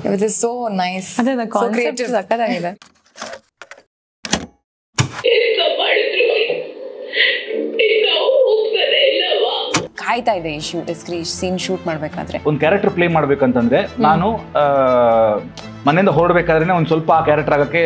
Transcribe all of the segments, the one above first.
It is so nice. ಅದೇ concept ಸಕ್ಕತ್ತಾಗಿದೆ. ಕಾಯ್ತಾ ಇದೆ ಈ ಸೀನ್ ಶೂಟ್ ಮಾಡ್ಬೇಕಾದ್ರೆ. ಒಂದು ಕ್ಯಾರೆಕ್ಟರ್ ಪ್ಲೇ ಮಾಡ್ಬೇಕಂತಂದ್ರೆ ನಾನು ಮನೆಯಿಂದ ಹೊರಡ್ಬೇಕಾದ್ರೆ ಒಂದ್ ಸ್ವಲ್ಪ ಆ ಕ್ಯಾರೆಕ್ಟರ್ ಆಗಕ್ಕೆ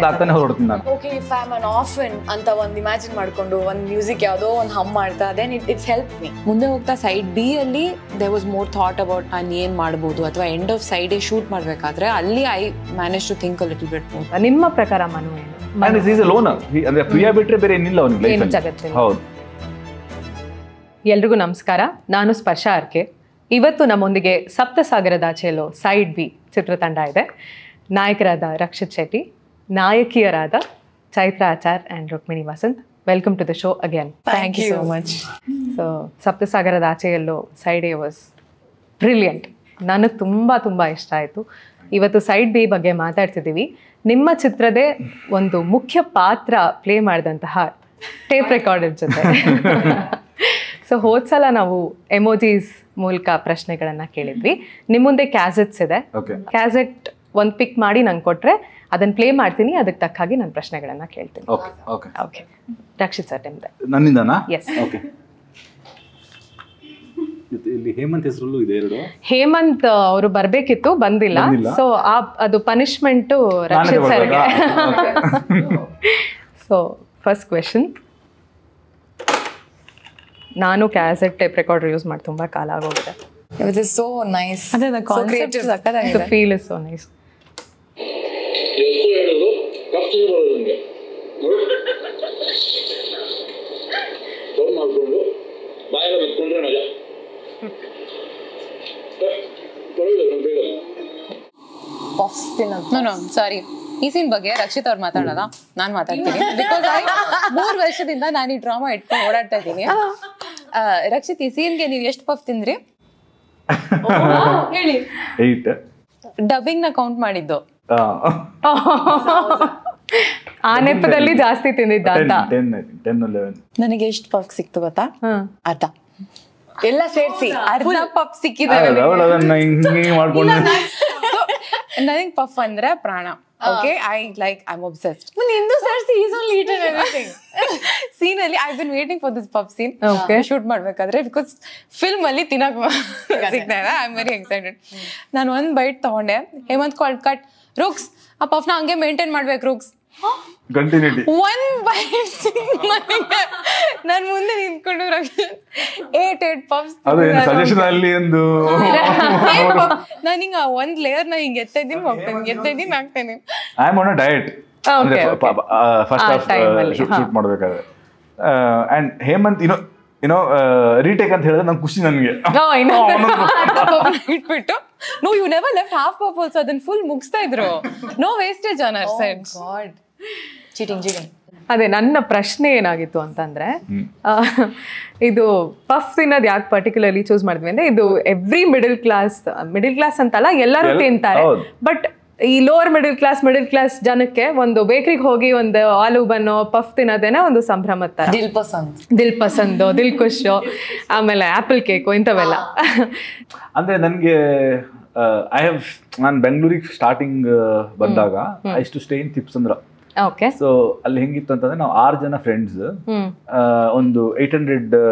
ಆಗ್ತಾನೆ ಹೊರಡ್ತೀನಿ ನಾನು. Okay, if I'm an orphan ಅಂತ ಒಂದು ಇಮ್ಯಾಜಿನ್ ಮಾಡ್ಕೊಂಡು ಒಂದು ಮ್ಯೂಸಿಕ್ ಯಾವುದೋ ಒಂದು ಹಮ್ ಮಾಡ್ತಾ then it's helped me. ಮುಂದೆ ಹೋಗ್ತಾ ಸೈಡ್ ಬಿ ಅಲ್ಲಿ there was more thought about ನಾನು ಏನ್ ಮಾಡ್ಬೋದು ಅಥವಾ ಎಂಡ್ ಆಫ್ ಸೈಡ್ ಶೂಟ್ ಮಾಡ್ಬೇಕಾದ್ರೆ ಅಲ್ಲಿ I managed to think a little bit more. ನಿಮ್ಮ ಪ್ರಕಾರ ಮನು ಏನು? And he is a loner. ಅಂದ್ರೆ ಪ್ರಿಯಾ ಬಿಟ್ರೆ ಬೇರೆ ಏನಿಲ್ಲ ಅವನಿಗೆ ಲೈಫ್ ಅಲ್ಲಿ. ಜಗತ್ತಿನಲ್ಲಿ. ಹೌದು. ಎಲ್ರಿಗೂ ನಮಸ್ಕಾರ. ನಾನು ಸ್ಪರ್ಶ ಆರ್ಕೆ. ಇವತ್ತು ನಮ್ಮೊಂದಿಗೆ ಸಪ್ತಸಾಗರದಾಚೆಯಲ್ಲೋ ಸೈಡ್ ಬಿ ಚಿತ್ರತಂಡ ಇದೆ. ನಾಯಕರಾದ ರಕ್ಷಿತ್ ಶೆಟ್ಟಿ, ನಾಯಕಿಯರಾದ Chaitra Achar and Rukmini Vasanth. Welcome to the show again. Thank you so much. So ಸಪ್ತಸಾಗರದಾಚೆಯಲ್ಲೋ ಸೈಡ್ ಎ ವಾಸ್ ಬ್ರಿಲಿಯಂಟ್. ನನಗೆ ತುಂಬ ಇಷ್ಟ ಆಯಿತು. ಇವತ್ತು ಸೈಡ್ ಬಿ ಬಗ್ಗೆ ಮಾತಾಡ್ತಿದ್ದೀವಿ. ನಿಮ್ಮ ಚಿತ್ರದೇ ಒಂದು ಮುಖ್ಯ ಪಾತ್ರ ಪ್ಲೇ ಮಾಡಿದಂತಹ ಟೇಪ್ ರೆಕಾರ್ಡರ್ ಜೊತೆ. ಸೊ ಹೋದ್ಸಲ ನಾವು ಎಮೋಜೀಸ್ ಮೂಲಕ ಪ್ರಶ್ನೆಗಳನ್ನು ಕೇಳಿದ್ವಿ. ನಿಮ್ಮ ಮುಂದೆ ಕ್ಯಾಸೆಟ್ಸ್ ಇದೆ. ಕ್ಯಾಸೆಟ್ ಒಂದು ಪಿಕ್ ಮಾಡಿ ನಂಗೆ ಕೊಟ್ಟರೆ ಅದನ್ನು ಪ್ಲೇ ಮಾಡ್ತೀನಿ. ಅದಕ್ಕೆ ತಕ್ಕ ಹಾಗೆ ನಾನು ಪ್ರಶ್ನೆಗಳನ್ನು ಕೇಳ್ತೀನಿ. ಓಕೆ ರಕ್ಷಿತ್ ಸರ್ ನಿಮ್ದೆ. ನನ್ನಿಂದನಾ? ಎಸ್. ಓಕೆ. ಇಲ್ಲಿ ಹೇಮಂತ್ ಹೆಸರಲ್ಲೂ ಇದೆ ಎರಡು. ಹೇಮಂತ್ ಅವರು ಬರಬೇಕಿತ್ತು, ಬಂದಿಲ್ಲ. ಸೊ ಅದು ಪನಿಷ್ಮೆಂಟು ರಕ್ಷಿತ್ ಸರ್ಗೆ. So first question. ನಾನು ಕ್ಯಾಸೆಟ್ ಟೇಪ್ ರೆಕಾರ್ಡರ್ ಯೂಸ್ ಮಾಡಿ ತುಂಬ ಕಾಲ ಆಗೋಗಿದೆ. It is so nice. ಅದೇ ಕಾನ್ಸೆಪ್ಟ್ ಸಕ್ಕತ್ತಾಗಿದೆ. The feel is so nice. No, sorry. ಈ ಸೀನ್ ಬಗ್ಗೆ ರಕ್ಷಿತ್ ಅವ್ರು ಮಾತಾಡೋದ? ನಾನು ಮಾತಾಡ್ತೀನಿ. ಬಿಕಾಸ್ 3 ವರ್ಷದಿಂದ ನಾನು ಈ ಡ್ರಾಮಾ ಇಟ್ಕೊಂಡು ಓಡಾಡ್ತಾ ಇದ್ದೀನಿ. ರಕ್ಷಿತ್, ಈ ಸೀನ್ಗೆ ನೀವು ಎಷ್ಟು ಪಫ್ ತಿಂದ್ರಿ? ಹೇಳಿ. 8. ಡಬ್ಬಿಂಗ್ ನ ಕೌಂಟ್ ಮಾಡಿದ್ದು. ಆ ನೆಪದಲ್ಲಿ ಜಾಸ್ತಿ ತಿಂದಿದ್ದ ಅಂತ. 10 11. ನನಗೆ ಎಷ್ಟು ಪಫ್ ಸಿಕ್ತು ಗೊತ್ತಾ? ಅರ್ಧ. ಎಲ್ಲ ಸೇರಿಸಿ ಅರ್ಧ ಪಫ್ ಸಿಕ್ಕಿದೆ. ನನಗೆ ಪಫ್ ಅಂದ್ರೆ ಪ್ರಾಣ. Okay, I'm obsessed. ನಿಂದು ಸೇರಿಸಿ he's only eaten everything. Scene ಅಲ್ಲಿ I've been waiting for this puff scene. Shoot ಮಾಡ್ಬೇಕಾದ್ರೆ because film ಅಲ್ಲಿ ತಿನ್ನಕ್ ಸಿಗ್ತಾ ಇದೆ. I'm very excited. ನಾನು ಒಂದು ಬೈಟ್ ತಗೊಂಡೆ. Hemant called cut. ರುಕ್ಸ್, ಆ ಪಫ್ನ ಹಂಗೆ ಮೇಂಟೈನ್ ಮಾಡ್ಬೇಕು ರುಕ್ಸ್. ಕಂಟಿನ್ಯೂಟಿ. ಒಂದು ಬೈಟ್ ನಾನು ಮುಂದೆ ನಿಂತ್ಕೊಂಡು 8 ಪಫ್ಸ್. ಅದು ಸಜೆಷನ್ ಅಲ್ಲಿ ಒಂದು ನಾನು ಹಿಂಗ ಒಂದ್ ಲೇಯರ್ ನ ಹಿಂಗೆ ಎತ್ತಾ ಇದ್ದೀನಿ ಹಾಕ್ತಾ ಇದ್ದೀನಿ. I am on a diet. First half shoot ಮಾಡಬೇಕಾದ್ರೆ ಅಂಡ್ ಹೇಮಂತ್ ರೀಟೇಕ್ ಅಂತ ಹೇಳಿದ್ರೆ ನಂಗೆ ಖುಷಿ. ನನಗೆ ಇಟ್ಬಿಟ್ಟು no you never left half puff also. ಅದನ್ನ ಫುಲ್ ಮುಗಿಸ್ತಾ ಇದ್ರು. No wastage on our side. God. Cheating. ಅದೇ ನನ್ನ ಪ್ರಶ್ನೆ ಏನಾಗಿತ್ತು ಅಂತಂದ್ರೆ, ಇದು ಪಫ್ ತಿನ್ನೋದು ಯಾಕೆ ಪರ್ಟಿಕ್ಯುಲರ್ಲಿ ಚೂಸ್ ಮಾಡಿದ್ವಿ ಅಂದ್ರೆ, ಇದು ಎವ್ರಿ ಮಿಡಲ್ ಕ್ಲಾಸ್ ಅಂತಲ್ಲ, ಎಲ್ಲರೂ ತಿಂತಾರೆ. ಬಟ್ ಈ ಲೋವರ್ ಮಿಡಲ್ ಕ್ಲಾಸ್ ಜನಕ್ಕೆ ಒಂದು ಬೇಕ್ರಿಗೆ ಹೋಗಿ ಒಂದು ಆಲೂ ಬನ್ನೋ ಪಫ್ ತಿನ್ನೋದೇನೆ ಒಂದು ಸಂಭ್ರಮದ ತರ. ದಿಲ್ ಪಸಂದ್, ದಿಲ್ ಖುಷ್, ಆಮೇಲೆ ಆಪಲ್ ಕೇಕು, ಇಂಥವೆಲ್ಲ. ಅಂದ್ರೆ ನನಗೆ ನಾನು ಬೆಂಗಳೂರಿಗೆ ಸ್ಟಾರ್ಟಿಂಗ್ ಬಂದಾಗ I to stay in Thippasandra. So ಅಲ್ಲಿ ಹೆಂಗಿತ್ತು ಅಂತಂದ್ರೆ, ನಾವು 6 ಜನ ಫ್ರೆಂಡ್ಸ್ ಒಂದು 600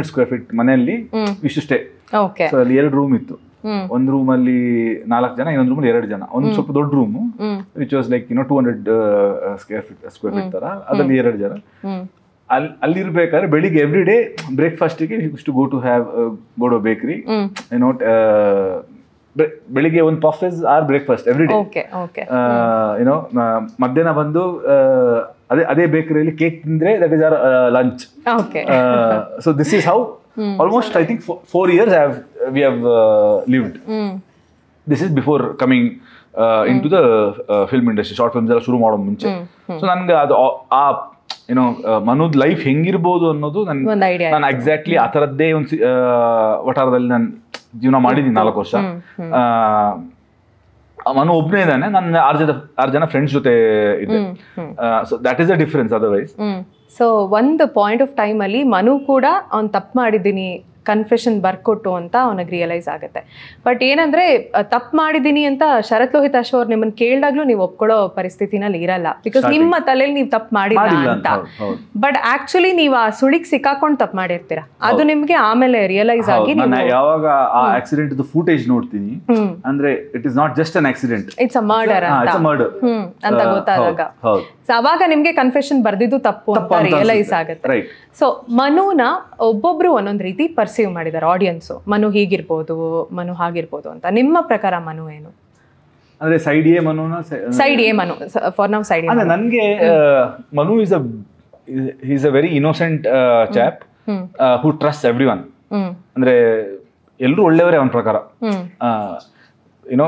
ಸ್ಕ್ವೇರ್ ಫೀಟ್ ಮನೆಯಲ್ಲಿ ಇಷ್ಟು ಸ್ಟೇ. ಸೊ ಅಲ್ಲಿ 2 ರೂಮ್ ಇತ್ತು. ಒಂದ್ ರೂಮ್ ಅಲ್ಲಿ 4 ಜನ, ಇನ್ನೊಂದು ರೂಮಲ್ಲಿ 2 ಜನ. ಒಂದು ಸ್ವಲ್ಪ ದೊಡ್ಡ room which was like 200 square feet ತರ. ಅದ್ರಲ್ಲಿ 2 ಜನ. ಅಲ್ಲಿರ್ಬೇಕಾದ್ರೆ ಬೆಳಿಗ್ಗೆ ಎವ್ರಿ ಡೇ ಬ್ರೇಕ್ಫಾಸ್ಟಿಗೆ ಗೋ ಟು ಬೇಕರಿ. ಬೆಳಿಗ್ಗೆ ಒಂದು puff is our breakfast every day. ಮಧ್ಯಾಹ್ನ ಬಂದು ಅದೇ ಬೇಕರಿಯಲ್ಲಿ ಕೇಕ್ ತಿಂದ್ರೆ that is our lunch. So this is how almost I think 4 years we have lived. This is before coming into the film industry. Short films ಎಲ್ಲ ಶುರು ಮಾಡೋ ಮುಂಚೆ. So ನನ್ಗೆ ಅದು ಆ ಮನುದ್ ಲೈಫ್ ಹೆಂಗಿರ್ಬೋದು ಅನ್ನೋದು ನಾನು ಎಕ್ಸಾಕ್ಟ್ಲಿ ಆ ಥರದ್ದೇ ಒಂದು ವಟಾರದಲ್ಲಿ ನಾನು ಜೀವನ ಮಾಡಿದ್ದೀನಿ 4 ವರ್ಷ. ಮನು ಒಬ್ಬನೇ ಇದ್ದಾನೆ, ನಾನು 6 ಜನ ಫ್ರೆಂಡ್ಸ್ ಜೊತೆ ಇದ್ದೆ. So that is a difference. Otherwise so ಒಂದು ಪಾಯಿಂಟ್ ಆಫ್ ಟೈಮ್ ಅಲ್ಲಿ ಮನು ಕೂಡ ಅವ್ನು ತಪ್ಪು ಮಾಡಿದ್ದೀನಿ ಕನ್ಫೆಷನ್ ಬರ್ಕೊಟ್ಟು ಅಂತ ಅವನಿಗೆ ರಿಯಲೈಸ್ ಆಗುತ್ತೆ. ಬಟ್ ಏನಂದ್ರೆ ತಪ್ಪು ಮಾಡಿದ್ದೀನಿ ಅಂತ ಶರತ್ ಲೋಹಿತ್ ಅಶ್ವ ಅವ್ರು ನಿಮ್ಮನ್ನ ಕೇಳಿದಾಗ್ಲೂ ನೀವು ಒಪ್ಕೊಳ್ಳೋ ಪರಿಸ್ಥಿತಿನಲ್ಲಿ ಇರಲ್ಲ, ಬಿಕಾಸ್ ನಿಮ್ಮ ತಲೆಯಲ್ಲಿ ನೀವು ತಪ್ಪು ಮಾಡಿಲ್ಲ ಅಂತ. ಬಟ್ ಆಕ್ಚುಲಿ ನೀವು ಆ ಸುಳಿಗೆ ಸಿಕ್ಕಾಕೊಂಡು ತಪ್ಪು ಮಾಡಿರ್ತೀರಾ, ಅದು ನಿಮ್ಗೆ ಆಮೇಲೆ ರಿಯಲೈಸ್ ಆಗಿ ಯಾವಾಗ ಆ ಆಕ್ಸಿಡೆಂಟ್ ಫೂಟೇಜ್ ನೋಡ್ತೀನಿ ಅಂದ್ರೆ it is not just an accident, it's a murder ಅಂತ ಗೊತ್ತಾದಾಗ ಅವಾಗ ನಿಮ್ಗೆ ಕನ್ಫೆಷನ್ ಬರ್ದಿದ್ದು ತಪ್ಪು ಅಂತ ರಿಯಲೈಸ್ ಆಗುತ್ತೆ. ಸೊ ಮನುನ ಒಬ್ಬೊಬ್ರು ಒಂದೊಂದು ರೀತಿ ಪರ್ಸೀವ್ ಮಾಡಿದ್ದಾರೆ ಆಡಿಯನ್ಸು, ಮನು ಹೀಗಿರ್ಬೋದು, ಮನು ಹಾಗಿರ್ಬೋದು ಅಂತ. ನಿಮ್ಮ ಪ್ರಕಾರ ಮನು ಏನು? ಅಂದ್ರೆ ಸೈಡ್ ಎ ಮನುನ side A Manu for now side A. ನನಗೆ Manu is a very innocent chap who trust everyone. ಅಂದ್ರೆ ಎಲ್ಲರೂ ಒಳ್ಳೆಯವರೇ ಅವನ ಪ್ರಕಾರ. ಏನೋ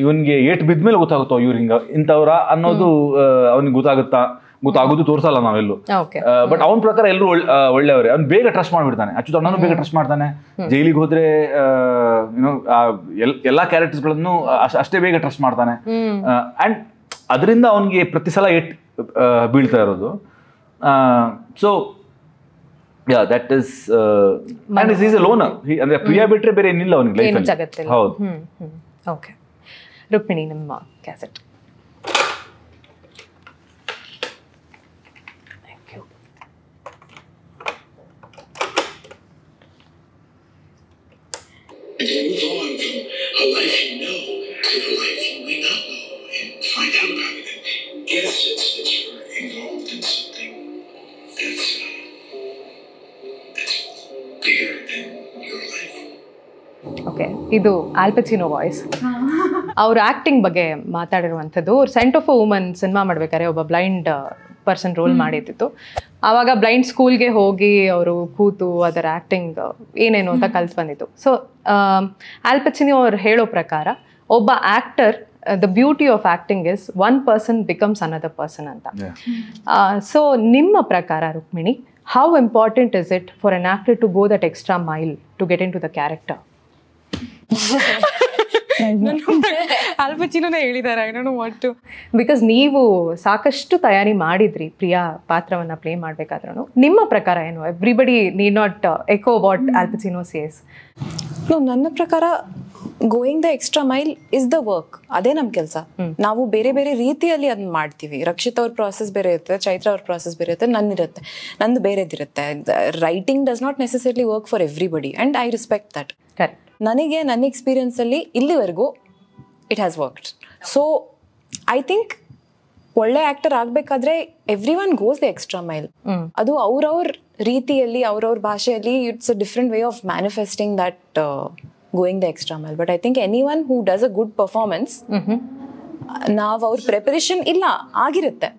ಇವನ್ಗೆ ಏಟ್ ಬಿದ್ಮೇಲೆ ಗೊತ್ತಾಗುತ್ತೋ ಇವ್ರು ಹಿಂಗ ಇಂಥವ್ರ ಅನ್ನೋದು ಅವ್ನಿಗೆ ಗೊತ್ತಾಗೋದು ತೋರ್ಸಲ್ಲ ನಾವೆಲ್ಲೂ. ಬಟ್ ಅವನ ಪ್ರಕಾರ ಎಲ್ಲರೂ ಒಳ್ಳೆಯವರೇ. ಅವ್ನು ಬೇಗ ಟ್ರಸ್ಟ್ ಮಾಡ್ಬಿಡ್ತಾನೆ. ಅಚ್ಚುತಣ್ಣನು ಬೇಗ ಟ್ರಸ್ಟ್ ಮಾಡ್ತಾನೆ. ಜೈಲಿಗೆ ಹೋದ್ರೆ ಏನೋ ಎಲ್ಲಾ ಕ್ಯಾರೆಕ್ಟರ್ಸ್ಗಳನ್ನು ಅಷ್ಟೇ ಬೇಗ ಟ್ರಸ್ಟ್ ಮಾಡ್ತಾನೆ. ಅಂಡ್ ಅದರಿಂದ ಅವನಿಗೆ ಪ್ರತಿ ಸಲ ಏಟ್ ಬೀಳ್ತಾ ಇರೋದು. So ya that is and is a loner. ಅಂದ್ರೆ ಪ್ರಿಯಾ ಬಿಟ್ರೆ ಬೇರೆ ಏನಿಲ್ಲ ಅವನಿಗೆ ಲೈಫಲ್ಲಿ. ಹೌದು. ಓಕೆ ರುಕ್ಮಿಣಿ, ನಿಮ್ಮ cassette. Thank you. And move on from a life you know to a life you may not know, and find out about it and get a sense that you're involved in something that's bigger than your life. Okay, ಇದು Al Pacino voice. ಅವ್ರ acting ಬಗ್ಗೆ ಮಾತಾಡಿರುವಂಥದ್ದು. Scent of a woman cinema ಮಾಡ್ಬೇಕಾದ್ರೆ ಒಬ್ಬ blind person roll ಮಾಡಿದ್ದಿತ್ತು. ಆವಾಗ blind ಸ್ಕೂಲ್ಗೆ ಹೋಗಿ ಅವರು ಕೂತು ಅದರ ಆ್ಯಕ್ಟಿಂಗ್ ಏನೇನು ಅಂತ ಕಲ್ತು ಬಂದಿತ್ತು. ಸೊ ಆಲ್ ಪಚಿನೋ ಅವ್ರು ಹೇಳೋ ಪ್ರಕಾರ ಒಬ್ಬ actor, the beauty of acting is one person becomes another person ಅಂತ. ಸೊ ನಿಮ್ಮ ಪ್ರಕಾರ Rukmini, how important is it for an actor to go that extra mile to get into the character? Al ಪಚಿನೋನೇ ಹೇಳಿದ್ದಾರೆ. I don't know what to. Because ನೀವು ಸಾಕಷ್ಟು ತಯಾರಿ ಮಾಡಿದ್ರಿ ಪ್ರಿಯಾ ಪಾತ್ರವನ್ನ ಪ್ಲೇ ಮಾಡಬೇಕಾದ್ರೂ. ನಿಮ್ಮ ಪ್ರಕಾರ ಏನು? Everybody need not echo what Al Pacino says. ನನ್ನ ಪ್ರಕಾರ going the extra mile is the work. ಅದೇ ನಮ್ಮ ಕೆಲಸ. ನಾವು ಬೇರೆ ಬೇರೆ ರೀತಿಯಲ್ಲಿ ಅದನ್ನ ಮಾಡ್ತೀವಿ. ರಕ್ಷಿತ್ ಅವ್ರ ಪ್ರಾಸೆಸ್ ಬೇರೆ ಇರುತ್ತೆ, ಚೈತ್ರ ಅವ್ರ ಪ್ರಾಸೆಸ್ ಬೇರೆ ಇರುತ್ತೆ, ನನ್ನಿರುತ್ತೆ, ನಂದು ಬೇರೆದಿರುತ್ತೆ. Writing does not necessarily work for everybody and I respect that. ನನಗೆ ನನ್ನ ಎಕ್ಸ್ಪೀರಿಯನ್ಸಲ್ಲಿ ಇಲ್ಲಿವರೆಗೂ it has worked. So I think ಒಳ್ಳೆ ಆ್ಯಕ್ಟರ್ ಆಗಬೇಕಾದ್ರೆ everyone goes the extra mile. ಅದು ಅವ್ರವ್ರ ರೀತಿಯಲ್ಲಿ, ಅವ್ರವ್ರ ಭಾಷೆಯಲ್ಲಿ, it's a different way of manifesting that going the extra mile. But I think anyone who does a good performance, ನಾವು ಅವ್ರ preparation ಇಲ್ಲ ಆಗಿರುತ್ತೆ.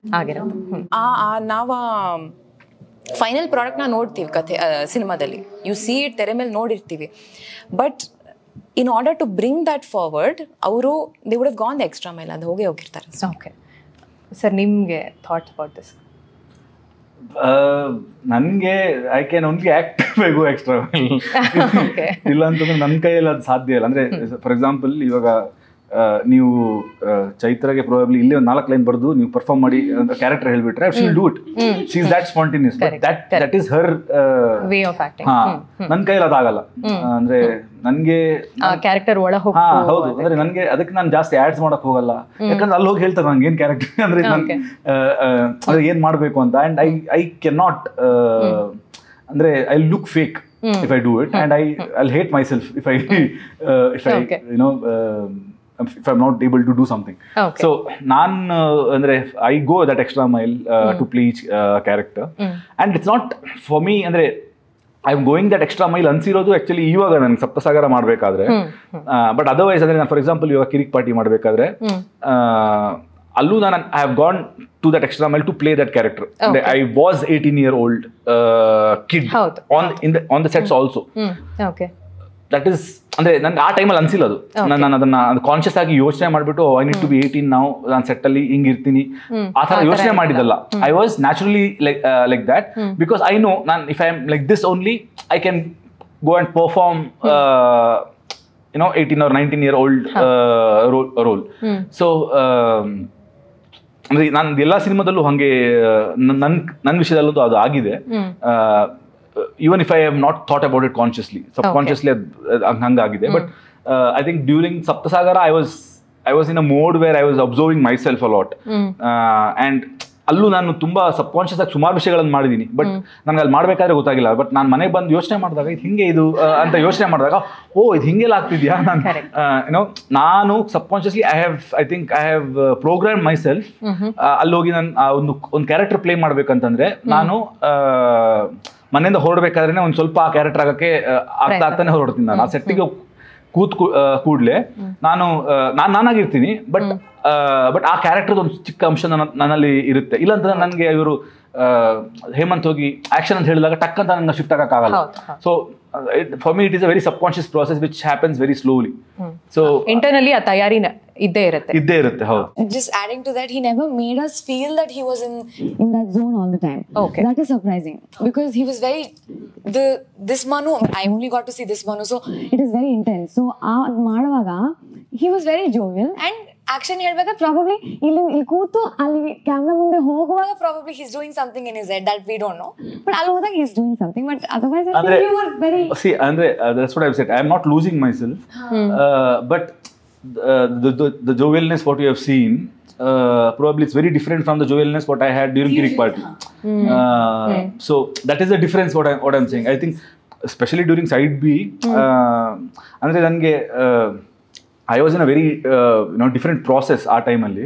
ನಾವು ಫೈನಲ್ ಪ್ರಾಡಕ್ಟ್ನ ನೋಡ್ತೀವಿ ಕಥೆ ಸಿನಿಮಾದಲ್ಲಿ, ಯು ಸಿ ಇಟ್, ತೆರೆ ಮೇಲೆ ನೋಡಿರ್ತೀವಿ. But in order to bring that forward ಅವರು they would have gone the extra mile. ಅದು ಹೋಗಿರ್ತಾರೆ. ಓಕೆ ಸರ್, ನಿಮಗೆ ಥಾಟ್ಸ್ ಅಬೌಟ್ ದಿಸ್? ನನಗೆ ಐ ಕ್ಯಾನ್ ಓನ್ಲಿ ಆಕ್ಟ್ ಬೇಕು ಎಕ್ಸ್ಟ್ರಾ ಮೈಲ್. ಇಲ್ಲ ಅಂತಂದ್ರೆ ನನ್ನ ಕೈಯಲ್ಲಿ ಅದು ಸಾಧ್ಯ ಇಲ್ಲ. ಅಂದ್ರೆ ಫಾರ್ ಎಕ್ಸಾಂಪಲ್ ಇವಾಗ ನೀವು ಚೈತ್ರಗೆ ಪ್ರಾಬಬ್ಲಿ ಇಲ್ಲಿ ಒಂದು 4 ಲೈನ್ ಬರೆದು ನೀವು ಪರ್ಫಾರ್ಮ್ ಮಾಡಿ ಅಂತ ಕ್ಯಾರೆಕ್ಟರ್ ಹೇಳ್ಬಿಟ್ರೆ she will do it. She is that spontaneous. That is her way of acting. ನನ್ನ ಕೈಯಲ್ಲಿ ಅದಾಗಲ್ಲ. ಅಂದ್ರೆ ನನಗೆ ಕ್ಯಾರೆಕ್ಟರ್ ಒಳ ಹೌದು. ಅಂದ್ರೆ ನನಗೆ ಅದಕ್ಕೆ ನಾನು ಜಾಸ್ತಿ ಆಡ್ಸ್ ಮಾಡಕ್ ಹೋಗಲ್ಲ. ಯಾಕಂದ್ರೆ ಅಲ್ಲಿ ಹೋಗಿ ಹೇಳ್ತಾರೆ ನಂಗೆ ಏನ್ ಕ್ಯಾರೆಕ್ಟರ್ ಅಂದ್ರೆ ಅಂದ್ರೆ ಏನ್ ಮಾಡ್ಬೇಕು ಅಂತ. ಅಂಡ್ ಐ ಕ್ಯಾನ್ ನಾಟ್ ಅಂದ್ರೆ I look fake if I do it, and I'll hate myself if I you know if I'm not able to do something. So andre I go that extra mile to play each character, and it's not for me andre I'm going that extra mile ansirodu actually ivaga nan saptasagara ಮಾಡಬೇಕಾದ್ರೆ. But otherwise andre for example ivaga Kirik party ಮಾಡಬೇಕಾದ್ರೆ allu I have gone to that extra mile to play that character. I was 18-year-old kid on the sets also. Okay. That is ಅಂದ್ರೆ ನನ್ಗೆ ಆ ಟೈಮಲ್ಲಿ ಅನ್ಸಿಲ್ಲ ಅದು. ನಾನು ಅದನ್ನ conscious ಆಗಿ ಯೋಚನೆ ಮಾಡ್ಬಿಟ್ಟು ಐ ನೀಡ್ ಟು ಬಿ 18 ನಾವು ನಾನು ಸೆಟ್ ಅಲ್ಲಿ ಹಿಂಗ್ ಇರ್ತೀನಿ ಆ ತರ ಯೋಚನೆ ಮಾಡಿದಲ್ಲ. I was naturally like that because I know ನಾನು if I am like this only I can go and perform you know 18 or 19-year-old role. So ಅಂದ್ರೆ ನಾನು ಎಲ್ಲ ಸಿನಿಮಾದಲ್ಲೂ ಹಾಗೆ ನನ್ನ ವಿಷಯದಲ್ಲೂ ಅದು ಆಗಿದೆ. even if I have not thought about it consciously, subconsciously hangaಗಿದೆ. But I think during Saptasagara I was in a mode where I was observing myself a lot, and ಅಲ್ಲೂ ನಾನು ತುಂಬಾ ಸಬ್ಕಾನ್ಷಿಯಸ್ ಆಗಿ ಸುಮಾರು ವಿಷಯಗಳನ್ನು ಮಾಡಿದ್ದೀನಿ. ಬಟ್ ನನಗೆ ಅಲ್ಲಿ ಮಾಡ್ಬೇಕಾದ್ರೆ ಗೊತ್ತಾಗಿಲ್ಲ. ಬಟ್ ನಾನು ಮನೆಗೆ ಬಂದು ಯೋಚನೆ ಮಾಡಿದಾಗ ಇದು ಹಿಂಗೆ ಇದು ಅಂತ ಯೋಚನೆ ಮಾಡಿದಾಗ ಇದು ಹಿಂಗೆಲ್ಲ ಆಗ್ತಿದ್ಯಾ ನಾನು subconsciously I have program myself. ಅಲ್ಲಿ ಹೋಗಿ ನಾನು ಒಂದು ಕ್ಯಾರೆಕ್ಟರ್ ಪ್ಲೇ ಮಾಡ್ಬೇಕಂತಂದ್ರೆ ನಾನು ಮನೆಯಿಂದ ಹೊರಡ್ಬೇಕಾದ್ರೆ ಒಂದು ಸ್ವಲ್ಪ ಆ ಕ್ಯಾರೆಕ್ಟರ್ ಆಗಕ್ಕೆ ಆಗ್ತಾನೆ ಹೊರಡ್ತೀನಿ. ನಾನು ಆ ಸೆಟ್ಟಿಗೆ ಕೂಡ್ಲೆ ನಾನಾಗಿರ್ತೀನಿ. ಬಟ್ ಆ ಕ್ಯಾರೆಕ್ಟರ್ ಒಂದು ಚಿಕ್ಕ ಅಂಶ ನನ್ನಲ್ಲಿ ಇರುತ್ತೆ. ಇಲ್ಲಾಂತಂದ್ರೆ ನನಗೆ ಇವರು ಹೇಮಂತ್ ಹೋಗಿ ಆಕ್ಷನ್ ಅಂತ ಹೇಳಿದಾಗ ಟಕ್ ಅಂತ ನಂಗೆ ಶಿಫ್ಟ್ ಆಗಕ್ಕಾಗಲ್ಲ. So for me it is a very subconscious process which happens very slowly. So internally ಆ ತಯಾರಿ ಇದ್ದೇ ಇರುತ್ತೆ. ಹೌದು. Just adding to that, he never made us feel that he was in that zone all the time. Okay. That is surprising because he was very this Manu. I only got to see this Manu, so it is very intense. So ಮಾಡುವಾಗ he was very jovial and action ಹೇಳ್ಬೇಕಾದ್ರೆ probably ಇಲ್ಲಿ ಕೂತು ಅಲ್ಲಿ camera ಮುಂದೆ ಹೋಗುವಾಗ probably he's doing something in his head that we don't know, but ಅಲ್ಲಿ ಹೋದಾಗ he's doing something, but otherwise I think you were very ಅಂದ್ರೆ that's what I've said. I am not losing myself, but the jovialness what you have seen probably it's very different from the jovialness what I had during Kirik Party. So that is the difference what I'm saying. I think especially during side B andre nange I was in a very different process ಆ ಟೈಮಲ್ಲಿ,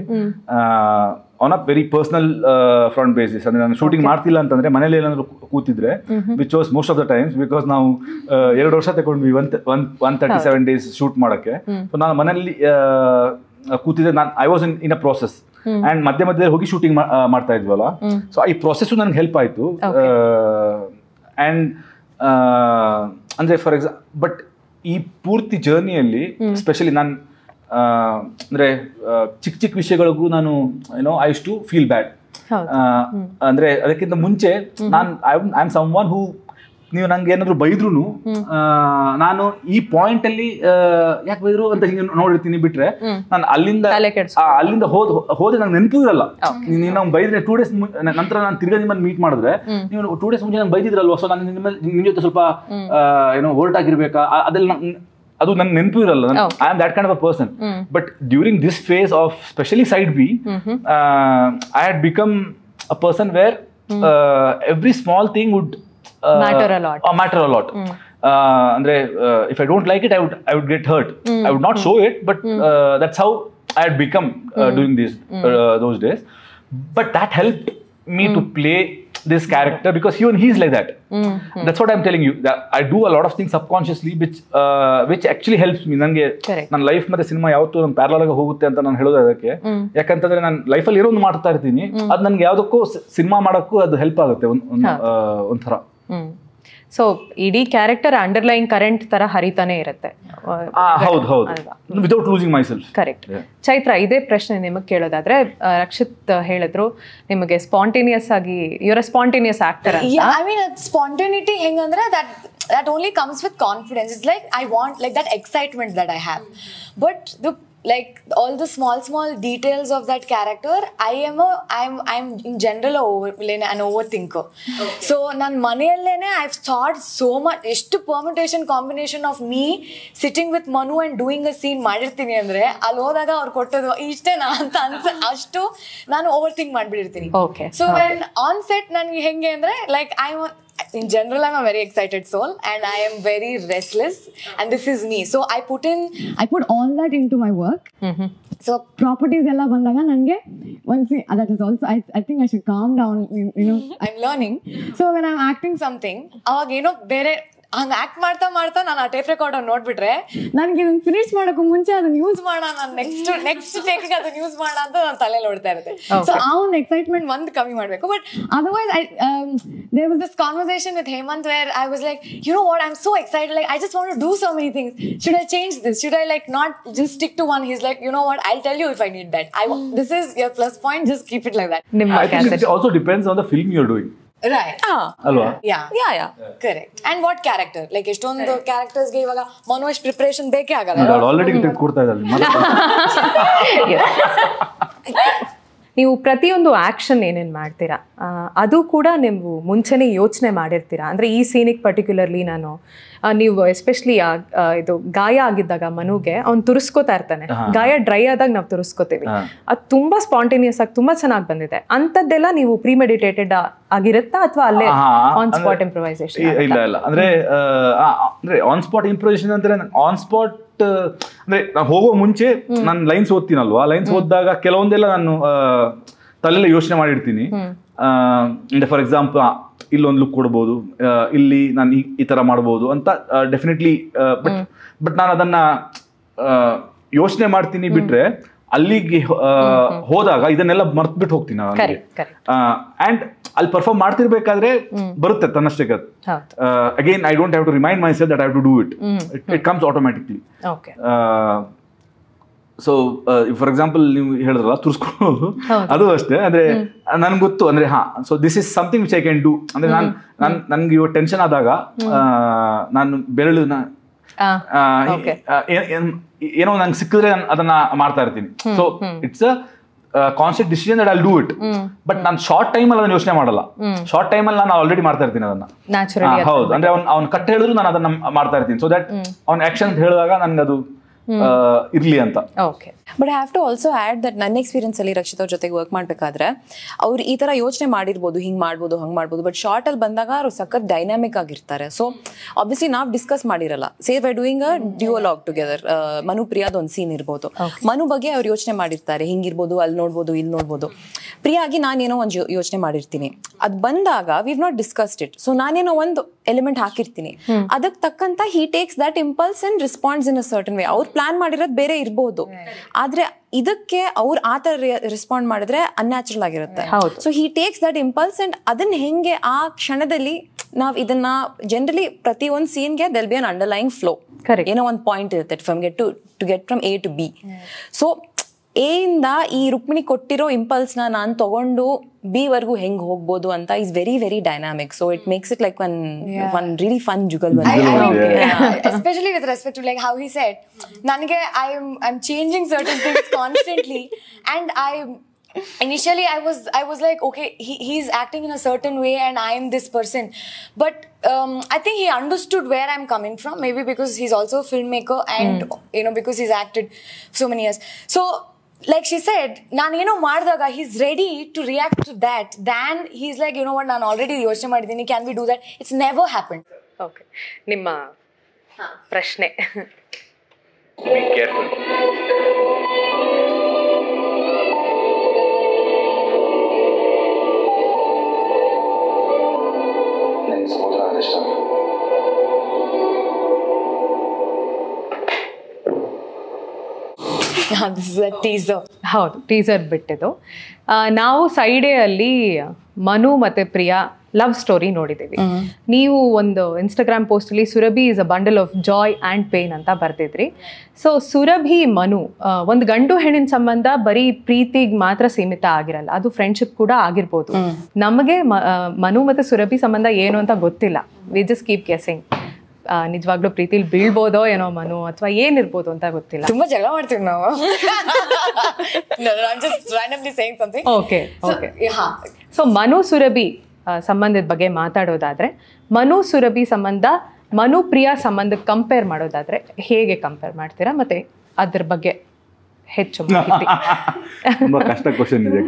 on a very personal front basis. ಅಂದ್ರೆ ನಾನು shooting ಮಾಡ್ತಿಲ್ಲ ಅಂತಂದ್ರೆ ಮನೇಲಿ ಏನಾದ್ರು ಕೂತಿದ್ರೆ, which was most of the times, because ನಾವು 2 ವರ್ಷ ತಗೊಂಡ್ವಿ 137 ಡೇಸ್ ಶೂಟ್ ಮಾಡಕ್ಕೆ. ಸೊ ನಾನು ಮನೇಲಿ ಕೂತಿದ್ರೆ I was in a process and ಮಧ್ಯೆ ಹೋಗಿ ಶೂಟಿಂಗ್ ಮಾಡ್ತಾ ಇದ್ವಲ್ಲ. ಸೊ ಈ ಪ್ರಾಸೆಸ್ಸು ನನಗೆ ಹೆಲ್ಪ್ ಆಯಿತು. ಅಂಡ್ ಅಂದರೆ ಫಾರ್ ಎಕ್ಸಾಂಪಲ್ ಬಟ್ ಈ ಪೂರ್ತಿ ಜರ್ನಿಯಲ್ಲಿ ಸ್ಪೆಷಲಿ ನಾನು ಅಂದರೆ ಚಿಕ್ಕ ವಿಷಯಗಳಿಗೂ ನಾನು I use to feel bad. ಅಂದರೆ ಅದಕ್ಕಿಂತ ಮುಂಚೆ ನಾನು I am someone who, ನೀವು ನಂಗೆ ಏನಾದ್ರು ಬೈದ್ರು ನಾನು ಈ ಪಾಯಿಂಟ್ ಅಲ್ಲಿ ಯಾಕೆ ಬೈದ್ರು ಅಂತ ಹಿಂಗೆ ನೋಡಿರ್ತೀನಿ. ಬಿಟ್ರೆ ನಾನು ಅಲ್ಲಿಂದ ಹೋದ್ರೆ ನಂಗೆ ನೆನಪು ಇರಲ್ಲ. ನೀವು ನಾವು ಬೈದ್ರೆ 2 ಡೇಸ್ ನಂತರ ನಾನು ತಿರ್ಗಾ ನಿಮ್ಮನ್ನು ಮೀಟ್ ಮಾಡಿದ್ರೆ ನೀವು 2 ಡೇಸ್ ಮುಂಚೆ ನಾನು ಬೈದಿದ್ರಲ್ವ, ಸೊ ನಾನು ನಿಮ್ಮ ಜೊತೆ ಸ್ವಲ್ಪ ಹೊರಟಾಗಿರ್ಬೇಕಾ ಅದೆಲ್ಲ ಅದು ನನ್ ನೆನಪು ಇರಲ್ಲ. I am that kind of a person. But during this phase of specially side B I had become a person where every small thing would matter a lot. Andre if I don't like it, I would get hurt. I would not show it, but that's how I had become during those days. But that helped me to play this character because even he's like that. That's what I'm telling you, that I do a lot of things subconsciously which actually helps me. Nange ನನ್ನ life ಮತ್ತೆ cinema ಯಾವತ್ತೂ ನನ್ನ parallel ಆಗಿ ಹೋಗುತ್ತೆ ಅಂತ ನಾನು ಹೇಳೋದು ಅದಕ್ಕೆ. ಯಾಕಂತಂದ್ರೆ ನಾನು ಲೈಫಲ್ಲಿ ಏನೋ ಒಂದು ಮಾಡ್ತಾ ಇರ್ತೀನಿ, ಅದು ನನಗೆ ಯಾವುದಕ್ಕೂ ಸಿನಿಮಾ ಮಾಡೋಕ್ಕೂ ಅದು ಹೆಲ್ಪ್ ಆಗುತ್ತೆ ಒಂಥರ. ಸೊ ಇಡೀ ಕ್ಯಾರೆಕ್ಟರ್ ಅಂಡರ್ಲೈನ್ ಕರೆಂಟ್ ತರ ಹರಿತಾನೆ ಇರುತ್ತೆ. Without losing my self. Correct. Chaitra, ಇದೇ ಪ್ರಶ್ನೆ ನಿಮಗೆ ಕೇಳೋದಾದ್ರೆ, ರಕ್ಷಿತ್ ಹೇಳಿದ್ರು ನಿಮಗೆ ಸ್ಪಾಂಟೇನಿಯಸ್ ಆಗಿ ಯುವರ್ ಅ ಸ್ಪಾಂಟೇನಿಯಸ್ ಆಕ್ಟರ್ ಅಂತ. ಐ ಮೀನ್ ಸ್ಪಾಂಟೇನಿಟಿ ಹೆಂಗಂದ್ರೆ that only comes with confidence. It's like I want like that excitement that I have, but like all the small details of that character, I'm in general an overthinker. So nan maneyallene I've thought so much, ಎಷ್ಟು permutation combination of me sitting with Manu and doing a scene ಮಾಡಿರ್ತೀನಿ ಅಂದ್ರೆ ಅಲ್ಲಿ ಹೋದಾಗ ಅವ್ರು ಕೊಟ್ಟೋದು ಇಷ್ಟೇನಾ ಅಂತ ಅಷ್ಟು ನಾನು overthink ಮಾಡ್ಬಿಟ್ಟಿರ್ತೀನಿ. Okay. So when on set ನನಗೆ ಹೆಂಗೆ ಅಂದ್ರೆ like in general I'm a very excited soul and I am very restless and this is me, so I put all that into my work. So properties ella bandaga nange once that is also I think I should calm down, I'm learning. So when I'm acting something avaga bere ಹಂಗ act ಮಾಡ್ತಾ ನಾನು ಆ tape record ನೋಡ್ಬಿಟ್ರೆ ನನಗೆ ಇದನ್ನ finish ಮಾಡೋಕ್ಕೂ ಮುಂಚೆ ಅದನ್ನ use ಮಾಡೋಣ, ನಾನು ನೆಕ್ಸ್ಟ್ ಟೇಕ್ ಅದನ್ನ ಯೂಸ್ ಮಾಡೋಣ ಅಂತ ನಾನು ತಲೆಯಲ್ಲಿ ಓಡ್ತಾ ಇರುತ್ತೆ. ಸೊ ಆ ಒಂದು ಎಕ್ಸೈಟ್ಮೆಂಟ್ ಒಂದು ಕಮ್ಮಿ ಮಾಡಬೇಕು. But otherwise there was this conversation with Hemant where I was like what I am so excited, like I just want to do so many things, should I change this, should I like not just stick to one. He's like what, I tell you if I need that, this is your plus point, just keep it like that. I think it also depends on the film you're doing. Right. Alwa? Yeah. Correct. And what character? Like ಎಷ್ಟೊಂದು characters ಗೆ ಇವಾಗ Manoj preparation ಬೇಕೇ ಆಗಲ್ಲ. Already ಕೊಡ್ತಾ ಇದ್ದಾರೆ. ನೀವು ಪ್ರತಿಯೊಂದು action ಏನೇನು ಮಾಡ್ತೀರಾ ಅದು ಕೂಡ ನೀವು ಮುಂಚೆನೇ ಯೋಚನೆ ಮಾಡಿರ್ತೀರಾ? ಅಂದರೆ ಈ ಸೀನಿಗೆ ಪರ್ಟಿಕ್ಯುಲರ್ಲಿ ನಾನು ನೀವು ಎಸ್ಪೆಷಲಿ ಇದು ಗಾಯ ಆಗಿದ್ದಾಗ ಮನುಗೆ ಅವ್ನು ತುರಿಸ್ಕೋತಾ ಇರ್ತಾನೆ, ಗಾಯ ಡ್ರೈ ಆದಾಗ ನಾವು ತುರಿಸ್ಕೋತೀವಿ, ಅದು ತುಂಬಾ ಸ್ಪಾಂಟೇನಿಯಸ್ ಆಗಿ ತುಂಬಾ ಚೆನ್ನಾಗಿ ಬಂದಿದೆ. ಅಂಥದ್ದೆಲ್ಲ ನೀವು ಪ್ರಿಮೆಡಿಟೇಟೆಡ್ ಆಗಿರುತ್ತಾ ಅಥವಾ ಅಲ್ಲೇ ಆನ್ ಸ್ಪಾಟ್ ಇಂಪ್ರೊವೈಸೇಷನ್? ಇಲ್ಲ ಅಂದ್ರೆ ಆನ್ ಸ್ಪಾಟ್ ಇಂಪ್ರೊವೈಸೇಷನ್ ಅಂದ್ರೆ ಆನ್ ಸ್ಪಾಟ್ ಅಂದ್ರೆ ನಾನು ಹೋಗೋ ಮುಂಚೆ ನಾನು ಲೈನ್ಸ್ ಓದ್ತೀನಲ್ವಾ, ಲೈನ್ಸ್ ಓದಿದಾಗ ಕೆಲವೊಂದೆಲ್ಲ ನಾನು ತಲೆಲ್ಲ ಯೋಚನೆ ಮಾಡಿರ್ತೀನಿ. ಅಂದ್ರೆ ಫಾರ್ ಎಕ್ಸಾಂಪಲ್ ಇಲ್ಲೊಂದು ಲುಕ್ ಕೊಡ್ಬೋದು, ಇಲ್ಲಿ ನಾನು ಈ ತರ ಮಾಡ್ಬೋದು ಅಂತ ಡೆಫಿನೆಟ್ಲಿ. ಬಟ್ ನಾನು ಅದನ್ನ ಯೋಚನೆ ಮಾಡ್ತೀನಿ ಬಿಟ್ರೆ ಅಲ್ಲಿಗೆ ಹೋದಾಗ ಇದನ್ನೆಲ್ಲ ಮರ್ತ್ಬಿಟ್ಟು ಹೋಗ್ತೀನಿ ನಾನು. ಅಂಡ್ ಅಲ್ಲಿ ಪರ್ಫಾರ್ಮ್ ಮಾಡ್ತಿರ್ಬೇಕಾದ್ರೆ ಬರುತ್ತೆ ತನ್ನಷ್ಟಕ್ಕೆ. Again I don't have to remind myself that I have to do it. It comes automatically. So for example ನೀವು ಹೇಳಿದ್ರಲ್ಲ ತುರ್ಸ್ಕೊಳ್ಳೋದು, ಅದು ಅಷ್ಟೇ. ಅಂದ್ರೆ ನನ್ಗೆ ಗೊತ್ತು ಅಂದ್ರೆ so this is something which I can do. ಅಂದ್ರೆ ನನ್ಗೆ ಇವಾಗ ಟೆನ್ಷನ್ ಆದಾಗ ನಾನು ಬೆರಳನ್ನ ಏನೋ ನಂಗೆ ಸಿಕ್ಕಿದ್ರೆ ಅದನ್ನ ಮಾಡ್ತಾ ಇರ್ತೀನಿ. So it's a concept decision that I will do it. But ನಾನು ಶಾರ್ಟ್ ಟೈಮ್ ಅಲ್ಲಿ ಅದನ್ನ ಯೋಚನೆ ಮಾಡಲ್ಲ. ಶಾರ್ಟ್ ಟೈಮ್ ಅಲ್ಲಿ ನಾನು ಆಲ್ರೆಡಿ ಮಾಡ್ತಾ ಇರ್ತೀನಿ ಅದನ್ನ. ಹೌದು, ಅಂದ್ರೆ ಅವ್ನು ಕಟ್ ಹೇಳಿದ್ರು ನಾನು ಅದನ್ನ ಮಾಡ್ತಾ ಇರ್ತೀನಿ. ಸೊ ದಟ್ ಅವ್ನ ಆಕ್ಷನ್ ಹೇಳಿದಾಗ ನನ್ಗೆ ಅದು ಇರ್ಲಿ ಅಂತ. Okay, but I have to also add that ನನ್ನ ಎಕ್ಸ್ಪೀರಿಯನ್ಸ್ ಅಲ್ಲಿ ರಕ್ಷಿತ್ ಅವ್ರ ಜೊತೆಗೆ ವರ್ಕ್ ಮಾಡಬೇಕಾದ್ರೆ ಅವ್ರು ಈ ತರ ಯೋಚನೆ ಮಾಡಿರ್ಬೋದು, ಹಿಂಗೆ ಮಾಡ್ಬೋದು ಹಂಗೆ ಮಾಡ್ಬೋದು, ಬಟ್ ಶಾರ್ಟ್ ಅಲ್ಲಿ ಬಂದಾಗ ಅವ್ರು ಸಖತ್ ಡೈನಾಮಿಕ್ ಆಗಿರ್ತಾರೆ. ಸೊ ಆಬ್ವಿಯಸ್ಲಿ ನಾವು ಡಿಸ್ಕಸ್ ಮಾಡಿರಲ್ಲ. Say why doing a dialogue together, Manu ಪ್ರಿಯಾದ ಒಂದು ಸೀನ್ ಇರ್ಬೋದು, ಮನು ಬಗ್ಗೆ ಅವ್ರು ಯೋಚನೆ ಮಾಡಿರ್ತಾರೆ, ಹಿಂಗಿರ್ಬೋದು, ಅಲ್ಲಿ ನೋಡ್ಬೋದು, ಇಲ್ಲಿ ನೋಡ್ಬೋದು. ಪ್ರಿಯಾಗಿ ನಾನೇನೋ ಒಂದು ಯೋಚನೆ ಮಾಡಿರ್ತೀನಿ, ಅದು ಬಂದಾಗ view not discussed it. So ನಾನೇನೋ ಒಂದು ಎಲಿಮೆಂಟ್ ಹಾಕಿರ್ತೀನಿ, ಅದಕ್ಕೆ ತಕ್ಕಂತ he takes that impulse and response in a certain way. ಅವ್ರು ಪ್ಲಾನ್ ಮಾಡಿರೋದು ಬೇರೆ ಇರ್ಬೋದು, ಆದ್ರೆ ಇದಕ್ಕೆ ಅವ್ರು ಆ ತರ ರೆಸ್ಪಾಂಡ್ ಮಾಡಿದ್ರೆ ಅನ್ಯಾಚುರಲ್ ಆಗಿರುತ್ತೆ. So he takes that impulse and ಅದನ್ನ ಹೆಂಗೆ ಆ ಕ್ಷಣದಲ್ಲಿ ನಾವ್ ಇದನ್ನ ಜನರಲಿ ಪ್ರತಿ ಒಂದು ಸೀನ್ಗೆ they'll be an underlying flow. ಏನೋ ಒಂದು ಪಾಯಿಂಟ್ ಇರುತ್ತೆ from get from A to B. So A ಇಂದ ಈ ರುಕ್ಮಿಣಿ ಕೊಟ್ಟಿರೋ ಇಂಪಲ್ಸ್ ನಾನು ತಗೊಂಡು ಬಿ ವರ್ಗೂ ಹೆಂಗ್ ಹೋಗ್ಬೋದು ಅಂತ is very very dynamic. So it makes it like one really fun jugal. Especially with respect to like how he said, nange I'm changing certain things constantly, and initially I was like, okay, he's acting in a certain way and I am this person, but I think he understood where I'm coming from, maybe because he's also a filmmaker and you know, because he's acted so many years. So like she said, ನಾನು ಏನೋ ಮಾಡಿದಾಗ he's ready to react to that, then he's like, you know what, ನಾನು already ಯೋಚನೆ ಮಾಡಿದ್ದೀನಿ, can we do that? It's never happened. Okay, ನಿಮ್ಮ ಪ್ರಶ್ನೆ. Be careful. ನನಗೆ ಸಮುದ್ರ ಇಷ್ಟ. ಹೌದು, ಟೀಸರ್ ಬಿಟ್ಟಿದ್ದು. ನಾವು ಸೈಡೇ ಅಲ್ಲಿ ಮನು ಮತ್ತೆ ಪ್ರಿಯಾ ಲವ್ ಸ್ಟೋರಿ ನೋಡಿದ್ದೀವಿ. ನೀವು ಒಂದು ಇನ್ಸ್ಟಾಗ್ರಾಮ್ ಪೋಸ್ಟಲ್ಲಿ Surabhi is a bundle of joy and pain ಅಂತ ಬರ್ತಿದ್ರಿ. ಸೊ ಸುರಭಿ ಮನು ಒಂದು ಗಂಡು ಹೆಣ್ಣಿನ ಸಂಬಂಧ ಬರೀ ಪ್ರೀತಿಗೆ ಮಾತ್ರ ಸೀಮಿತ ಆಗಿರಲ್ಲ, ಅದು ಫ್ರೆಂಡ್ಶಿಪ್ ಕೂಡ ಆಗಿರ್ಬೋದು. ನಮಗೆ ಮನು ಮತ್ತು ಸುರಭಿ ಸಂಬಂಧ ಏನು ಅಂತ ಗೊತ್ತಿಲ್ಲ, ವಿ ಜಸ್ಟ್ ಕೀಪ್ ಗೆಸ್ಸಿಂಗ್. ನಿಜವಾಗ್ಲೂ ಪ್ರೀತಿಲಿ ಬೀಳ್ಬೋದೋ ಏನೋ ಮನು, ಅಥವಾ ಏನಿರ್ಬೋದು ಅಂತ ಗೊತ್ತಿಲ್ಲ. ತುಂಬಾ ಜಗಳ ಮಾಡ್ತೀವಿ ನಾವು. Okay okay. So Manu Surabhi ಸಂಬಂಧದ ಬಗ್ಗೆ ಮಾತಾಡೋದಾದ್ರೆ, ಮನು ಸುರಭಿ ಸಂಬಂಧ ಮನು ಪ್ರಿಯಾ ಸಂಬಂಧಕ್ಕೆ ಕಂಪೇರ್ ಮಾಡೋದಾದ್ರೆ ಹೇಗೆ ಕಂಪೇರ್ ಮಾಡ್ತೀರಾ, ಮತ್ತೆ ಅದ್ರ ಬಗ್ಗೆ ಹೆಚ್ಚು ಮಾಹಿತಿ? ತುಂಬಾ ಕಷ್ಟ ಕ್ವೆಶ್ಚನ್ ಇದೆ.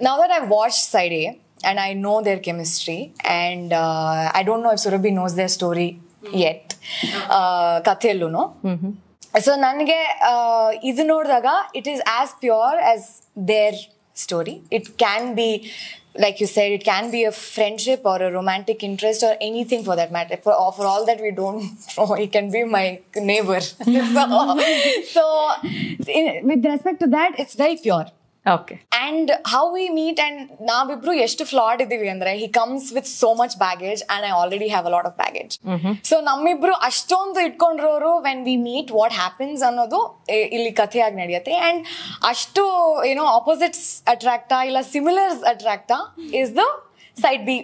Now that I've watched Side A and I know their chemistry, and I don't know if Surabhi knows their story yet, kathellunu. So ನನಗೆ ಇದು ನೋಡಿದಾಗ it is as pure as their story. It can be, like you said, it can be a friendship or a romantic interest or anything for that matter. For all that we don't know, he can be my neighbor. So with respect to that, it's very pure. Okay. And how we meet, and ನಾವಿಬ್ರು ಎಷ್ಟು flawed ಇದೀವಿ ಅಂದ್ರೆ, he comes with so much baggage and I already have a lot of baggage. So ನಮ್ಮಿಬ್ರು ಅಷ್ಟೊಂದು ಇಟ್ಕೊಂಡಿರೋರು when we meet what happens ಅನ್ನೋದು ಇಲ್ಲಿ ಕಥೆಯಾಗಿ ನಡೆಯುತ್ತೆ. And ಅಷ್ಟು ಏನೋ ಆಪೋಸಿಟ್ಸ್ ಅಟ್ರಾಕ್ಟಾ ಇಲ್ಲ ಸಿಮಿಲರ್ಸ್ ಅಟ್ರಾಕ್ಟಾ is the side B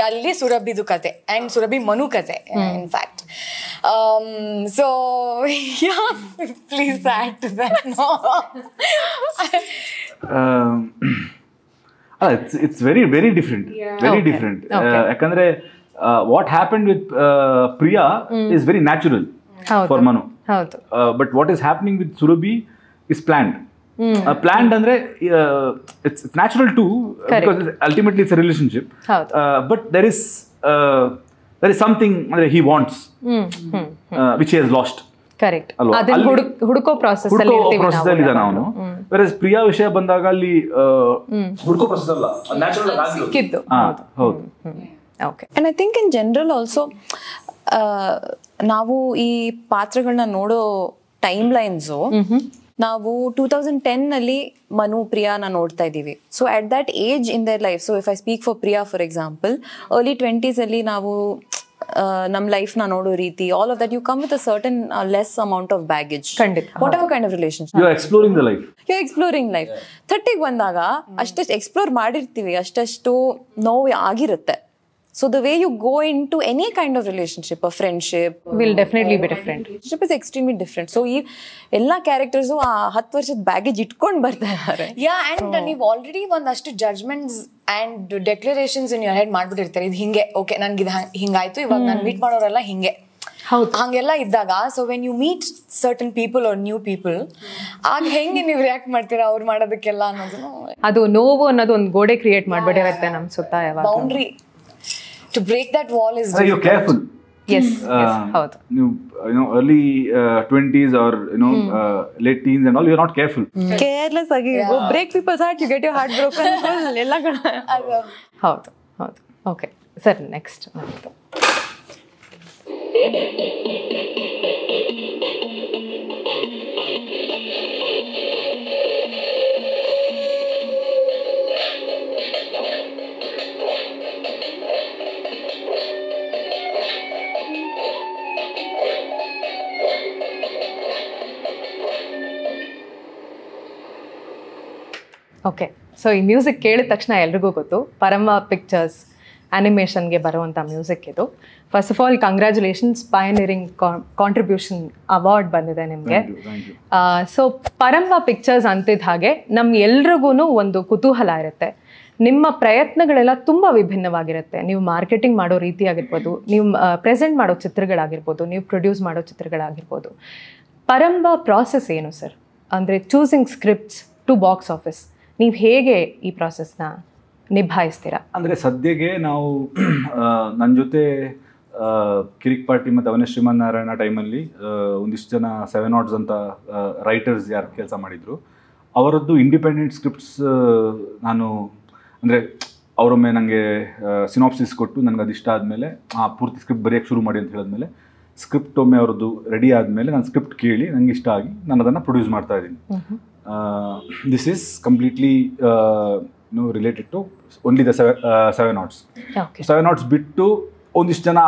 ಅಲ್ಲಿ ಸುರಭಿದು ಕತೆ ಅಂಡ್ ಸುರಭಿ ಮನು ಕತೆ in fact. So please add to that. It's very very different, very different. ಯಾಕಂದ್ರೆ what happened with Priya is very natural for Manu, but what is happening with Surabhi is planned. Planned ಅಂದ್ರೆ it's natural too, because ultimately it's a relationship, but there is something ಅಂದ್ರೆ he wants which ಹಿ ಹಸ್ last. Correct, ಅದನ್ನ ಹುಡುಕೋ process ಅಲ್ಲಿ ಇದ್ದಾನೆ ಅವನು. Virus Priya ವಿಷಯ ಬಂದಾಗ ಅಲ್ಲಿ ಹುಡುಕೋ ಪ್ರಾಸೆಸ್ ಅಲ್ಲ, ನ್ಯಾಚುರಲ್ ಆಗಿ ಸಿಕ್ಕಿದ್ದು. ಹೌದು. Okay. And I think in general also ನಾವು ಈ ಪಾತ್ರಗಳನ್ನ ನೋಡೋ ಟೈಮ್ ಲೈನ್ಸು ನಾವು 2010 ನಲ್ಲಿ ಮನು ಪ್ರಿಯಾನ ನೋಡ್ತಾ ಇದ್ದೀವಿ. So at that age in their life, so if I speak for Priya for example, early 20s ಅಲ್ಲಿ ನಾವು ನಮ್ಮ ಲೈಫ್ ನ ನೋಡೋ ರೀತಿ, all of that you come with a certain less amount of baggage. Whatever kind of relationship you are exploring the life, you are exploring life. 30ಗೆ ಬಂದಾಗ ಅಷ್ಟೆಷ್ಟು explore ಮಾಡಿರ್ತೀವಿ, ಅಷ್ಟಷ್ಟು ನೋವು ಆಗಿರುತ್ತೆ. So the way you go into any kind of relationship, a friendship will definitely be different. Relationship is extremely different. So ee ella characters ಆ 10 ವರ್ಷದ baggage ಇಟ್ಕೊಂಡು ಬರ್ತಾ ಇದ್ದಾರೆ. And ನೀವು ಆಲ್ರೆಡಿ ಒಂದಷ್ಟು judgements and declarations in your head ಮಾಡ್ಬಿಟ್ಟಿರ್ತಾರೆ. ಇದು ಹಿಂಗೆ, ಓಕೆ ನನ್ಗೆ ಇದು ಹಿಂಗಾಯ್ತು, ಇವಾಗ ನಾನು ಮೀಟ್ ಮಾಡೋರೆಲ್ಲ ಹಿಂಗೆ, ಹಂಗೆಲ್ಲ ಇದ್ದಾಗ, so when you meet certain people or new people, ಆಗ ಹೆಂಗೆ ನೀವು ರಿಯಾಕ್ಟ್ ಮಾಡ್ತೀರಾ ಅವ್ರು ಮಾಡೋದಕ್ಕೆಲ್ಲ ಅನ್ನೋದು. ಅದು ನೋವು ಅನ್ನೋದು ಒಂದು ಗೋಡೆ ಕ್ರಿಯೇಟ್ ಮಾಡ್ಬಿಟ್ಟಿರುತ್ತೆ ನಮ್ಮ ಸುತ್ತ. ಯಾವಾಗ boundary to break that wall is you're careful. Yes, haudu. You know, early 20s or late teens and all, you're not careful. Careless agi go break people's heart, you get your heart broken full ella haudu. Okay sir, next. Okay, so ಈ music ಕೇಳಿದ ತಕ್ಷಣ ಎಲ್ರಿಗೂ ಗೊತ್ತು, ಪರಮ pictures ಆ್ಯನಿಮೇಷನ್ಗೆ ಬರುವಂಥ music ಇದು. First of all congratulations, pioneering contribution award ಬಂದಿದೆ ನಿಮಗೆ. ಸೊ ಪರಮ ಪಿಕ್ಚರ್ಸ್ ಅಂತಿದ್ದ ಹಾಗೆ ನಮ್ಮ ಎಲ್ರಿಗೂ ಒಂದು ಕುತೂಹಲ ಇರುತ್ತೆ. ನಿಮ್ಮ ಪ್ರಯತ್ನಗಳೆಲ್ಲ ತುಂಬ ವಿಭಿನ್ನವಾಗಿರುತ್ತೆ. ನೀವು ಮಾರ್ಕೆಟಿಂಗ್ ಮಾಡೋ ರೀತಿ ಆಗಿರ್ಬೋದು, ನೀವು ಪ್ರೆಸೆಂಟ್ ಮಾಡೋ ಚಿತ್ರಗಳಾಗಿರ್ಬೋದು, ನೀವು ಪ್ರೊಡ್ಯೂಸ್ ಮಾಡೋ ಚಿತ್ರಗಳಾಗಿರ್ಬೋದು. ಪರಂಬ ಪ್ರಾಸೆಸ್ ಏನು ಸರ್? ಅಂದರೆ choosing scripts to box office, ನೀವು ಹೇಗೆ ಈ ಪ್ರಾಸೆಸ್ನ ನಿಭಾಯಿಸ್ತೀರಾ? ಅಂದರೆ ಸದ್ಯಕ್ಕೆ ನಾವು ನನ್ನ ಜೊತೆ ಕಿರಿಕ್ ಪಾರ್ಟಿ ಮತ್ತು ಅವನೇ ಶ್ರೀಮನ್ನಾರಾಯಣ ಟೈಮಲ್ಲಿ ಒಂದಿಷ್ಟು ಜನ 7 Odds ಅಂತ ರೈಟರ್ಸ್ ಯಾರು ಕೆಲಸ ಮಾಡಿದರು, ಅವರದ್ದು ಇಂಡಿಪೆಂಡೆಂಟ್ ಸ್ಕ್ರಿಪ್ಟ್ಸ್ ನಾನು ಅಂದರೆ ಅವರೊಮ್ಮೆ ನನಗೆ ಸಿನಾಪ್ಸಿಸ್ ಕೊಟ್ಟು ನನಗೆ ಅದು ಇಷ್ಟ ಆದಮೇಲೆ ಪೂರ್ತಿ ಸ್ಕ್ರಿಪ್ಟ್ ಬರೆಯೋಕ್ಕೆ ಶುರು ಮಾಡಿ ಅಂತ ಹೇಳಿದ್ಮೇಲೆ, ಸ್ಕ್ರಿಪ್ಟ್ ಒಮ್ಮೆ ಅವ್ರದ್ದು ರೆಡಿ ಆದಮೇಲೆ ನಾನು ಸ್ಕ್ರಿಪ್ಟ್ ಕೇಳಿ ನನಗೆ ಇಷ್ಟ ಆಗಿ ನಾನು ಅದನ್ನು ಪ್ರೊಡ್ಯೂಸ್ ಮಾಡ್ತಾ ಇದ್ದೀನಿ. This is completely related to only the 7 Odds. Okay. 7 Odds ಬಿಟ್ಟು ಒಂದಿಷ್ಟು ಜನ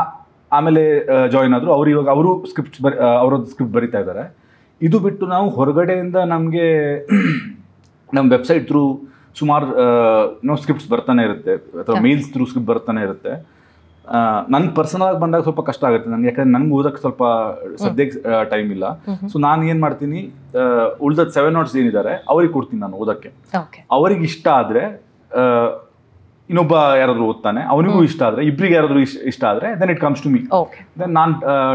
ಆಮೇಲೆ ಜಾಯಿನ್ ಆದರು. ಅವರು ಸ್ಕ್ರಿಪ್ಟ್ಸ್ ಅವರದ್ದು ಸ್ಕ್ರಿಪ್ಟ್ ಬರಿತಾ ಇದ್ದಾರೆ. ಇದು ಬಿಟ್ಟು ನಾವು ಹೊರಗಡೆಯಿಂದ ನಮಗೆ ನಮ್ಮ ವೆಬ್ಸೈಟ್ ಥ್ರೂ ಸುಮಾರು ಸ್ಕ್ರಿಪ್ಟ್ಸ್ ಬರ್ತಾನೆ ಇರುತ್ತೆ, ಅಥವಾ ಮೇಲ್ಸ್ ಥ್ರೂ ಸ್ಕ್ರಿಪ್ಟ್ ಬರ್ತಾನೆ ಇರುತ್ತೆ. ನನ್ನ ಪರ್ಸನಲ್ ಆಗಿ ಬಂದಾಗ ಸ್ವಲ್ಪ ಕಷ್ಟ ಆಗುತ್ತೆ ನನಗೆ, ಯಾಕಂದ್ರೆ ನನಗೆ ಓದಕ್ಕೆ ಸ್ವಲ್ಪ ಸದ್ಯಕ್ಕೆ ಟೈಮ್ ಇಲ್ಲ. ಸೊ ನಾನು ಏನು ಮಾಡ್ತೀನಿ, ಉಳ್ದ 7 Odds ಏನಿದ್ದಾರೆ ಅವ್ರಿಗೆ ಕೊಡ್ತೀನಿ ನಾನು ಓದಕ್ಕೆ. ಅವ್ರಿಗೆ ಇಷ್ಟ ಆದರೆ ಇನ್ನೊಬ್ಬ ಯಾರಾದರೂ ಓದ್ತಾನೆ, ಅವನಿಗೂ ಇಷ್ಟ ಆದರೆ, ಇಬ್ಬರಿಗೆ ಯಾರಾದರೂ ಇಷ್ಟ ಆದರೆ then it comes to me. Then ನಾನು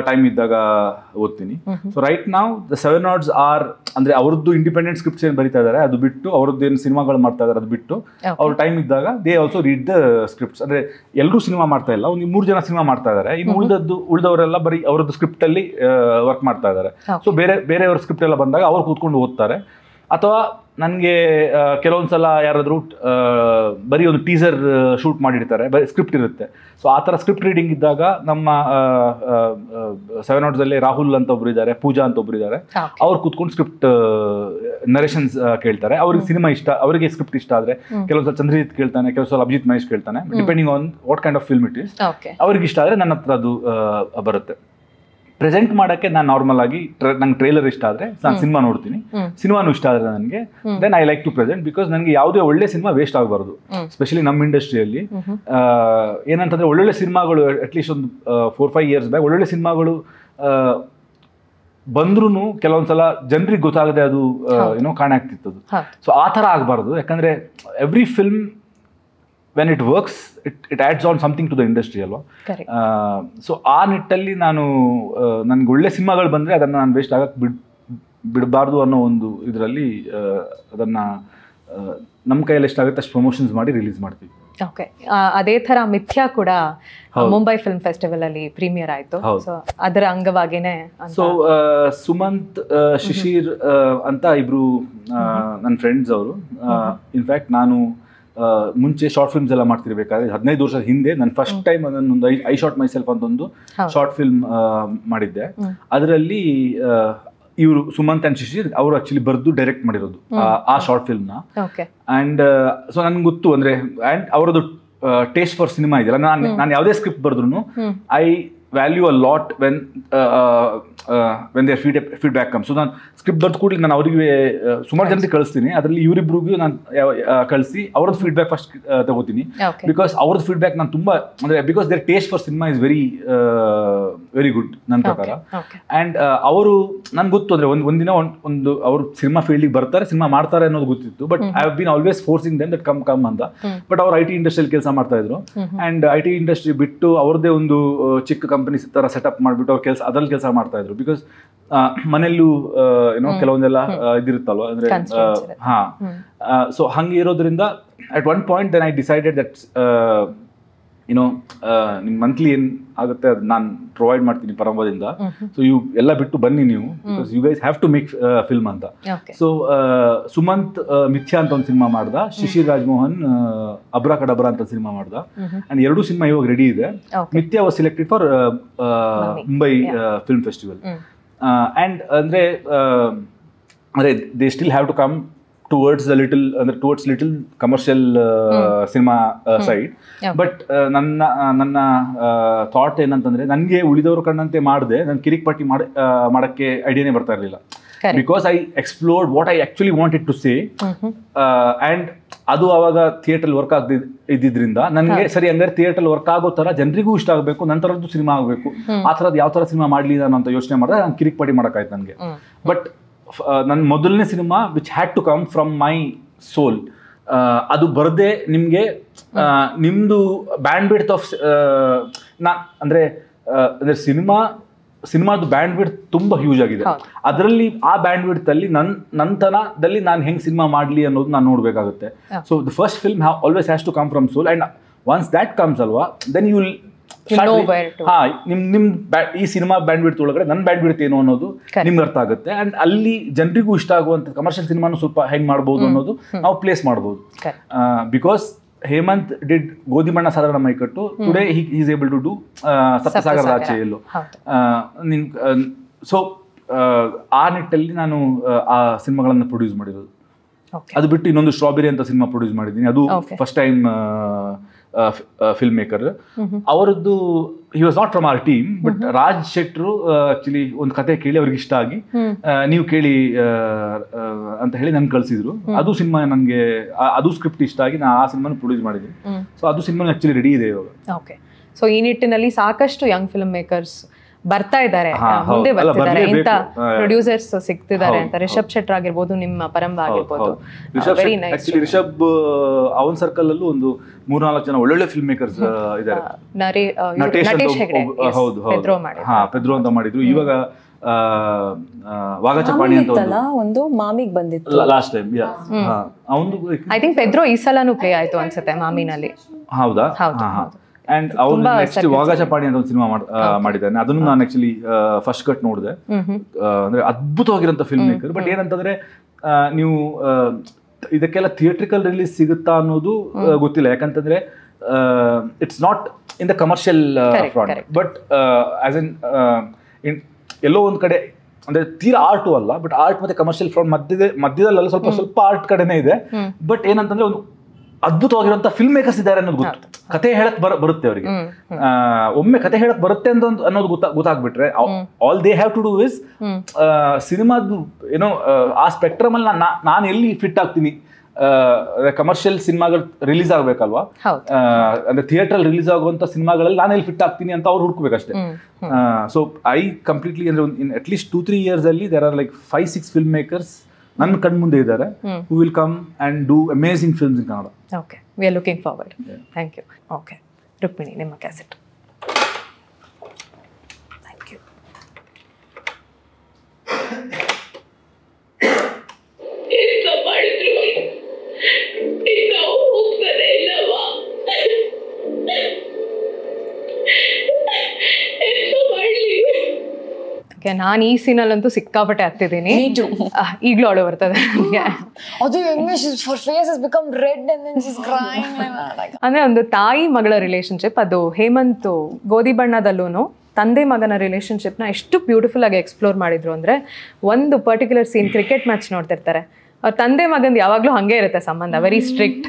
ಟೈಮ್ ಇದ್ದಾಗ ಓದ್ತೀನಿ. ಸೊ ರೈಟ್ ನಾವು ದ 7 Odds ಆರ್ ಅಂದರೆ ಅವ್ರದ್ದು ಇಂಡಿಪೆಂಡೆಂಟ್ ಸ್ಕ್ರಿಪ್ಟ್ಸ್ ಏನು ಬರೀತಾ ಇದ್ದಾರೆ ಅದು ಬಿಟ್ಟು, ಅವ್ರದ್ದು ಏನು ಸಿನಿಮಾಗಳು ಮಾಡ್ತಾ ಇದ್ದಾರೆ ಅದು ಬಿಟ್ಟು, ಅವ್ರ ಟೈಮ್ ಇದ್ದಾಗ they also read the scripts. ಅಂದರೆ ಎಲ್ಲರೂ ಸಿನಿಮಾ ಮಾಡ್ತಾ ಇಲ್ಲ, ಒಂದು 3 ಜನ ಸಿನಿಮಾ ಮಾಡ್ತಾ ಇದ್ದಾರೆ, ಇನ್ನು ಉಳಿದವರೆಲ್ಲ ಬರೀ ಅವ್ರದ್ದು ಸ್ಕ್ರಿಪ್ಟಲ್ಲಿ ವರ್ಕ್ ಮಾಡ್ತಾ ಇದ್ದಾರೆ. ಸೊ ಬೇರೆಯವ್ರ ಸ್ಕ್ರಿಪ್ಟ್ ಎಲ್ಲ ಬಂದಾಗ ಅವ್ರು ಕೂತ್ಕೊಂಡು ಓದ್ತಾರೆ. ಅಥವಾ ನನಗೆ ಕೆಲವೊಂದು ಸಲ ಯಾರಾದರೂ ಬರೀ ಒಂದು ಟೀಸರ್ ಶೂಟ್ ಮಾಡಿರ್ತಾರೆ, ಬರೀ ಸ್ಕ್ರಿಪ್ಟ್ ಇರುತ್ತೆ. ಸೊ ಆ ಥರ ಸ್ಕ್ರಿಪ್ಟ್ ರೀಡಿಂಗ್ ಇದ್ದಾಗ ನಮ್ಮ 7 Odds ಅಲ್ಲಿ ರಾಹುಲ್ ಅಂತ ಒಬ್ರು ಇದ್ದಾರೆ, ಪೂಜಾ ಅಂತ ಒಬ್ರು ಇದ್ದಾರೆ, ಅವ್ರು ಕೂತ್ಕೊಂಡು ಸ್ಕ್ರಿಪ್ಟ್ ನರೇಷನ್ಸ್ ಕೇಳ್ತಾರೆ. ಅವ್ರಿಗೆ ಸಿನಿಮಾ ಇಷ್ಟ, ಅವರಿಗೆ ಸ್ಕ್ರಿಪ್ಟ್ ಇಷ್ಟ ಆದರೆ ಕೆಲವೊಂದು ಸಲ ಚಂದ್ರಜಿತ್ ಕೇಳ್ತಾನೆ, ಕೆಲವು ಸಲ ಅಭಿಜಿತ್ ಮಹೇಶ್ ಕೇಳ್ತಾನೆ, depending on what kind of film it is. ಅವ್ರಿಗೆ ಇಷ್ಟ ಆದರೆ ನನ್ನ ಹತ್ರ ಅದು ಬರುತ್ತೆ. ಪ್ರೆಸೆಂಟ್ ಮಾಡಕ್ಕೆ ನಾನು ನಾರ್ಮಲ್ ಆಗಿ ನಂಗೆ ಟ್ರೇಲರ್ ಇಷ್ಟ ಆದ್ರೆ ನಾನು ಸಿನಿಮಾ ನೋಡ್ತೀನಿ, ಸಿನಿಮಾನು ಇಷ್ಟ ಆದ್ರೆ ನನಗೆ then I like to present, because ನನಗೆ ಯಾವುದೇ ಒಳ್ಳೆ ಸಿನಿಮಾ ವೇಸ್ಟ್ ಆಗಬಾರ್ದು. ಸ್ಪೆಷಲಿ ನಮ್ಮ ಇಂಡಸ್ಟ್ರಿಯಲ್ಲಿ ಏನಂತಂದ್ರೆ ಒಳ್ಳೊಳ್ಳೆ ಸಿನಿಮಾಗಳು ಅಟ್ಲೀಸ್ಟ್ ಒಂದು 4-5 years ಬ್ಯಾಕ್ ಒಳ್ಳೊಳ್ಳೆ ಸಿನಿಮಾಗಳು ಬಂದ್ರೂ ಕೆಲವೊಂದ್ಸಲ ಜನರಿಗೆ ಗೊತ್ತಾಗದೆ ಅದು ಏನೋ ಕಾಣೆ ಆಗ್ತಿತ್ತು ಅದು. ಸೊ ಆ ಥರ ಆಗಬಾರ್ದು, ಯಾಕಂದ್ರೆ every film when it works it adds on something to the industry ಅಲ್ವಾ. ಸೊ ಆ ನಿಟ್ಟಲ್ಲಿ ನಾನು ನನ್ಗೆ ಒಳ್ಳೆ ಸಿನಿಮಾಗಳು ಬಂದರೆ ಅದನ್ನು ನಾನು ವೇಸ್ಟ್ ಆಗಕ್ಕೆ ಬಿಡಬಾರ್ದು ಅನ್ನೋ ಒಂದು ಇದರಲ್ಲಿ ಅದನ್ನು ನಮ್ಮ ಕೈಯಲ್ಲಿ ಎಷ್ಟಾಗುತ್ತೆ ಅಷ್ಟು ಪ್ರಮೋಷನ್ಸ್ ಮಾಡಿ ರಿಲೀಸ್ ಮಾಡ್ತೀವಿ. ಓಕೆ, ಅದೇ ಥರ ಮಿಥ್ಯಾ ಕೂಡ ಮುಂಬೈ ಫಿಲ್ಮ್ ಫೆಸ್ಟಿವಲ್ ಅಲ್ಲಿ ಪ್ರೀಮಿಯರ್ ಆಯಿತು. ಸೊ ಅದರ ಅಂಗವಾಗಿನೇ ಸೊ ಸುಮಂತ್, ಶಿಶಿರ್ ಅಂತ ಇಬ್ರು ನನ್ನ ಫ್ರೆಂಡ್ಸ್ ಅವರು. ಇನ್ಫ್ಯಾಕ್ಟ್ ನಾನು ಮುಂಚೆ ಶಾರ್ಟ್ ಫಿಲ್ಮ್ಸ್ ಎಲ್ಲ ಮಾಡ್ತಿರ್ಬೇಕಾದ್ರೆ 15 ವರ್ಷದ ಹಿಂದೆ ನಾನು ಫಸ್ಟ್ ಟೈಮ್ ಅದನ್ನೊಂದು ಐ ಶಾಟ್ ಮೈ ಸೆಲ್ಫ್ ಅಂತ ಒಂದು ಶಾರ್ಟ್ ಫಿಲ್ಮ್ ಮಾಡಿದ್ದೆ. ಅದರಲ್ಲಿ ಇವರು ಸುಮಂತ್ ಅಂಡ್ ಶಿಶಿರ್ ಅವರು ಆಕ್ಚುಲಿ ಬರೆದು ಡೈರೆಕ್ಟ್ ಮಾಡಿರೋದು ಆ ಶಾರ್ಟ್ ಫಿಲ್ಮ್ನ. ಅಂಡ್ ಸೊ ನನ್ಗೆ ಗೊತ್ತು ಅಂದ್ರೆ ಅಂಡ್ ಅವರದ್ದು ಟೇಸ್ಟ್ ಫಾರ್ ಸಿನಿಮಾ ಇದೆಯಲ್ಲ, ನಾನು ಯಾವುದೇ ಸ್ಕ್ರಿಪ್ಟ್ ಬರೆದ್ರು I value a lot when there feedback come. So ನಾನು ಸ್ಕ್ರಿಪ್ಟ್ ಬರೆದು ಕೂಡಲೇ ನಾನು ಅವರಿಗೆ ಸುಮಾರು ಜನರಿಗೆ ಕಳಿಸ್ತೀನಿ. ಅದರಲ್ಲಿ ಇವರಿಬ್ರಿಗೂ ನಾನು ಕಳಿಸಿ ಅವ್ರದ್ದು ಫೀಡ್ಬ್ಯಾಕ್ ಫಸ್ಟ್ ತಗೋತೀನಿ. ಬಿಕಾಸ್ ಅವ್ರದ್ದು ಫೀಡ್ಬ್ಯಾಕ್ ನಾನು ತುಂಬ ಅಂದರೆ because their taste for cinema is very good ನನ್ನ ಪ್ರಕಾರ. ಆ್ಯಂಡ್ ಅವರು ನನ್ಗೆ ಗೊತ್ತು ಅಂದರೆ ಒಂದಿನ ಒಂದು ಅವರು ಸಿನಿಮಾ ಫೀಲ್ಡಿಗೆ ಬರ್ತಾರೆ, ಸಿನಿಮಾ ಮಾಡ್ತಾರೆ ಅನ್ನೋದು ಗೊತ್ತಿತ್ತು. But I have been always forcing them that come ಅಂತ. ಬಟ್ ಅವ್ರು IT ಇಂಡಸ್ಟ್ರಿಯಲ್ಲಿ ಕೆಲಸ ಮಾಡ್ತಾ ಇದ್ರು. ಆ್ಯಂಡ್ IT ಇಂಡಸ್ಟ್ರಿ ಬಿಟ್ಟು ಅವ್ರದ್ದೇ ಒಂದು ಚಿಕ್ಕ ಕಂಪನಿ ಥರ ಸೆಟಪ್ ಮಾಡಿಬಿಟ್ಟು ಅವ್ರು ಅದ್ರಲ್ಲಿ ಕೆಲಸ ಮಾಡ್ತಾ ಇದ್ರು. ಬಿಕಾಸ್ ಮನೆಯಲ್ಲೂ ಏನೋ ಕೆಲವೊಂದೆಲ್ಲ ಇದಿರುತ್ತಲ್ವ ಅಂದ್ರೆ ಸೊ ಹಂಗೆ ಇರೋದ್ರಿಂದ at one point then I decided that ಏನೋ ನಿಮ್ಮ ಮಂತ್ಲಿ ಏನು ಆಗುತ್ತೆ ಅದು ನಾನು ಪ್ರೊವೈಡ್ ಮಾಡ್ತೀನಿ ಪರಂಬದಿಂದ. ಸೊ ಇವು ಎಲ್ಲ ಬಿಟ್ಟು ಬನ್ನಿ ನೀವು, because you guys have to make film ಅಂತ. ಸೊ ಸುಮಂತ್ ಮಿಥ್ಯಾ ಅಂತ ಒಂದು ಸಿನಿಮಾ ಮಾಡ್ದ, ಶಿಶಿರ್ ರಾಜ್ಮೋಹನ್ ಅಬ್ರಾ ಕಡಬ್ರಾ ಅಂತ ಸಿನಿಮಾ ಮಾಡ್ದ. ಅಂಡ್ 2 ಸಿನಿಮಾ ಇವಾಗ ರೆಡಿ ಇದೆ. Mithya was selected for Mumbai film festival. And ಅಂದರೆ they still have to come towards little commercial cinema side. But ನನ್ನ ಥಾಟ್ ಏನಂತಂದ್ರೆ ನನಗೆ ಉಳಿದವರು ಕಂಡಂತೆ ಮಾಡಿದೆ ನಾನು ಕಿರಿಕ್ ಪಟ್ಟಿ ಮಾಡೋಕ್ಕೆ ಐಡಿಯಾನೇ ಬರ್ತಾ ಇರಲಿಲ್ಲ. Because I explored what I actually wanted to say. And ಅದು ಅವಾಗ ಥಿಯೇಟ್ರಲ್ಲಿ ವರ್ಕ್ ಇದ್ದಿದ್ರಿಂದ ನನಗೆ ಸರಿ ಹಂಗಾರೆ ಥಿಯೇಟ್ರಲ್ಲಿ ವರ್ಕ್ ಆಗೋ ಥರ ಜನರಿಗೂ ಇಷ್ಟ ಆಗಬೇಕು, ನನ್ನ ಥರದ್ದು ಸಿನಿಮಾ ಆಗಬೇಕು, ಆ ಥರದ್ದು ಯಾವ ಥರ ಸಿನಿಮಾ ಮಾಡಲಿ ನಾನು ಅಂತ ಯೋಚನೆ ಮಾಡಿದ್ರೆ ನಾನು ಕಿರಿಕ್ ಪಟ್ಟಿ ಮಾಡೋಕ್ಕಾಯ್ತು ನನಗೆ. ಬಟ್ ನನ್ನ ಮೊದಲನೇ cinema which had to come from my soul, ಅದು ಬರದೆ ನಿಮಗೆ ನಿಮ್ಮದು ಬ್ಯಾಂಡ್ ವಿಡ್ತ್ ಆಫ್ ಅಂದರೆ ಸಿನಿಮಾದು ಬ್ಯಾಂಡ್ ವಿಡ್ತ್ ತುಂಬ ಹ್ಯೂಜ್ ಆಗಿದೆ. ಅದರಲ್ಲಿ ಆ ಬ್ಯಾಂಡ್ ವಿಡ್ತ್ ಅಲ್ಲಿ ನಂತನದಲ್ಲಿ ನಾನು ಹೆಂಗೆ ಸಿನಿಮಾ ಮಾಡಲಿ ಅನ್ನೋದು ನಾನು ನೋಡಬೇಕಾಗುತ್ತೆ. So the first film always has to come from soul. And once that comes ಅಲ್ವಾ, ದೆನ್ ಯು ವಿಲ್ ನಿಮ್ ಈ ಸಿನಿಮಾ ಬ್ಯಾಂಡ್ ವಿಡ್ತ್ ಒಳಗಡೆ ನನ್ನ ಬ್ಯಾಂಡ್ ವಿಡ್ತ್ ಏನು ಅನ್ನೋದು ನಿಮ್ಗೆ ಅರ್ಥ ಆಗುತ್ತೆ. ಅಂಡ್ ಅಲ್ಲಿ ಜನರಿಗೂ ಇಷ್ಟ ಆಗುವಂತ ಕಮರ್ಷಿಯಲ್ ಸಿನಿಮಾನು ಸ್ವಲ್ಪ ಹೆಂಗ್ ಮಾಡ್ಬೋದು ಅನ್ನೋದು ನಾವು ಪ್ಲೇಸ್ ಮಾಡ್ಬೋದು. Because Hemant did Godhi Banna Sadharana Mykattu, today he is able to do ಸಪ್ತಸಾಗರದ ಆಚೆಯಲ್ಲೂ. ಸೊ ಆ ನಿಟ್ಟಲ್ಲಿ ನಾನು ಆ ಸಿನಿಮಾಗಳನ್ನು ಪ್ರೊಡ್ಯೂಸ್ ಮಾಡಿರೋದು. ಅದು ಬಿಟ್ಟು ಇನ್ನೊಂದು ಸ್ಟ್ರಾಬೆರಿ ಅಂತ ಸಿನಿಮಾ ಪ್ರೊಡ್ಯೂಸ್ ಮಾಡಿದ್ದೀನಿ. ಅದು ಫಸ್ಟ್ ಟೈಮ್ ಫಿಲ್ಮ್ ಮೇಕರ್. ಅವರದ್ದು he was not from our team, but Raj ಶೆಟ್ರು ಆಕ್ಚುಲಿ ಒಂದು ಕತೆ ಕೇಳಿ ಅವ್ರಿಗೆ ಇಷ್ಟ ಆಗಿ ನೀವು ಕೇಳಿ ಅಂತ ಹೇಳಿ ನನ್ಗೆ ಕಳಿಸಿದ್ರು. ಅದು ಸಿನಿಮಾ ನನಗೆ ಅದು ಸ್ಕ್ರಿಪ್ಟ್ ಇಷ್ಟ ಆಗಿ ನಾನು ಆ ಸಿನಿಮಾನ ಪ್ರೊಡ್ಯೂಸ್ ಮಾಡಿದ್ದೀನಿ. ಸೊ ಅದು ಸಿನಿಮಾ ಆಕ್ಚುಲಿ ರೆಡಿ ಇದೆ ಇವಾಗ. ಓಕೆ, ಸೊ ಈ ನಿಟ್ಟಿನಲ್ಲಿ ಸಾಕಷ್ಟು ಯಂಗ್ ಫಿಲ್ಮ್ ಮೇಕರ್ಸ್ ಬರ್ತಾ ಇದ್ದಾರೆ, ಮುಂದೆ ಬರ್ತಿದ್ದಾರೆ, ಇಂಥ ಪ್ರೊಡ್ಯೂಸರ್ಸ್ ಸಿಗ್ತಿದ್ದಾರೆ ಅಂತ. ರಿಷಬ್ ಶೆಟ್ಟರ್ ಆಗಿರ್ಬೋದು, ನಿಮ್ಮ ಪರಂಬ ಆಗಿರ್ಬೋದು. ರಿಷಬ್ ಅವನ ಸರ್ಕಲ್ ಅಲ್ಲೂ ಒಂದು 3-4 ಜನ ಒಳ್ಳೊಳ್ಳೆ ಫಿಲ್ಮ್ ಮೇಕರ್ಸ್ ಇದ್ದಾರೆ. ಹೌದು, ಪೆದ್ರೋ ಅಂತ ಮಾಡಿದ್ರು. ಇವಾಗ ವಾಗಚಪಾಣಿ ಅಂತ ಒಂದು ಮಾಮಿಗ್ ಬಂದಿತ್ತು ಲಾಸ್ಟ್ ಟೈಮ್. ಅವನು ಐ ಥಿಂಕ್ ಪೆದ್ರೋ ಈ ಸಲಾನು ಪ್ಲೇ ಆಯ್ತು ಅನ್ಸುತ್ತೆ ಮಾಮಿನಲ್ಲಿ. ಹೌದಾ? ಅಂಡ್ ಅವ್ರು ನೆಕ್ಸ್ಟ್ ವಾಗಚಪಾಣಿ ಅಂತ ಒಂದು ಸಿನಿಮಾ ಮಾಡಿದ್ದಾನೆ. ಅದನ್ನು ನಾನು ಆಕ್ಚುಲಿ ಫಸ್ಟ್ ಕಟ್ ನೋಡಿದೆ. ಅಂದ್ರೆ ಅದ್ಭುತವಾಗಿರೋಂಥ ಫಿಲ್ಮ್ ಮೇಕರ್. ಬಟ್ ಏನಂತಂದ್ರೆ ನೀವು ಇದಕ್ಕೆಲ್ಲ ಥಿಯೇಟ್ರಿಕಲ್ ರಿಲೀಸ್ ಸಿಗುತ್ತಾ ಅನ್ನೋದು ಗೊತ್ತಿಲ್ಲ. ಯಾಕಂತಂದ್ರೆ it's not in the commercial front, but as in ಎಲ್ಲೋ ಒಂದ್ ಕಡೆ ಅಂದ್ರೆ ತೀರಾ ಆರ್ಟು ಅಲ್ಲ, ಬಟ್ ಆರ್ಟ್ ಮತ್ತೆ ಕಮರ್ಷಿಯಲ್ ಫ್ರಂಟ್ ಮಧ್ಯದಲ್ಲ, ಸ್ವಲ್ಪ ಆರ್ಟ್ ಕಡೆನೇ ಇದೆ. ಬಟ್ ಏನಂತಂದ್ರೆ ಒಂದು ಅದ್ಭುತವಾಗಿರುವಂತ ಫಿಲ್ಮ್ ಮೇಕರ್ಸ್ ಇದ್ದಾರೆ ಅನ್ನೋದು ಗೊತ್ತು. ಕತೆ ಹೇಳಕ್ ಬರುತ್ತೆ ಅವರಿಗೆ. ಒಮ್ಮೆ ಕತೆ ಹೇಳಕ್ ಬರುತ್ತೆ ಅನ್ನೋದು ಗೊತ್ತಾಗ್ಬಿಟ್ರೆ all they have to do is ಸಿನಿಮಾದು ಏನೋ ಆ ಸ್ಪೆಕ್ಟ್ರಮ್ ಅಲ್ಲಿ ನಾನು ಎಲ್ಲಿ ಫಿಟ್ ಆಗ್ತೀನಿ. ಕಮರ್ಷಿಯಲ್ ಸಿನಿಮಾಗಳು ರಿಲೀಸ್ ಆಗ್ಬೇಕಲ್ವಾ, ಅಂದ್ರೆ ಥಿಯೇಟರ್ ರಿಲೀಸ್ ಆಗುವಂತ ಸಿನಿಮಾಗಳಲ್ಲಿ ನಾನು ಎಲ್ಲಿ ಫಿಟ್ ಆಗ್ತೀನಿ ಅಂತ ಅವ್ರು ಹುಡ್ಕೋಬೇಕಷ್ಟೇ. ಸೊ ಐ ಕಂಪ್ಲೀಟ್ಲಿ ಅಂದ್ರೆ ಇನ್ ಅಟ್ ಲೀಸ್ಟ್ 2-3 years ಅಲ್ಲಿ there are like 5-6 film makers ನನ್ನ ಕಣ್ ಮುಂದೆ ಇದ್ದಾರೆ who will come and do amazing films in Kannada. Okay, we are looking forward. Thank you. Okay Rukmini, ನಿಮ್ಮ ಕ್ಯಾಸೆಟ್. Thank you. ನಾನು ಈ ಸೀನಲ್ಲಂತೂ ಸಿಕ್ಕಾಪಟ್ಟೆ ಹತ್ತಿದ್ದೀನಿ. ಈಗಲೂ ಅಳು ಬರ್ತದೆ ಅಂದ್ರೆ ಒಂದು ತಾಯಿ ಮಗಳ ರಿಲೇಶನ್ಶಿಪ್, ಅದು ಹೇಮಂತ್ ಗೋಧಿ ಬಣ್ಣದಲ್ಲೂ ತಂದೆ ಮಗನ ರಿಲೇಶನ್ಶಿಪ್ನ ಎಷ್ಟು ಬ್ಯೂಟಿಫುಲ್ ಆಗಿ ಎಕ್ಸ್ಪ್ಲೋರ್ ಮಾಡಿದ್ರು ಅಂದರೆ, ಒಂದು ಪರ್ಟಿಕ್ಯುಲರ್ ಸೀನ್ ಕ್ರಿಕೆಟ್ ಮ್ಯಾಚ್ ನೋಡ್ತಿರ್ತಾರೆ, ಅವ್ರ ತಂದೆ ಮಗಂದು ಯಾವಾಗಲೂ ಹಾಗೆ ಇರುತ್ತೆ ಸಂಬಂಧ, ವೆರಿ ಸ್ಟ್ರಿಕ್ಟ್,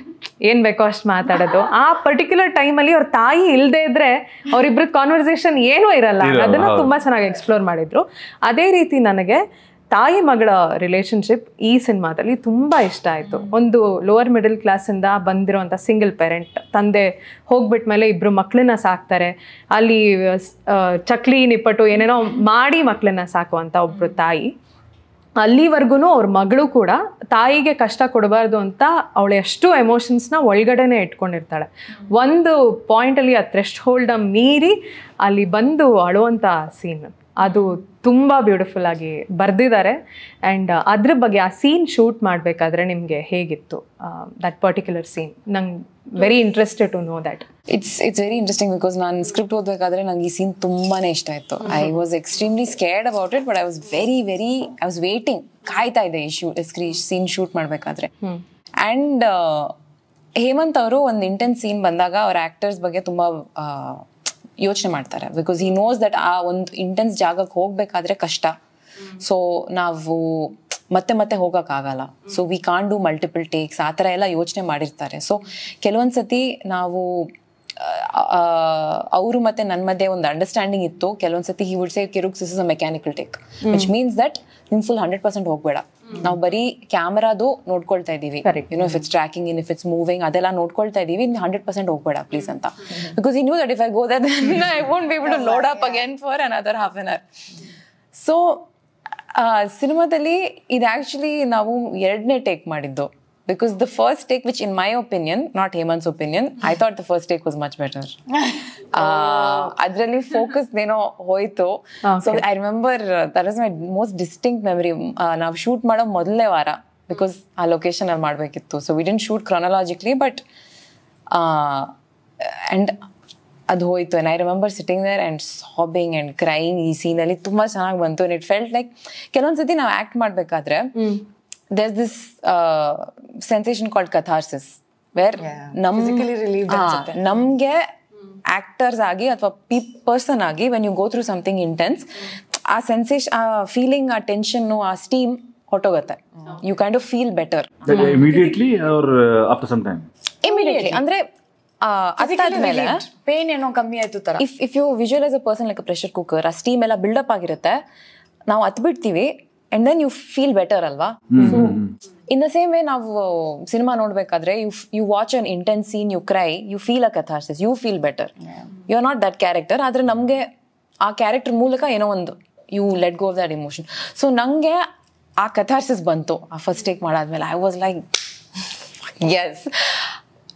ಏನು ಬೇಕೋ ಅಷ್ಟು ಮಾತಾಡೋದು. ಆ ಪರ್ಟಿಕ್ಯುಲರ್ ಟೈಮಲ್ಲಿ ಅವ್ರ ತಾಯಿ ಇಲ್ಲದೆ ಇದ್ರೆ ಅವರಿಬ್ರದ್ದು ಕಾನ್ವರ್ಸೇಷನ್ ಏನೂ ಇರಲ್ಲ. ಅದನ್ನು ತುಂಬ ಚೆನ್ನಾಗಿ ಎಕ್ಸ್ಪ್ಲೋರ್ ಮಾಡಿದ್ರು. ಅದೇ ರೀತಿ ನನಗೆ ತಾಯಿ ಮಗಳ ರಿಲೇಶನ್ಶಿಪ್ ಈ ಸಿನಿಮಾದಲ್ಲಿ ತುಂಬ ಇಷ್ಟ ಆಯಿತು. ಒಂದು ಲೋವರ್ ಮಿಡಲ್ ಕ್ಲಾಸಿಂದ ಬಂದಿರೋಂಥ ಸಿಂಗಲ್ ಪೇರೆಂಟ್, ತಂದೆ ಹೋಗ್ಬಿಟ್ಮೇಲೆ ಇಬ್ಬರು ಮಕ್ಕಳನ್ನ ಸಾಕ್ತಾರೆ, ಅಲ್ಲಿ ಚಕ್ಲಿ ನಿಪ್ಪಟ್ಟು ಏನೇನೋ ಮಾಡಿ ಮಕ್ಕಳನ್ನ ಸಾಕುವಂಥ ಒಬ್ಬರು ತಾಯಿ. ಅಲ್ಲಿವರೆಗೂ ಅವ್ರ ಮಗಳು ಕೂಡ ತಾಯಿಗೆ ಕಷ್ಟ ಕೊಡಬಾರ್ದು ಅಂತ ಅವಳು ಎಷ್ಟು ಎಮೋಷನ್ಸ್ನ ಒಳಗಡೆನೆ ಇಟ್ಕೊಂಡಿರ್ತಾಳೆ. ಒಂದು ಪಾಯಿಂಟಲ್ಲಿ ಆ ಥ್ರೆಶ್ ಹೋಲ್ಡ ಮೀರಿ ಅಲ್ಲಿ ಬಂದು ಅಳುವಂಥ ಸೀನ್, ಅದು ತುಂಬ ಬ್ಯೂಟಿಫುಲ್ ಆಗಿ ಬರೆದಿದ್ದಾರೆ. ಆ್ಯಂಡ್ ಅದ್ರ ಬಗ್ಗೆ ಆ ಸೀನ್ ಶೂಟ್ ಮಾಡಬೇಕಾದ್ರೆ ನಿಮಗೆ ಹೇಗಿತ್ತು ದಟ್ ಪರ್ಟಿಕ್ಯುಲರ್ ಸೀನ್? ನಂಗೆ very interested to know that. It's very interesting because ನಾನು ಸ್ಕ್ರಿಪ್ಟ್ ಓದಬೇಕಾದ್ರೆ ನಂಗೆ ಈ ಸೀನ್ ತುಂಬಾನೇ ಇಷ್ಟ ಆಯಿತು. I was extremely scared about it, but I was waiting, ಕಾಯ್ತಾ ಇದೆ ಈ ಸೀನ್ ಶೂಟ್ ಮಾಡಬೇಕಾದ್ರೆ. ಆ್ಯಂಡ್ ಹೇಮಂತ್ ಅವರು ಒಂದು ಇಂಟೆನ್ಸ್ ಸೀನ್ ಬಂದಾಗ ಅವ್ರ ಆ್ಯಕ್ಟರ್ಸ್ ಬಗ್ಗೆ ತುಂಬ ಯೋಚನೆ ಮಾಡ್ತಾರೆ. ಬಿಕಾಸ್ ಹಿ ನೋಸ್ ದಟ್ ಆ ಒಂದು ಇಂಟೆನ್ಸ್ ಜಾಗಕ್ಕೆ ಹೋಗ್ಬೇಕಾದ್ರೆ ಕಷ್ಟ, ಸೊ ನಾವು ಮತ್ತೆ ಹೋಗೋಕ್ಕಾಗಲ್ಲ, so we can't do multiple takes, ಆ ಥರ ಎಲ್ಲ ಯೋಚನೆ ಮಾಡಿರ್ತಾರೆ. ಸೊ ಕೆಲವೊಂದು ಸತಿ ನಾವು ಅವರು ಮತ್ತೆ ನನ್ನ ಮಧ್ಯೆ ಒಂದು ಅಂಡರ್ಸ್ಟ್ಯಾಂಡಿಂಗ್ ಇತ್ತು. ಕೆಲವೊಂದು ಸತಿ ಹಿ ವುಡ್ ಸೇ ಕಿರುಕ್ಸ್ this is a mechanical take, which means that ನಿನ್ ಫುಲ್ 100% ಹೋಗ್ಬೇಡ, ನಾವು ಬರೀ ಕ್ಯಾಮರಾದು ನೋಡ್ಕೊಳ್ತಾ ಇದೀವಿ, you know if it's tracking in if it's moving ಅದೆಲ್ಲ ನೋಡ್ಕೊಳ್ತಾ ಇದೀವಿ, 100% ಹೋಗ್ಬೇಡ ಪ್ಲೀಸ್ ಅಂತ. ಬಿಕಾಸ್ ಈ knew that if I go that I won't be able to load up again for another half an hour. So ಸಿನಿಮಾದಲ್ಲಿ ಇದು ಆಕ್ಚುಲಿ ನಾವು 2ನೇ ಟೇಕ್ ಮಾಡಿದ್ದು. Because the first take, which in my opinion, not Hemant's opinion, I thought the first take was much better. Adralli focus neno hoytu. So I remember that was my most distinct memory. Now shoot mado modale vara because our location al madbekittu. So we didn't shoot chronologically, but and ಅದು ಹೋಯ್ತು. And I remember sitting there and sobbing and crying. ಈ ಸೀನಲ್ಲಿ ತುಂಬ ಚೆನ್ನಾಗಿ ಬಂತು. And it felt like ಕೆಲವೊಂದ್ಸತಿ ನಾವು act ಮಾಡಬೇಕಾದ್ರೆ there's this sensation called catharsis where ನಮ್ಗೆ actors ಆಗಿ ಅಥವಾ ಪರ್ಸನ್ ಆಗಿ when you go through something intense, ಆ ಸೆನ್ಸೇಷನ್, ಆ ಫೀಲಿಂಗ್, ಆ ಟೆನ್ಷನ್, ಆ steam ಹೊಟ್ಟೋಗುತ್ತೆ. you kind of feel better immediately or after some time? Immediately. ಅಂದ್ರೆ ಅದಾದ್ಮೇಲೆ ಪೇನ್ ಏನೋ ಕಮ್ಮಿ ಆಯ್ತು ತರ. If you visualise a person like a pressure cooker, ಆ ಸ್ಟೀಮ್ ಎಲ್ಲ ಬಿಲ್ಡಪ್ ಆಗಿರುತ್ತೆ, ನಾವು ಹತ್ಬಿಡ್ತೀವಿ and then you feel better ಅಲ್ವಾ. So in the same way ನಾವು ಸಿನಿಮಾ ನೋಡ್ಬೇಕಾದ್ರೆ you watch an intense scene, you cry, you feel a catharsis, you feel better. You are not that character, ಆದ್ರೆ ನಮ್ಗೆ ಆ character ಮೂಲಕ ಏನೋ ಒಂದು you let go of that emotion. So ನಂಗೆ ಆ ಕಥಾರ್ಸಿಸ್ ಬಂತು ಆ ಫಸ್ಟ್ ಟೇಕ್ ಮಾಡಾದ್ಮೇಲೆ. I was like yes.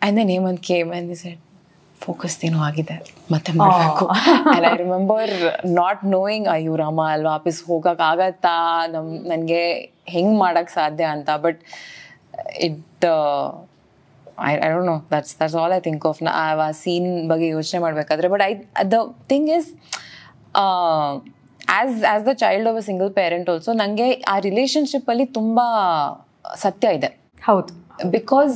And then Hemant came and he said, focus ಏನೋ ಆಗಿದೆ, ಮತ್ತೆ ಮಾಡಬೇಕು. And I remember not knowing, ಅಯ್ಯೋ ರಾಮ ಅಲ್ಲಿ ವಾಪಸ್ ಹೋಗಕ್ಕೆ ಆಗತ್ತಾ, ನನಗೆ ಹೆಂಗೆ ಮಾಡಕ್ಕೆ ಸಾಧ್ಯ ಅಂತ. But it I don't know, that's all I think of. ಆ ಸೀನ್ ಬಗ್ಗೆ ಯೋಚನೆ ಮಾಡಬೇಕಾದ್ರೆ. But the thing is, as the child of a single parent also, ನನಗೆ ಆ ರಿಲೇಶನ್ಶಿಪ್ಪಲ್ಲಿ ತುಂಬ ಸತ್ಯ ಇದೆ. ಹೌದು. ಬಿಕಾಸ್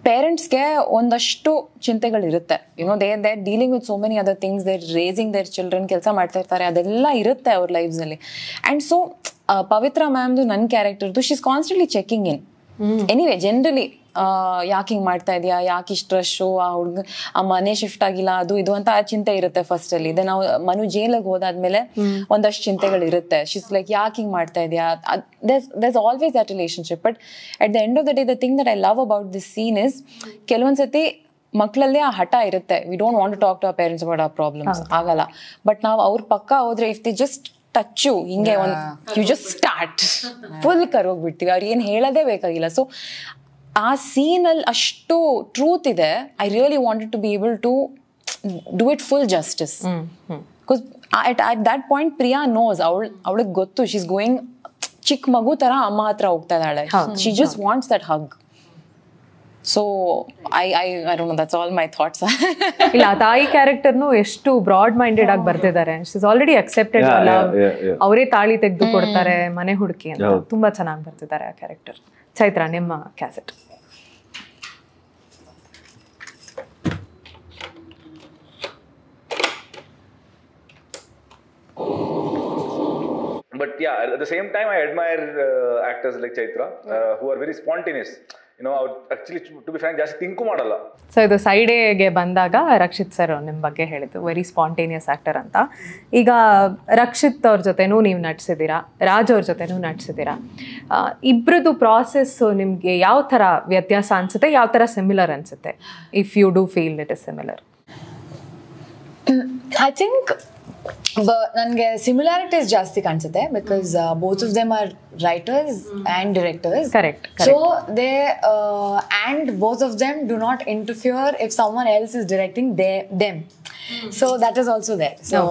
ಪೇರೆಂಟ್ಸ್ಗೆ ಒಂದಷ್ಟು ಚಿಂತೆಗಳಿರುತ್ತೆ. You know they dealing with so many other things, they're raising their children, ಕೆಲಸ ಮಾಡ್ತಾ ಇರ್ತಾರೆ, ಅದೆಲ್ಲ ಇರುತ್ತೆ ಅವ್ರ ಲೈಫ್ಸಲ್ಲಿ. ಆ್ಯಂಡ್ ಸೊ ಪವಿತ್ರ ಮ್ಯಾಮ್ದು ನನ್ನ ಕ್ಯಾರೆಕ್ಟರ್ದು she is constantly checking in. Anyway generally ಯಾಕೆ ಹಿಂಗೆ ಮಾಡ್ತಾ ಇದೆಯಾ, ಯಾಕೆ ಇಷ್ಟು ರಶ್ಶು, ಆ ಹುಡುಗ ಆ ಮನೆ ಶಿಫ್ಟ್ ಆಗಿಲ್ಲ, ಅದು ಇದು ಅಂತ ಆ ಚಿಂತೆ ಇರುತ್ತೆ ಫಸ್ಟ್ ಅಲ್ಲಿ. ಇದೆ ನಾವು ಮನು ಜೈಲಿಗೆ ಹೋದಾದ್ಮೇಲೆ ಒಂದಷ್ಟು ಚಿಂತೆಗಳು ಇರುತ್ತೆ. ಶಿಸ್ ಲೈಕ್ ಯಾಕೆ ಹಿಂಗೆ ಮಾಡ್ತಾ ಇದೆಯಾ, there's always that relationship. But at the end of the day, the thing that I love about this scene is ಕೆಲವೊಂದ್ಸತಿ ಮಕ್ಕಳಲ್ಲೇ ಆ ಹಠ ಇರುತ್ತೆ. We don't want to talk to our parents about our problems, ಆಗಲ್ಲ. But ನಾವು ಅವ್ರ ಪಕ್ಕ ಹೋದ್ರೆ if they just touch you ಹಿಂಗೆ you just start full ಕರೋಗ್ಬಿಡ್ತೀವಿ. ಅವ್ರು ಏನು ಹೇಳೋದೇ ಬೇಕಾಗಿಲ್ಲ. ಸೊ ಆ ಸೀನಲ್ಲಿ ಅಷ್ಟು ಟ್ರೂತ್ ಇದೆ. I really wanted to be able to do it full justice. Because at that point Priya knows, ಅವಳಿಗೆ ಗೊತ್ತು ಶಿ ಇಸ್ ಗೋಯಿಂಗ್ ಚಿಕ್ಕ ಮಗು ತರ ಅಮ್ಮ ಹತ್ರ ಹೋಗ್ತಾ ಇದ್ದಾಳೆ. She just wants that hug. So I don't no, that's all my thoughts. ಇಲ್ಲ, ತಾಯಿ ಕ್ಯಾರೆಕ್ಟರ್ನು ಎಷ್ಟು ಬ್ರಾಡ್ ಮೈಂಡೆಡ್ ಆಗಿ ಬರ್ತಿದ್ದಾರೆ. She is already accepted. ಅವರೇ ತಾಳಿ ತೆಗೆದು ಕೊಡ್ತಾರೆ ಮನೆ ಹುಡುಕಿ ಅಂತ. ತುಂಬಾ ಚೆನ್ನಾಗಿ ಬರ್ತಿದ್ದಾರೆ ಆ ಕ್ಯಾರೆಕ್ಟರ್. ಚೈತ್ರ, ನಿಮ್ಮ cassette. But yeah, at the same time, I admire actors like Chaitra who are very spontaneous. You know, actually, to be frank, ಜಾಸ್ತಿ ತಿಂಕು ಮಾಡಲ್ಲ. ಸೊ ಇದು ಸೈಡೇಗೆ ಬಂದಾಗ ರಕ್ಷಿತ್ ಸರ್ ನಿಮ್ಮ ಬಗ್ಗೆ ಹೇಳಿದ್ದು ವೆರಿ ಸ್ಪಾಂಟೇನಿಯಸ್ ಆಕ್ಟರ್ ಅಂತ. ಈಗ ರಕ್ಷಿತ್ ಅವ್ರ ಜೊತೆನೂ ನೀವು ನಟಿಸಿದ್ದೀರಾ, ರಾಜ್ ಅವ್ರ ಜೊತೆನೂ ನಟಿಸಿದ್ದೀರಾ. ಇಬ್ಬರದು ಪ್ರಾಸೆಸ್ಸು ನಿಮಗೆ ಯಾವ ಥರ ವ್ಯತ್ಯಾಸ ಅನಿಸುತ್ತೆ, ಯಾವ ಥರ ಸಿಮಿಲರ್ ಅನಿಸುತ್ತೆ? If you do feel it is similar. I think ನನಗೆ ಸಿಮಿಲಾರಿಟೀಸ್ ಜಾಸ್ತಿ ಕಾಣಿಸುತ್ತೆ. Because both of them are writers and directors. Correct. So they and both of them do not interfere if someone else is directing them. So that is also there. So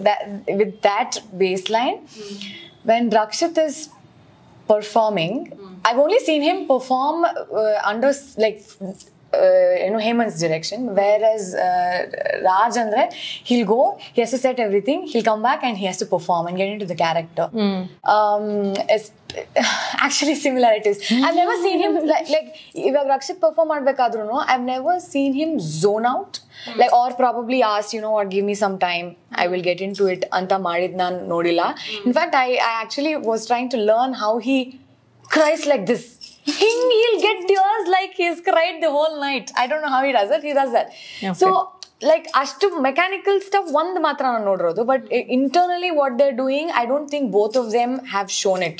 that, with that baseline, when Rakshit is performing, I've only seen him perform under like Hemant's direction, whereas Raj andre he'll go, he has to set everything, he'll come back and he has to perform and get into the character. It's actually similarities. I've never seen him like iವಾಗ Rakshit perform ಮಾಡ್ಬೇಕಾದ್ರೂ I've never seen him zone out, like or probably asked, you know what, give me some time, I will get into it ಅಂತ ಮಾಡಿದ್ ನಾನು ನೋಡಿಲ್ಲ. In fact, I actually was trying to learn how he cries like this. He'll get tears like he's cried the whole night. I don't know how he does it. He does that. Okay. So like ashtu mechanical stuff one matra ನಾನು ನೋಡಿರೋದು, but internally what they're doing, I don't think both of them have shown it.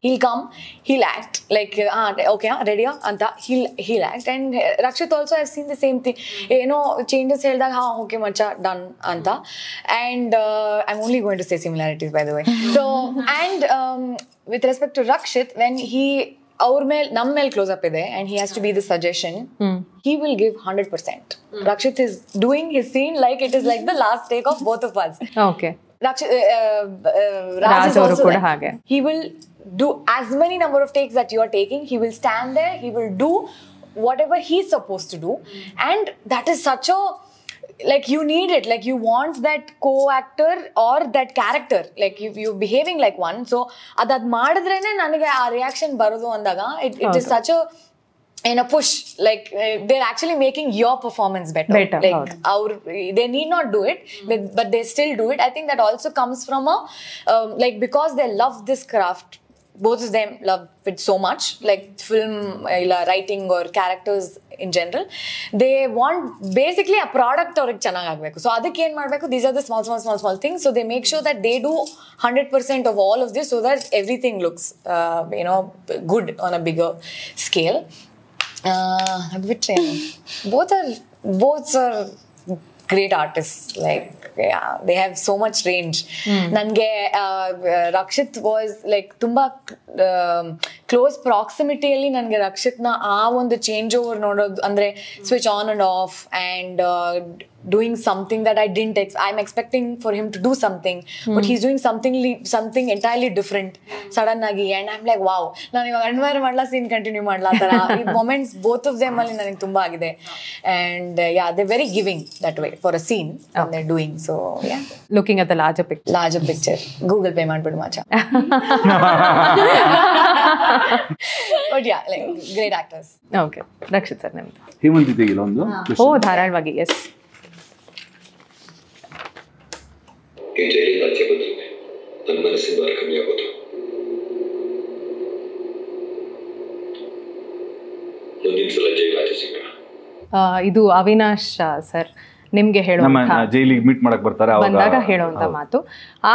He'll come, he'll act like okay, ready anta, he'll act. And Rakshit also, I've seen the same thing, you know, changes ಹೇಳಿದಾಗ okay macha done anta. And I'm only going to say similarities, by the way. So and with respect to Rakshit, when he our male nam male close up ide and he has to be the suggestion, he will give 100%. Rakshit is doing his scene like it is like the last take of both of us. Okay. Rakshit Raj is also there. He will do as many number of takes that you are taking. He will stand there, he will do whatever he's supposed to do. And that is such a, like, you need it, like you want that co-actor or that character, like you behaving like one. So adad madidrene nanage aa reaction barodu andaga it is such a in a push, like they're actually making your performance better. Like they need not do it, but they still do it. I think that also comes from a like because they love this craft. Both of them love it so much, like film writing or characters in general. They want basically a product ಅವ್ರಿಗೆ ಚೆನ್ನಾಗಿ ಆಗಬೇಕು. So ಅದಕ್ಕೆ ಏನು ಮಾಡಬೇಕು, these are the small things. So they make sure that they do 100% of all of this so that everything looks good on a bigger scale. Both are great artists. Like yeah, they have so much range. Nange Rakshit was like tumba close proximity alli nange Rakshit na aa ಒಂದು change over nododu andre switch on and off and doing something that I didn't I'm expecting for him to do something, but he's doing something entirely different sudden agi, and I'm like wow, ನಾನು ಇವಾಗ ಅನ್ವೈರ್ ಮಾಡ್ಲಾ scene continue ಮಾಡ್ಲಾ ತರ ಈ moments both of them ಅಲ್ಲಿ ನನಗೆ ತುಂಬಾ ಆಗಿದೆ. And yeah, they're very giving that way for a scene when they're doing. So yeah, looking at the larger picture Google Pay ಮಾಡ್ಬಿಡು ಮಚ್ಚ. But yeah, like great actors. Okay, Rakshit sir ನಿಮ್ದು. ಹೇಮಂತ್ ಇದೆಯಲ್ಲ ಒಂದು ಧಾರಾಳವಾಗಿ. S, ಜೈಲಿಂದ ಆಚೆ ಬಂದ್ರೆ ನನ್ನ ಮನಸ್ಸಿನ ಭಾರ ಕಮ್ಮಿ ಆಗೋದು. ಇದು ಅವಿನಾಶ್ ಸರ್ ನಿಮ್ಗೆ ಹೇಳುವಂತ ಜೈಲಿಗೆ ಮೀಟ್ ಮಾಡಕ್ ಬರ್ತಾರೆ ಬಂದಾಗ ಹೇಳುವಂತ ಮಾತು.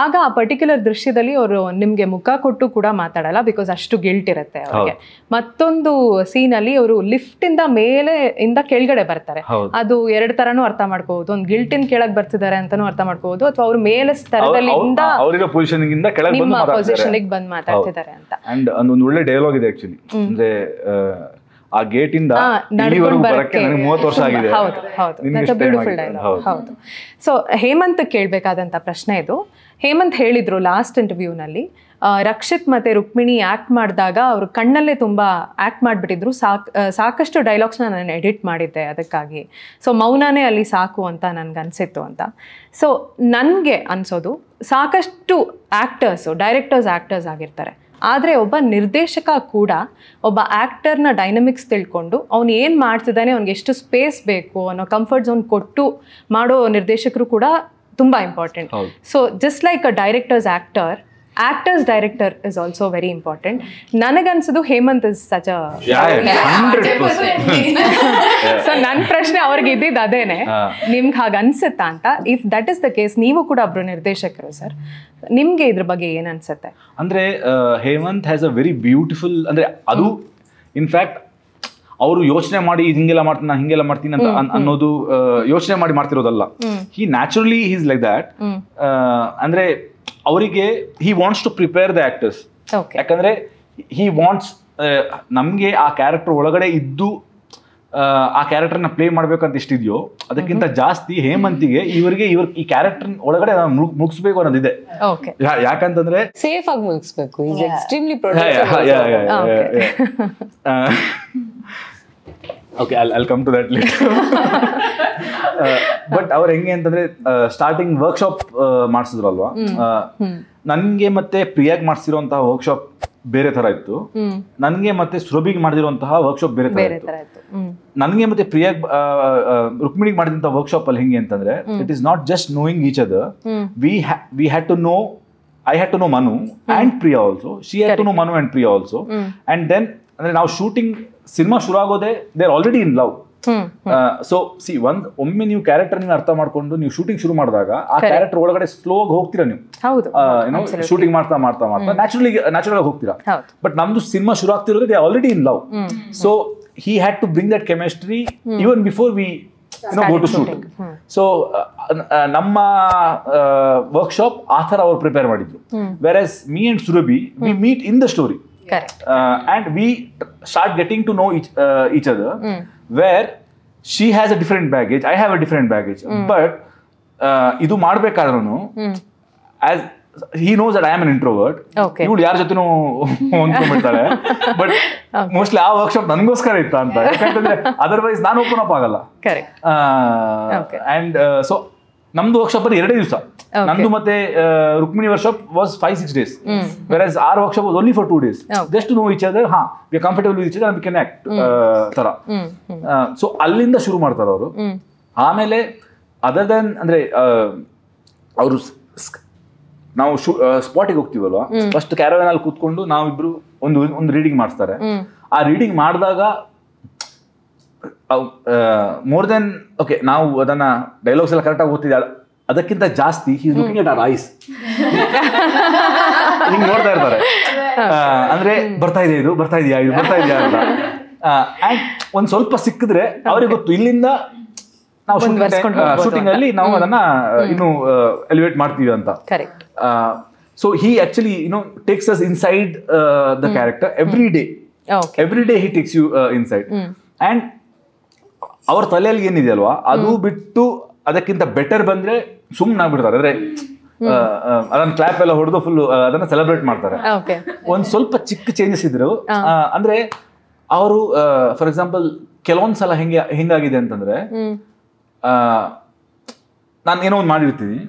ಆಗ ಆ ಪರ್ಟಿಕ್ಯುಲರ್ ದೃಶ್ಯದಲ್ಲಿ ಅವರು ನಿಮ್ಗೆ ಮುಖ ಕೊಟ್ಟು ಕೂಡ ಮಾತಾಡಲ್ಲ, ಬಿಕಾಸ್ ಅಷ್ಟು ಗಿಲ್ಟ್ ಇರುತ್ತೆ ಅವ್ರಿಗೆ. ಮತ್ತೊಂದು ಸೀನ್ ಅಲ್ಲಿ ಅವರು ಲಿಫ್ಟ್ ಇಂದ ಮೇಲೆ ಇಂದ ಕೆಳಗಡೆ ಬರ್ತಾರೆ. ಅದು 2 ತರನು ಅರ್ಥ ಮಾಡ್ಕೋಬಹುದು. ಒಂದು ಗಿಲ್ಟ್ ಇನ್ ಕೆಳಗ್ ಬರ್ತಿದ್ದಾರೆ ಅಂತಾನು ಅರ್ಥ ಮಾಡ್ಕೋಬಹುದು, ಅಥವಾ ಅವ್ರ ಮೇಲೆ ಸ್ತರದಲ್ಲಿ ಅವರಿರೋ ಪೊಸಿಷನ್ ಇಂದ ಕೆಳಗೆ ನಿಮ್ಮ ಪೊಸಿಷನ್ ಗೆ ಬಂದು ಮಾತಾಡ್ತಿದ್ದಾರೆ ಅಂತ. ಅಂಡ್ ಒಂದು ಒಳ್ಳೆ ಡೈಲಾಗ್ ಇದೆ ಆಕ್ಚುಲಿ. ಅಂದ್ರೆ ಆ ಗೇಟ್ ಇಂದ ಇಲ್ಲಿವರೆಗೂ ಬರಕ್ಕೆ ನನಗೆ 30 ವರ್ಷ ಆಗಿದೆ. Beautiful dialogue. ಹೌದು. ಸೊ ಹೇಮಂತ್ ಕೇಳಬೇಕಾದಂತ ಪ್ರಶ್ನೆ ಇದು. ಹೇಮಂತ್ ಹೇಳಿದ್ರು ಲಾಸ್ಟ್ ಇಂಟರ್ವ್ಯೂನಲ್ಲಿ, ರಕ್ಷಿತ್ ಮತ್ತೆ ರುಕ್ಮಿಣಿ ಆಕ್ಟ್ ಮಾಡಿದಾಗ ಅವ್ರ ಕಣ್ಣಲ್ಲೇ ತುಂಬಾ ಆಕ್ಟ್ ಮಾಡಿಬಿಟ್ಟಿದ್ರು. ಸಾಕಷ್ಟು ಡೈಲಾಗ್ಸ್ನ ನಾನು ಎಡಿಟ್ ಮಾಡಿದ್ದೆ ಅದಕ್ಕಾಗಿ. ಸೊ ಮೌನನೇ ಅಲ್ಲಿ ಸಾಕು ಅಂತ ನನ್ಗನ್ಸಿತ್ತು ಅಂತ. ಸೊ ನನಗೆ ಅನ್ಸೋದು ಸಾಕಷ್ಟು ಡೈರೆಕ್ಟರ್ಸ್ ಆ್ಯಕ್ಟರ್ಸ್ ಆಗಿರ್ತಾರೆ, ಆದರೆ ಒಬ್ಬ ನಿರ್ದೇಶಕ ಕೂಡ ಒಬ್ಬ ಆ್ಯಕ್ಟರ್ನ ಡೈನಮಿಕ್ಸ್ ತಿಳ್ಕೊಂಡು ಅವ್ನು ಏನು ಮಾಡ್ತಿದ್ದಾನೆ, ಅವ್ನಿಗೆ ಎಷ್ಟು ಸ್ಪೇಸ್ ಬೇಕು ಅನ್ನೋ ಕಂಫರ್ಟ್ ಝೋನ್ ಕೊಟ್ಟು ಮಾಡೋ ನಿರ್ದೇಶಕರು ಕೂಡ ತುಂಬ important. So just like a directors director is also very important. ನನಗನ್ಸೋದು Hemanth is such a. So ನನ್ನ ಪ್ರಶ್ನೆ ಅವ್ರಿಗೆ ಇದ್ದಿದ್ದು ಅದೇನೆ, ನಿಮ್ಗೆ ಹಾಗೆ ಅನ್ಸುತ್ತಾ ಅಂತ. If that is the case, ನೀವು ಕೂಡ ಒಬ್ರು ನಿರ್ದೇಶಕರು ಸರ್, ನಿಮ್ಗೆ ಇದ್ರ ಬಗ್ಗೆ ಏನ್ ಅನ್ಸುತ್ತೆ? ಅಂದ್ರೆ Hemant has a very beautiful, ಅಂದ್ರೆ ಅದು ಇನ್ಫ್ಯಾಕ್ಟ್ ಅವರು ಯೋಚನೆ ಮಾಡಿ ಹಿಂಗೆಲ್ಲ ಮಾಡ್ತೀನಿ ನಾನು ಹಿಂಗೆಲ್ಲ ಮಾಡ್ತೀನಿ ಅಂತ ಅನ್ನೋದು ಯೋಚನೆ ಮಾಡಿ ಮಾಡ್ತಿರೋದಲ್ಲ. He naturally is like that. ಅಂದ್ರೆ ಅವರಿಗೆ he wants to prepare the actors. ಯಾಕಂದ್ರೆ ಹಿ ವಾಂಟ್ಸ್ ನಮ್ಗೆ ಆ ಕ್ಯಾರೆಕ್ಟರ್ ಒಳಗಡೆ ಇದ್ದು ಆ ಕ್ಯಾರೆಕ್ಟರ್ನ ಪ್ಲೇ ಮಾಡ್ಬೇಕಂತ ಎಷ್ಟಿದೆಯೋ ಅದಕ್ಕಿಂತ ಜಾಸ್ತಿ ಹೇಮಂತಿಗೆ ಇವರಿಗೆ ಈ ಕ್ಯಾರೆಕ್ಟರ್ ಒಳಗಡೆ ಮುಗಿಸ್ಬೇಕು ಅನ್ನೋದಿದೆ. ಯಾಕಂತಂದ್ರೆ ಸೇಫ್ ಆಗಿ ಮುಗಿಸ್ಬೇಕು. Okay, I'll come to that later. But ಅವ್ರು ಹೆಂಗೆ ಅಂತಂದ್ರೆ ಸ್ಟಾರ್ಟಿಂಗ್ ವರ್ಕ್ಶಾಪ್ ಮಾಡಿಸಿದ್ರಲ್ವಾ, ನನ್ಗೆ ಮತ್ತೆ ಪ್ರಿಯಾಗ್ ಮಾಡಿಸಿರುವಂತಹ ವರ್ಕ್ಶಾಪ್ ಬೇರೆ ತರ ಇತ್ತು, ನನ್ಗೆ ಮತ್ತೆ ಸುರಭಿಗೆ ಮಾಡಿದಿರುವಂತಹ ವರ್ಕ್ಶಾಪ್ ಬೇರೆ ತರ ಇತ್ತು. ನನ್ಗೆ ಮತ್ತೆ ಪ್ರಿಯಾಗ್ ರುಕ್ಮಿಣಿಗೆ ಮಾಡಿದಂತಹ ವರ್ಕ್ಶಾಪ್ ಅಲ್ಲಿ ಹೆಂಗೆ ಅಂತಂದ್ರೆ it is not just knowing each other. We had to know, I had to know Manu and Priya also, she had to know Manu and Priya also. And then ಅಂದ್ರೆ ನಾವು ಶೂಟಿಂಗ್ ಸಿನಿಮಾ ಶುರು ಆಗೋದೇ they are already in love. So ಒಮ್ಮೆ ನೀವು character ನೀವು ಅರ್ಥ ಮಾಡ್ಕೊಂಡು ನೀವು ಶೂಟಿಂಗ್ ಶುರು ಮಾಡಿದಾಗ ಆ ಕ್ಯಾರೆಕ್ಟರ್ ಒಳಗಡೆ ಸ್ಲೋ ಆಗಿ ಹೋಗ್ತೀರಾ ನೀವು, ಶೂಟಿಂಗ್ ಮಾಡ್ತಾ ಮಾಡ್ತಾ ಮಾಡ್ತಾ ನ್ಯಾಚುರಲ್ ಆಗಿ ಹೋಗ್ತೀರಾ. ಬಟ್ ನಮ್ದು ಸಿನಿಮಾ ಶುರು ಆಗ್ತಿರೋದು they already in love. So he had to bring that chemistry even before we go to shoot. So ನಮ್ಮ ವರ್ಕ್ಶಾಪ್ ಆ ಥರ ಅವ್ರು ಪ್ರಿಪೇರ್ ಮಾಡಿದ್ರು. Versus me and Surabhi we meet in the story and we start getting to know each other, where she has a different baggage, I have a different baggage. But idu ಮಾಡಬೇಕಾದ್ರೂ as he knows that I am an introvert, ಇವಳು ಯಾರ ಜೊತೆನೂ ಹೊಂದ್ಕೊಂಡ್ಬಿಡ್ತಾಳೆ. But mostly ಆ workshop ನನಗೋಸ್ಕರ ಇತ್ತ ಅಂತ, ಯಾಕಂತಂದ್ರೆ otherwise ನಾನು open up ಆಗಲ್ಲ. ಅಂಡ್ ಸೊ ನಮ್ದು ವರ್ಕ್ಶಾಪ್ ಅಲ್ಲಿ 2 ದಿವಸ, ನಮ್ದು ಮತ್ತೆ Rukmini workshop was 5-6 days, whereas our workshop was only for 2 days, just to know each other. We are comfortable with each other and we can act ತರ. So ಅಲ್ಲಿಂದ ಶುರು ಮಾಡ್ತಾರೆ ಅವರು. ಆಮೇಲೆ ಅದರ್ ದನ್ ಅಂದ್ರೆ ಅವರು ನಾವು ಸ್ಪಾಟಿಗೆ ಹೋಗ್ತೀವಲ್ವಾ, ಫಸ್ಟ್ ಕ್ಯಾರವ್ಯಾನ್ ಅಲ್ಲಿ ಕೂತ್ಕೊಂಡು ನಾವಿಬ್ರು ಒಂದು ರೀಡಿಂಗ್ ಮಾಡಿಸ್ತಾರೆ. ಆ ರೀಡಿಂಗ್ ಮಾಡಿದಾಗ ಮೋರ್ ದೆನ್ ಓಕೆ ನಾವು ಅದನ್ನ ಡೈಲಾಗ್ಸ್ ಎಲ್ಲ ಕರೆಕ್ಟಾಗಿ ಓದ್ತಿದ್ದೆ, ಅದಕ್ಕಿಂತ ಜಾಸ್ತಿ he is looking at our eyes, ಹಿಂಗ್ ನೋಡ್ತಾ ಇರ್ತಾರೆ. ಅಂದ್ರೆ ಬರ್ತಾ ಇದೆ ಇದು ಬರ್ತಾ ಇದೆಯಾ ಅಂತ. ಅಂಡ್ ಒಂದ್ ಸ್ವಲ್ಪ ಸಿಕ್ಕಿದ್ರೆ ಅವ್ರಿಗೆ ಗೊತ್ತು ಇಲ್ಲಿಂದ ನಾವು ಶೂಟಿಂಗ್ ಅಲ್ಲಿ ನಾವು ಅದನ್ನ ಇನ್ನು ಎಲಿವೇಟ್ ಮಾಡ್ತೀವಿ ಅಂತ. So he actually takes us inside the character every day he takes you inside. And ಅವ್ರ ತಲೆಯಲ್ಲಿ ಏನಿದೆ ಅಲ್ವಾ ಅದು ಬಿಟ್ಟು ಅದಕ್ಕಿಂತ ಬೆಟರ್ ಬಂದ್ರೆ ಸುಮ್ಮನೆ ಆಗ್ಬಿಡ್ತಾರೆ. ಅಂದ್ರೆ ಅದನ್ನ ಕ್ಲಾಪ್ ಎಲ್ಲ ಹೊಡೆದು ಫುಲ್ ಅದನ್ನ ಸೆಲೆಬ್ರೇಟ್ ಮಾಡ್ತಾರೆ. ಒಂದ್ ಸ್ವಲ್ಪ ಚಿಕ್ಕ ಚೇಂಜಸ್ ಇದ್ರು ಅಂದ್ರೆ ಅವರು ಫಾರ್ ಎಕ್ಸಾಂಪಲ್ ಕೆಲವೊಂದ್ಸಲ ಹೆಂಗಾಗಿದೆ ಅಂತಂದ್ರೆ ನಾನು ಏನೋ ಒಂದು ಮಾಡಿರ್ತೀನಿ,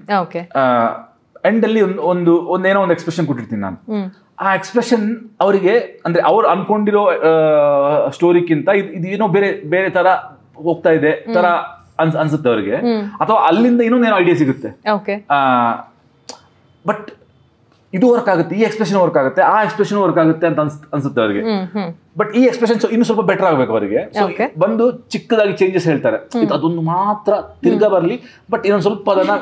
ಎಂಡ್ ಅಲ್ಲಿ ಒಂದೇನೋ ಒಂದು ಎಕ್ಸ್ಪ್ರೆಷನ್ ಕೊಟ್ಟಿರ್ತೀನಿ ನಾನು. ಆ ಎಕ್ಸ್ಪ್ರೆಷನ್ ಅವರಿಗೆ ಅಂದ್ರೆ ಅವ್ರು ಅನ್ಕೊಂಡಿರೋ ಸ್ಟೋರಿಗಿಂತ ಇದೇನೋ ಬೇರೆ ತರ ಹೋಗ್ತಾ ಇದೆ ತರ ಅನ್ಸುತ್ತೆ ಅವ್ರಿಗೆ, ಅಥವಾ ಅಲ್ಲಿಂದ ಇನ್ನೊಂದೇನೋ ಐಡಿಯಾ ಸಿಗುತ್ತೆ. ಬಟ್ ಇದು ವರ್ಕ್ ಆಗುತ್ತೆ, ಈ ಎಕ್ಸ್ಪ್ರೆಷನ್ ವರ್ಕ್ ಆಗುತ್ತೆ, ಆ ಎಕ್ಸ್ಪ್ರೆಷನ್ ವರ್ಕ್ ಆಗುತ್ತೆ ಅಂತ ಅನ್ಸುತ್ತೆ ಅವರಿಗೆ. ಬಟ್ ಈ ಎಕ್ಸ್ಪ್ರೆಷನ್ ಇನ್ನು ಸ್ವಲ್ಪ ಬೆಟರ್ ಆಗ್ಬೇಕು ಅವರಿಗೆ. ಬಂದು ಚಿಕ್ಕದಾಗಿ ಚೇಂಜಸ್ ಹೇಳ್ತಾರೆ, ಅದೊಂದು ಮಾತ್ರ ತಿರ್ಗಾ ಬರ್ಲಿ, ಬಟ್ ಇನ್ನೊಂದು ಸ್ವಲ್ಪ ಅದನ್ನ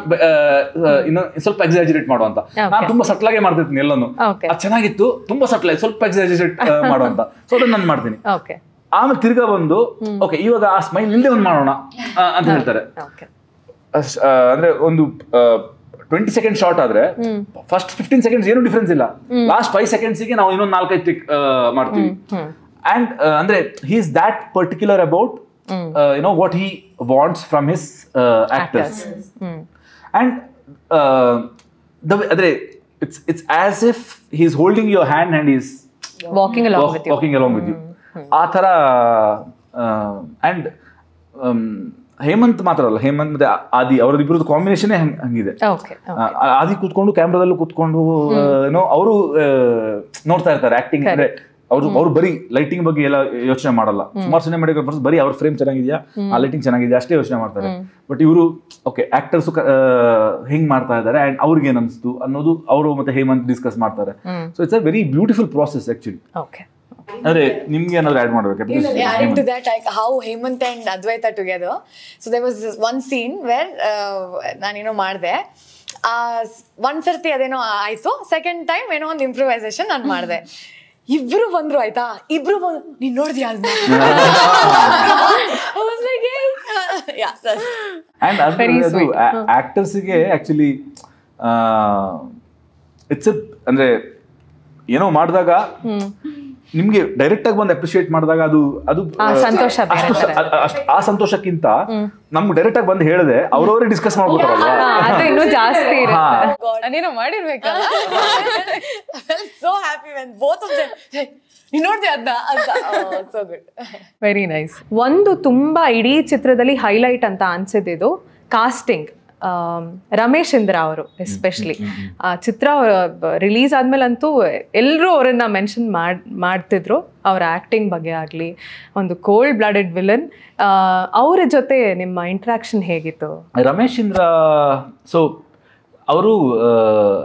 ಸ್ವಲ್ಪ ಎಕ್ಸಾಜರೇಟ್ ಮಾಡುವಂತ. ನಾನು ತುಂಬಾ ಸಟ್ಲಾಗೆ ಮಾಡ್ತಿರ್ತೀನಿ ಎಲ್ಲಾನು, ಅದು ಚೆನ್ನಾಗಿತ್ತು, ತುಂಬಾ ಸಟ್ಲಾಗಿ ಸ್ವಲ್ಪ ಎಕ್ಸಾಜರೇಟ್ ಮಾಡುವಂತ. ಸೊ ಅದನ್ನ ನಾನು ಮಾಡ್ತೀನಿ. ಆಮೇಲೆ ತಿರ್ಗಾ ಬಂದು ಓಕೆ ಇವಾಗ ಆ ಸ್ಮೈಲ್ ಇಲ್ಲದೆ ಒಂದು ಮಾಡೋಣ ಅಂತ ಹೇಳ್ತಾರೆ. ಅಂದ್ರೆ ಒಂದು 20 ಸೆಕೆಂಡ್ ಶಾರ್ಟ್ ಆದ್ರೆ ಫಸ್ಟ್ 15 ಸೆಕೆಂಡ್ಸ್ ಏನು ಡಿಫ್ರೆನ್ಸ್ ಇಲ್ಲ, ಲಾಸ್ಟ್ 5 ಸೆಕೆಂಡ್ಸ್ಗೆ ನಾವು ಇನ್ನೊಂದು 4-5 ಟಿಕ್ ಮಾಡ್ತೀವಿ. ಅಂಡ್ ಅಂದ್ರೆ he is that particular about what he wants from his actors. And ಅಂದ್ರೆ it's as if he is holding your hand and is walking along with you. ಆ ಥರ. ಅಂಡ್ ಹೇಮಂತ್ ಮಾತ್ರ ಅಲ್ಲ, ಹೇಮಂತ್ ಮತ್ತೆ ಆದಿ ಅವರದಿಬ್ಬರದ್ದು ಕಾಂಬಿನೇಷನ್ ಹಂಗಿದೆ. ಆದಿ ಕೂತ್ಕೊಂಡು ಕ್ಯಾಮ್ರಾದಲ್ಲೂ ಕೂತ್ಕೊಂಡು ಅವರು ನೋಡ್ತಾ ಇರ್ತಾರೆ ಆಕ್ಟಿಂಗ್. ಅಂದ್ರೆ ಅವ್ರು ಬರೀ ಲೈಟಿಂಗ್ ಬಗ್ಗೆ ಎಲ್ಲ ಯೋಚನೆ ಮಾಡಲ್ಲ. ಸುಮಾರು ಸಿನಿಮಾಟೋಗ್ರಾಫರ್ಸ್ ಬರೀ ಅವ್ರ ಫ್ರೇಮ್ ಚೆನ್ನಾಗಿದೆಯಾ, ಆ ಲೈಟಿಂಗ್ ಚೆನ್ನಾಗಿದೆಯಾ ಅಷ್ಟೇ ಯೋಚನೆ ಮಾಡ್ತಾರೆ. ಬಟ್ ಇವರು ಓಕೆ ಆಕ್ಟರ್ಸ್ ಹೆಂಗ್ ಮಾಡ್ತಾ ಇದ್ದಾರೆ ಅಂಡ್ ಅವ್ರಿಗೆ ಏನ್ ಅನ್ಸ್ತು ಅನ್ನೋದು ಅವರು ಮತ್ತೆ ಹೇಮಂತ್ ಡಿಸ್ಕಸ್ ಮಾಡ್ತಾರೆ. So it's a very beautiful process actually. ಅಂದ್ರೆ ನಿಮ್ಗೆ ಏನಾದ್ರು ಆಡ್ ಮಾಡ್ಬೇಕು? Adding to that, like how Hemant and Advaita together. So there was this one scene where ನಾನು ಮಾಡಿದೆ. ಒಂದ್ ಸರ್ತಿ ಅದೇನೋ ಆಯ್ತು, ಸೆಕೆಂಡ್ ಟೈಮ್ ಏನೋ ಒಂದು ಇಂಪ್ರೂವೈಸೇಷನ್ ನಾನು ಮಾಡಿದೆ. ಇಬ್ರು ಬಂದ್ರು ಆಯ್ತಾ, ಇಬ್ರು ಬಂದ್ರು ನೀನ್ ನೋಡಿದ್ಯಾ ಅಲ್ವಾ? ಆಕ್ಟರ್ಸ್ಗೆ ಆಕ್ಚುಲಿ ಇಟ್ಸ್ ಅಂದ್ರೆ ಏನೋ ಮಾಡಿದಾಗ ನಿಮ್ಗೆ ಡೈರೆಕ್ಟ್ ಆಗಿ ಬಂದು ಅಪ್ರಿಶಿಯೇಟ್ ಮಾಡಿದಾಗ ಅದು ಸಂತೋಷ. ಆ ಸಂತೋಷಕ್ಕಿಂತ ನಮ್ಗೆ ಡೈರೆಕ್ಟ್ ಆಗಿ ಬಂದು ಹೇಳಿದೆ ಅವ್ರವರೇ ಡಿಸ್ಕಸ್ ಮಾಡ್ಬೋದಲ್ವಾ, ಇನ್ನೂ ಜಾಸ್ತಿ ನೀನು ಮಾಡಿರ್ಬೇಕಲ್ಲ. So happy when both of them ನೋಡ್ದೆ ಅದನ್ನ. So good. Very nice. ಒಂದು ತುಂಬಾ ಇಡೀ ಚಿತ್ರದಲ್ಲಿ ಹೈಲೈಟ್ ಅಂತ ಅನ್ಸಿದ್ದು ಕಾಸ್ಟಿಂಗ್. ರಮೇಶ್ ಇಂದ್ರ ಅವರು ಎಸ್ಪೆಷಲಿ ಚಿತ್ರ ರಿಲೀಸ್ ಆದ್ಮೇಲಂತೂ ಎಲ್ಲರೂ ಅವರನ್ನ ಮೆನ್ಷನ್ ಮಾಡ್ತಿದ್ರು. ಅವರ ಆಕ್ಟಿಂಗ್ ಬಗ್ಗೆ ಆಗಲಿ, ಒಂದು ಕೋಲ್ಡ್ ಬ್ಲಡೆಡ್ ವಿಲನ್. ಅವರ ಜೊತೆ ನಿಮ್ಮ ಇಂಟ್ರಾಕ್ಷನ್ ಹೇಗಿತ್ತು? ರಮೇಶ್ ಇಂದ್ರ ಸೊ ಅವರು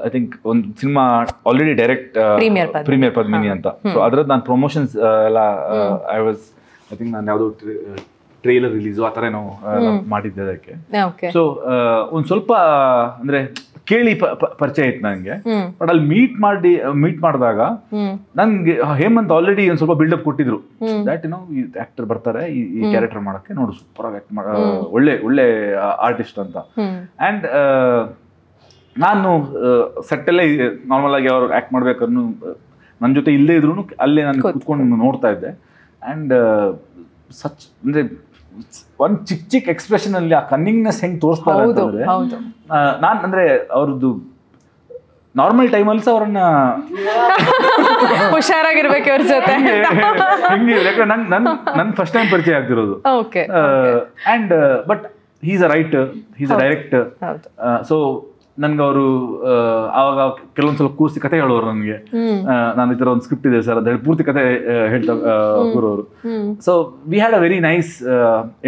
ಐ ಥಿಂಕ್ ಒಂದು cinema already direct premier Padmini ಅಂತ. ಸೊ ಅದ್ರದ್ದು ನಾನು ಪ್ರಮೋಷನ್ಸ್ ಎಲ್ಲ ಐ ಥಿಂಕ್ ನಾನು ಯಾವುದೋ ಟ್ರೇಲರ್ ರಿಲೀಸು ಆ ಥರ ಏನೋ ಮಾಡಿದ್ದೆ ಅದಕ್ಕೆ. ಸೊ ಒಂದು ಸ್ವಲ್ಪ ಅಂದ್ರೆ ಕೇಳಿ ಪರಿಚಯ ಇತ್ತು ನನಗೆ. ಬಟ್ ಅಲ್ಲಿ ಮೀಟ್ ಮಾಡಿದಾಗ ನನ್ಗೆ ಹೇಮಂತ್ ಆಲ್ರೆಡಿ ಒಂದು ಸ್ವಲ್ಪ ಬಿಲ್ಡಪ್ ಕೊಟ್ಟಿದ್ರು. ದಟ್ ಈ ಆಕ್ಟರ್ ಬರ್ತಾರೆ ಈ ಕ್ಯಾರೆಕ್ಟರ್ ಮಾಡಕ್ಕೆ, ನೋಡು ಸೂಪರ್ ಆಗಿ ಆಕ್ಟ್ ಒಳ್ಳೆ ಆರ್ಟಿಸ್ಟ್ ಅಂತ. ಅಂಡ್ ನಾನು ಸೆಟ್ಟಲ್ಲೇ ನಾರ್ಮಲ್ ಆಗಿ ಅವ್ರು ಆಕ್ಟ್ ಮಾಡ್ಬೇಕನ್ನು ನನ್ನ ಜೊತೆ ಇಲ್ಲೇ ಇದ್ರು ಅಲ್ಲೇ ನಾನು ಕೂತ್ಕೊಂಡು ನೋಡ್ತಾ ಇದ್ದೆ. ಅಂಡ್ ಸಚ್ ಅಂದ್ರೆ ಒಂದ್ ಚಿಕ್ಕ ಎಕ್ಸ್ಪ್ರೆಷನ್ ಅಲ್ಲಿ ಆ ಕನ್ನಿಂಗ್ನೆಸ್ ಹೆಂಗ್ ತೋರಿಸ್ತಾರೆ ಅಂತಂದ್ರೆ, ನಾನ್ ಅಂದ್ರೆ ಅವ್ರದ್ದು ನಾರ್ಮಲ್ ಟೈಮಲ್ಲಿ ಸಹ ಅವ್ರನ್ನ ಹುಷಾರಾಗಿರ್ಬೇಕು ಅವ್ರ ಜೊತೆ ಹೆಂಗೆ ನನ್ ಫಸ್ಟ್ ಟೈಮ್ ಪರಿಚಯ ಆಗ್ತಿರೋದು. And but he's a writer, he's a director. So ನನ್ಗೆ ಅವರು ಆವಾಗ ಕೆಲವೊಂದ್ಸಲ ಕೂರಿಸಿ ಕತೆ ಹೇಳೋರು ನನಗೆ. ನಾನು ಈ ತರ ಒಂದು ಸ್ಕ್ರಿಪ್ಟ್ ಇದೆ ಸರ್ ಅಂತ ಹೇಳಿ ಪೂರ್ತಿ ಕತೆ ಹೇಳ್ತಾ ಕೂರೋರು. So we had a very nice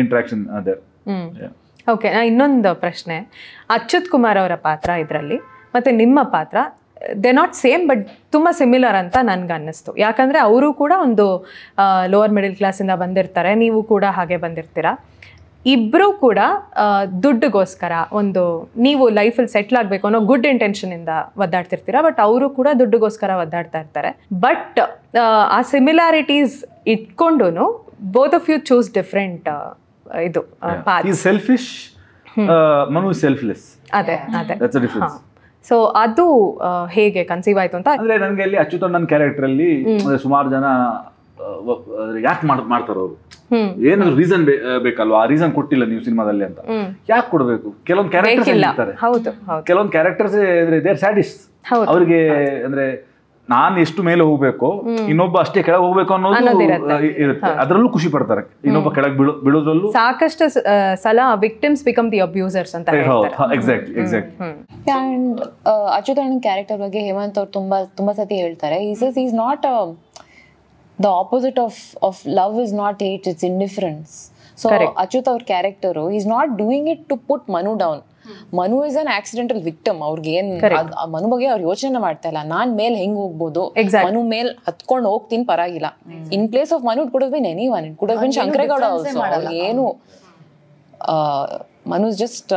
interaction there. Okay, ಇನ್ನೊಂದು ಪ್ರಶ್ನೆ. ಅಚ್ಯುತ್ ಕುಮಾರ್ ಅವರ ಪಾತ್ರ ಇದರಲ್ಲಿ ಮತ್ತೆ ನಿಮ್ಮ ಪಾತ್ರ ದೇ ನಾಟ್ ಸೇಮ್ ಬಟ್ ತುಂಬ ಸಿಮಿಲರ್ ಅಂತ ನನ್ಗೆ ಅನ್ನಿಸ್ತು. ಯಾಕಂದರೆ ಅವರು ಕೂಡ ಒಂದು ಲೋವರ್ ಮಿಡಲ್ ಕ್ಲಾಸಿಂದ ಬಂದಿರ್ತಾರೆ, ನೀವು ಕೂಡ ಹಾಗೆ ಬಂದಿರ್ತೀರಾ. ಇಬ್ಬರೂ ಕೂಡ ದುಡ್ಡಿಗೋಸ್ಕರ ಒಂದು ನೀವು ಲೈಫಲ್ಲಿ ಸೆಟ್ಲ್ ಆಗಬೇಕು ಅನ್ನೋ ಗುಡ್ ಇಂಟೆನ್ಷನಿಂದ ಒದ್ದಾಡ್ತಿರ್ತೀರ, ಬಟ್ ಅವರು ಕೂಡ ದುಡ್ಡಿಗೋಸ್ಕರ ಒದ್ದಾಡ್ತಾ ಇರ್ತಾರೆ. ಬಟ್ ಆ ಸಿಮಿಲಾರಿಟೀಸ್ ಇಟ್ಕೊಂಡು both of you choose different ಇದು ಸೆಲ್ಫಿಶ್, ಮನು ಸೆಲ್ಫ್ಲೆಸ್. ಅದೇ ಸೊ ಅದು ಹೇಗೆ ಕನ್ಸೀವ್ ಆಯ್ತು ಅಂತ ಅಂದ್ರೆ ನನಗೆ ಅಲ್ಲಿ ಅಚ್ಯುತ ನನ್ನ ಕ್ಯಾರೆಕ್ಟರ್ ಅಲ್ಲಿ ಸುಮಾರು ಜನ ಯಾಕೆ ಮಾಡ್ತಾರ ಅವರು, ಏನಾದ್ರು ರೀಸನ್ ಬೇಕಲ್ವಾ, ಆ ರೀಸನ್ ಕೊಟ್ಟಿಲ್ಲ ನೀವು ಸಿನಿಮಾದಲ್ಲಿ ಅಂತ. ಯಾಕೆ ಕೊಡ್ಬೇಕು? ಕೆಲವೊಂದು ಕ್ಯಾರೆಕ್ಟರ್ಸ್ ಇರ್ತಾರೆ, ಕೆಲವೊಂದು ಕ್ಯಾರೆಕ್ಟರ್ಸ್ ದೇ ಆರ್ ಸ್ಯಾಡಿಸ್ಟ್. ಅವ್ರಿಗೆ ಅಂದ್ರೆ ನಾನು ಎಷ್ಟು ಮೇಲೆ ಹೋಗ್ಬೇಕು, ಇನ್ನೊಬ್ಬ ಅಷ್ಟೇ ಕೆಳಗೆ ಹೋಗ್ಬೇಕು ಅನ್ನೋದು ಇರುತ್ತೆ. ಅದರಲ್ಲೂ ಖುಷಿ ಪಡ್ತಾರೆ, ಇನ್ನೊಬ್ಬ ಕೆಳಗೆ ಬೀಳೋದ್ರಲ್ಲೂ. ಸಾಕಷ್ಟು ಸಲ ವಿಕ್ಟಿಮ್ಸ್ ಬಿಕಮ್ ದಿ ಅಬ್ಯೂಸರ್ಸ್ ಅಂತ ಹೇಳ್ತಾರೆ. ಎಕ್ಸಾಕ್ಟ್ಲಿ. ಅಂಡ್ ಅಚ್ಯುತ್ ಅಣ್ಣನ ಕ್ಯಾರೆಕ್ಟರ್ ಬಗ್ಗೆ ಹೇಮಂತ್ ಅವ್ರು ತುಂಬಾ ಸತಿ ಹೇಳ್ತಾರೆ, he says he's not the opposite of love is not hate, it's indifference. So Achyut our character, he's not doing it to put Manu down. Manu is an accidental victim. ಅವ್ರಿಗೆ ಏನ್ ಮನು ಬಗ್ಗೆ ಅವ್ರು ಯೋಚನೆ ಮಾಡ್ತಾ ಇಲ್ಲ, ನಾನ್ ಮೇಲ್ ಹೆಂಗ್ ಹೋಗ್ಬೋದು, ಮನು ಮೇಲ್ ಹತ್ಕೊಂಡು ಹೋಗ್ತೀನಿ ಪರವಾಗಿಲ್ಲ. In place of Manu it could have been anyone, it could have been Shankaregowda also. ಏನು ಮನು ಜಸ್ಟ್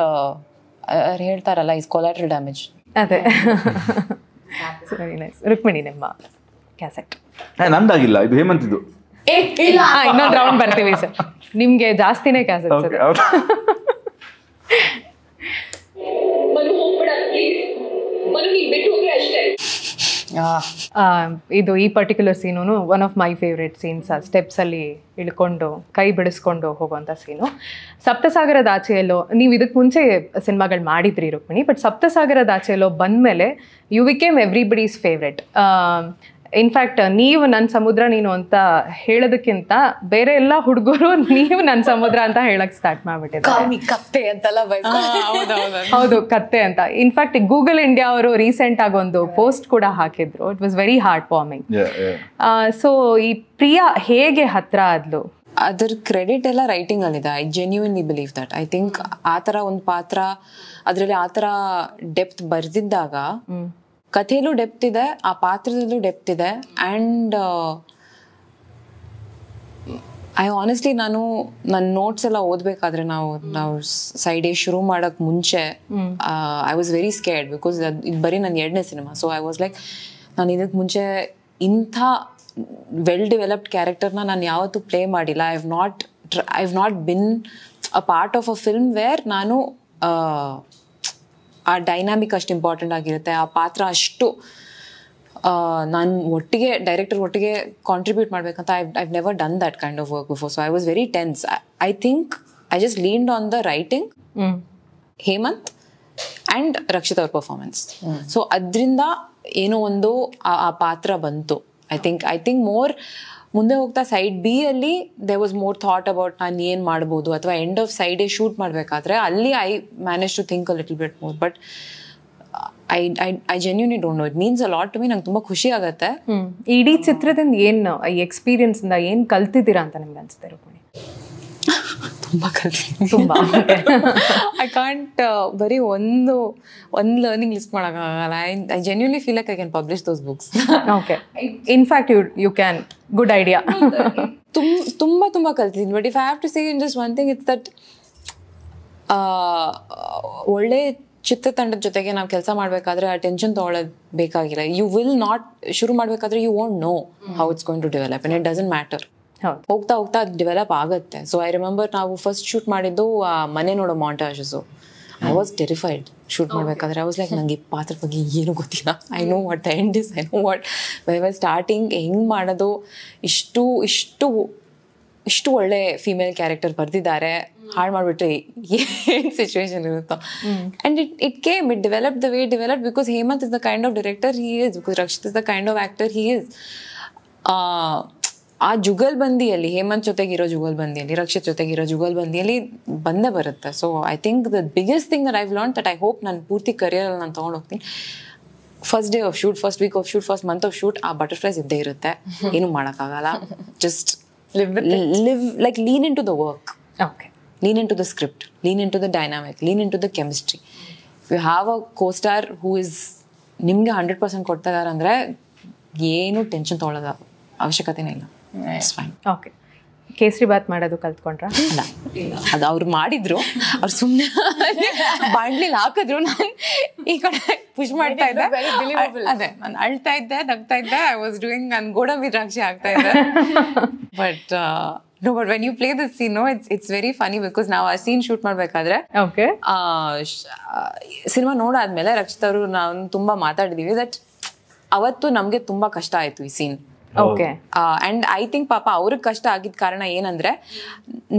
ಹೇಳ್ತಾರಲ್ಲ ಇಸ್ ಕೊಲಾಟ್ರಲ್ ಡ್ಯಾಮೇಜ್. ಅದೇ ವೆರಿ ನೈಸ್. ರುಕ್ಮಿಣಿ ನಿಮ್ಮ ಕ್ಯಾಸೆಟ್ ನಂದಾಗಿಲ್ಲ, ಇದು ಹೇಮಂತ್ ಇದು. ಇನ್ನೊಂದು ರೌಂಡ್ ಬರ್ತೀವಿ ಸರ್, ನಿಮ್ಗೆ ಜಾಸ್ತಿನೇ ಕ್ಯಾಸೆಟ್. ಇದು ಈ particular scene one of my favourite scenes. Steps ಅಲ್ಲಿ ಇಳ್ಕೊಂಡು ಕೈ ಬಿಡಿಸ್ಕೊಂಡು ಹೋಗುವಂಥ ಸೀನು. ಸಪ್ತಸಾಗರದ ಆಚೆಯಲ್ಲೋ, ನೀವು ಇದಕ್ಕೆ ಮುಂಚೆ ಸಿನಿಮಾಗಳು ಮಾಡಿದ್ರಿ ರುಕ್ಮಿಣಿ, ಬಟ್ ಸಪ್ತಸಾಗರದ ಆಚೆಯಲ್ಲೋ ಬಂದಮೇಲೆ you became everybody's favourite. In fact ನೀವು ನನ್ನ ಸಮುದ್ರ ನೀನು ಅಂತ ಹೇಳೋದಕ್ಕಿಂತ ಬೇರೆ ಎಲ್ಲ ಹುಡುಗರು ನೀವು ನನ್ನ ಸಮುದ್ರ ಅಂತ ಹೇಳಕ್ ಸ್ಟಾರ್ಟ್ ಮಾಡ್ಬಿಟ್ಟಿದ್ದಾರೆ. ಕತ್ತೆ ಅಂತೆಲ್ಲ ಹೌದು, ಕತ್ತೆ ಅಂತ. ಇನ್ಫ್ಯಾಕ್ಟ್ ಗೂಗಲ್ ಇಂಡಿಯಾ ಅವರು ರೀಸೆಂಟ್ ಆಗಿ ಒಂದು ಪೋಸ್ಟ್ ಕೂಡ ಹಾಕಿದ್ರು. It was very heart warming. So ಈ ಪ್ರಿಯಾ ಹೇಗೆ ಹತ್ರ ಆದ್ಲು? ಅದ್ರ ಕ್ರೆಡಿಟ್ ಎಲ್ಲ ರೈಟಿಂಗ್ ಅಲ್ಲಿದೆ. I genuinely believe that. I think ಆ ಥರ ಒಂದು ಪಾತ್ರ ಅದರಲ್ಲಿ ಆ ಥರ ಡೆಪ್ತ್ ಬರ್ದಿದ್ದಾಗ ಕಥೆಯಲ್ಲೂ ಡೆಪ್ತ್ ಇದೆ, ಆ ಪಾತ್ರದಲ್ಲೂ ಡೆಪ್ತ್ ಇದೆ. ಆ್ಯಂಡ್ ಐ ಆನೆಸ್ಟ್ಲಿ ನಾನು ನನ್ನ ನೋಟ್ಸ್ ಎಲ್ಲ ಓದಬೇಕಾದ್ರೆ ನಾವು ಸೈಡ್ ಶುರು ಮಾಡೋಕ್ಕೆ ಮುಂಚೆ I was very scared, because ಇದು ಬರೀ ನನ್ನ 2ನೇ cinema. So I was like, ನಾನು ಇದಕ್ಕೆ ಮುಂಚೆ ಇಂಥ ವೆಲ್ ಡೆವಲಪ್ಡ್ ಕ್ಯಾರೆಕ್ಟರ್ನ ನಾನು ಯಾವತ್ತೂ ಪ್ಲೇ ಮಾಡಿಲ್ಲ. I have not been a part of a film where ನಾನು ಆ ಡೈನಾಮಿಕ್ ಅಷ್ಟು ಇಂಪಾರ್ಟೆಂಟ್ ಆಗಿರುತ್ತೆ, ಆ ಪಾತ್ರ ಅಷ್ಟು ನಾನು ಒಟ್ಟಿಗೆ ಡೈರೆಕ್ಟರ್ ಒಟ್ಟಿಗೆ ಕಾಂಟ್ರಿಬ್ಯೂಟ್ ಮಾಡ್ಬೇಕಂತ I've never done that kind of work before. So I was very tense. I think I just leaned on the writing, Hemanth and Rakshit ಅವ್ರ ಪರ್ಫಾರ್ಮೆನ್ಸ್. ಸೊ ಅದರಿಂದ ಏನೋ ಒಂದು ಆ ಪಾತ್ರ ಬಂತು. ಐ ಥಿಂಕ್ ಮೋರ್ ಮುಂದೆ ಹೋಗ್ತಾ ಸೈಡ್ ಬಿ ಅಲ್ಲಿ there was more thought about ನಾನು ಏನು ಮಾಡ್ಬೋದು, ಅಥವಾ end of side A shoot ಮಾಡಬೇಕಾದ್ರೆ ಅಲ್ಲಿ I manage to think a little bit more. But I genuinely don't know, it means a lot to me. ನಂಗೆ ತುಂಬ ಖುಷಿ ಆಗುತ್ತೆ. ಇಡೀ ಚಿತ್ರದಿಂದ ಏನು ಈ ಎಕ್ಸ್ಪೀರಿಯನ್ಸಿಂದ ಏನು ಕಲ್ತಿದ್ದೀರಾ ಅಂತ ನಿಮ್ಗೆ ಅನ್ಸುತ್ತೆ ರುಕ್ಮಿಣಿ? ತುಂಬ ಕಲ್ತಿದ್ದೀನಿ, ತುಂಬ. ಐ ಕಾಂಟ್ ಬರೀ ಒಂದು ಲರ್ನಿಂಗ್ ಲಿಸ್ಟ್ ಮಾಡೋಕ್ಕಾಗಲ್ಲ. I genuinely feel like I can publish those books. Okay, in fact you can. Good idea. ತುಂಬ ಕಲ್ತಿದ್ದೀನಿ. But if I have to say in just one thing, it's that ಒಳ್ಳೆ ಚಿತ್ರತಂಡದ ಜೊತೆಗೆ ನಾವು ಕೆಲಸ ಮಾಡಬೇಕಾದ್ರೆ ಆ ಟೆನ್ಷನ್ ತೊಗೊಳ್ಳೋದು ಬೇಕಾಗಿಲ್ಲ. ಯು ವಿಲ್ ನಾಟ್ ಶುರು ಮಾಡಬೇಕಾದ್ರೆ you won't know how it's going to develop and it doesn't matter. ಹೋಗ್ತಾ ಅದು ಡೆವಲಪ್ ಆಗುತ್ತೆ. ಸೊ ಐ ರಿಮೆಂಬರ್ ನಾವು ಫಸ್ಟ್ ಶೂಟ್ ಮಾಡಿದ್ದು ಮನೆ ನೋಡೋ montages. I was terrified shoot ಮಾಡಬೇಕಾದ್ರೆ. ಐ ವಾಸ್ ಲೈಕ್, ನಂಗೆ ಈ ಪಾತ್ರ ಬಗ್ಗೆ ಏನು ಗೊತ್ತಿಲ್ಲ. I know what the end is, I know what starting ಹೆಂಗೆ ಮಾಡೋದು. ಇಷ್ಟು ಒಳ್ಳೆ ಫೀಮೇಲ್ ಕ್ಯಾರೆಕ್ಟರ್ ಬರ್ದಿದ್ದಾರೆ, ಹಾಳು ಮಾಡಿಬಿಟ್ರೆ ಏನು ಸಿಚುವೇಶನ್ ಇರುತ್ತೋ. And it develop the way develop, because Hemant is the kind of director he is, because Rakshit is the kind of actor he is. ಆ ಜುಗಲ್ಬಂದಿಯಲ್ಲಿ, ಹೇಮಂತ್ ಜೊತೆಗಿರೋ ಜುಗಲ್ಬಂದಿಯಲ್ಲಿ, ರಕ್ಷಿತ್ ಜೊತೆಗಿರೋ ಜುಗಲ್ಬಂದಿಯಲ್ಲಿ ಬಂದೇ ಬರುತ್ತೆ. So I think the biggest thing that I've learn that I hope ನನ್ನ ಪೂರ್ತಿ ಕರಿಯರಲ್ಲಿ ನಾನು ತೊಗೊಂಡು ಹೋಗ್ತೀನಿ. First day of shoot, first week of shoot, first month of shoot, ಆ ಬಟರ್ಫ್ಲೈಸ್ ಇದ್ದೇ ಇರುತ್ತೆ. ಏನೂ ಮಾಡೋಕ್ಕಾಗಲ್ಲ. Just live like lean into the work. Okay. Lean into the script, lean into the dynamic, lean into the chemistry. If you have a co-star who is ನಿಮಗೆ 100% ಕೊಡ್ತಾ ಇದ್ದಾರೆ ಅಂದರೆ ಏನು ಟೆನ್ಷನ್ ತೊಗೊಳ್ಳೋದು ಅವಶ್ಯಕತೆನೇ ಇಲ್ಲ. It's fine. Okay. Kesari bath ಮಾಡೋದು ಕಲ್ತ್ಕೊಂಡ್ರ? ಅಲ್ಲ, ಅದು ಅವ್ರು ಮಾಡಿದ್ರು. ಅವ್ರು ಸುಮ್ಮನೆ ಬಾಂಡ್ಲಿಲಿ ಹಾಕಿದ್ರು, ನಾನು ಈ ಕಡೆ ಪುಷ್ ಮಾಡ್ತಾ ಇದ್ದೆ. ಅದೇ ನಾನು ಅಳ್ತಾ ಇದ್ದೆ, ನಗ್ತಾ ಇದ್ದೆ. ಐ ವಾಸ್ ಡೂಯಿಂಗ್, ನಾನು ಗೋಡಂಬಿ ದ್ರಾಕ್ಷಿ ಆಗ್ತಾ ಇದ್ದೆ. But no, but when you play this scene, no, it's very funny because ನಾವು ಆ ಸೀನ್ ಶೂಟ್ ಮಾಡ್ಬೇಕಾದ್ರೆ ಸಿನಿಮಾ ನೋಡಾದ್ಮೇಲೆ ರಕ್ಷಿತ್ ಅವರು ನಾವು ತುಂಬಾ ಮಾತಾಡಿದೀವಿ ದಟ್ ಅವತ್ತು ನಮ್ಗೆ ತುಂಬಾ ಕಷ್ಟ ಆಯ್ತು ಈ scene. Okay. And I think ಪಾಪ ಅವ್ರಿಗೆ ಕಷ್ಟ ಆಗಿದ್ದ ಕಾರಣ ಏನಂದ್ರೆ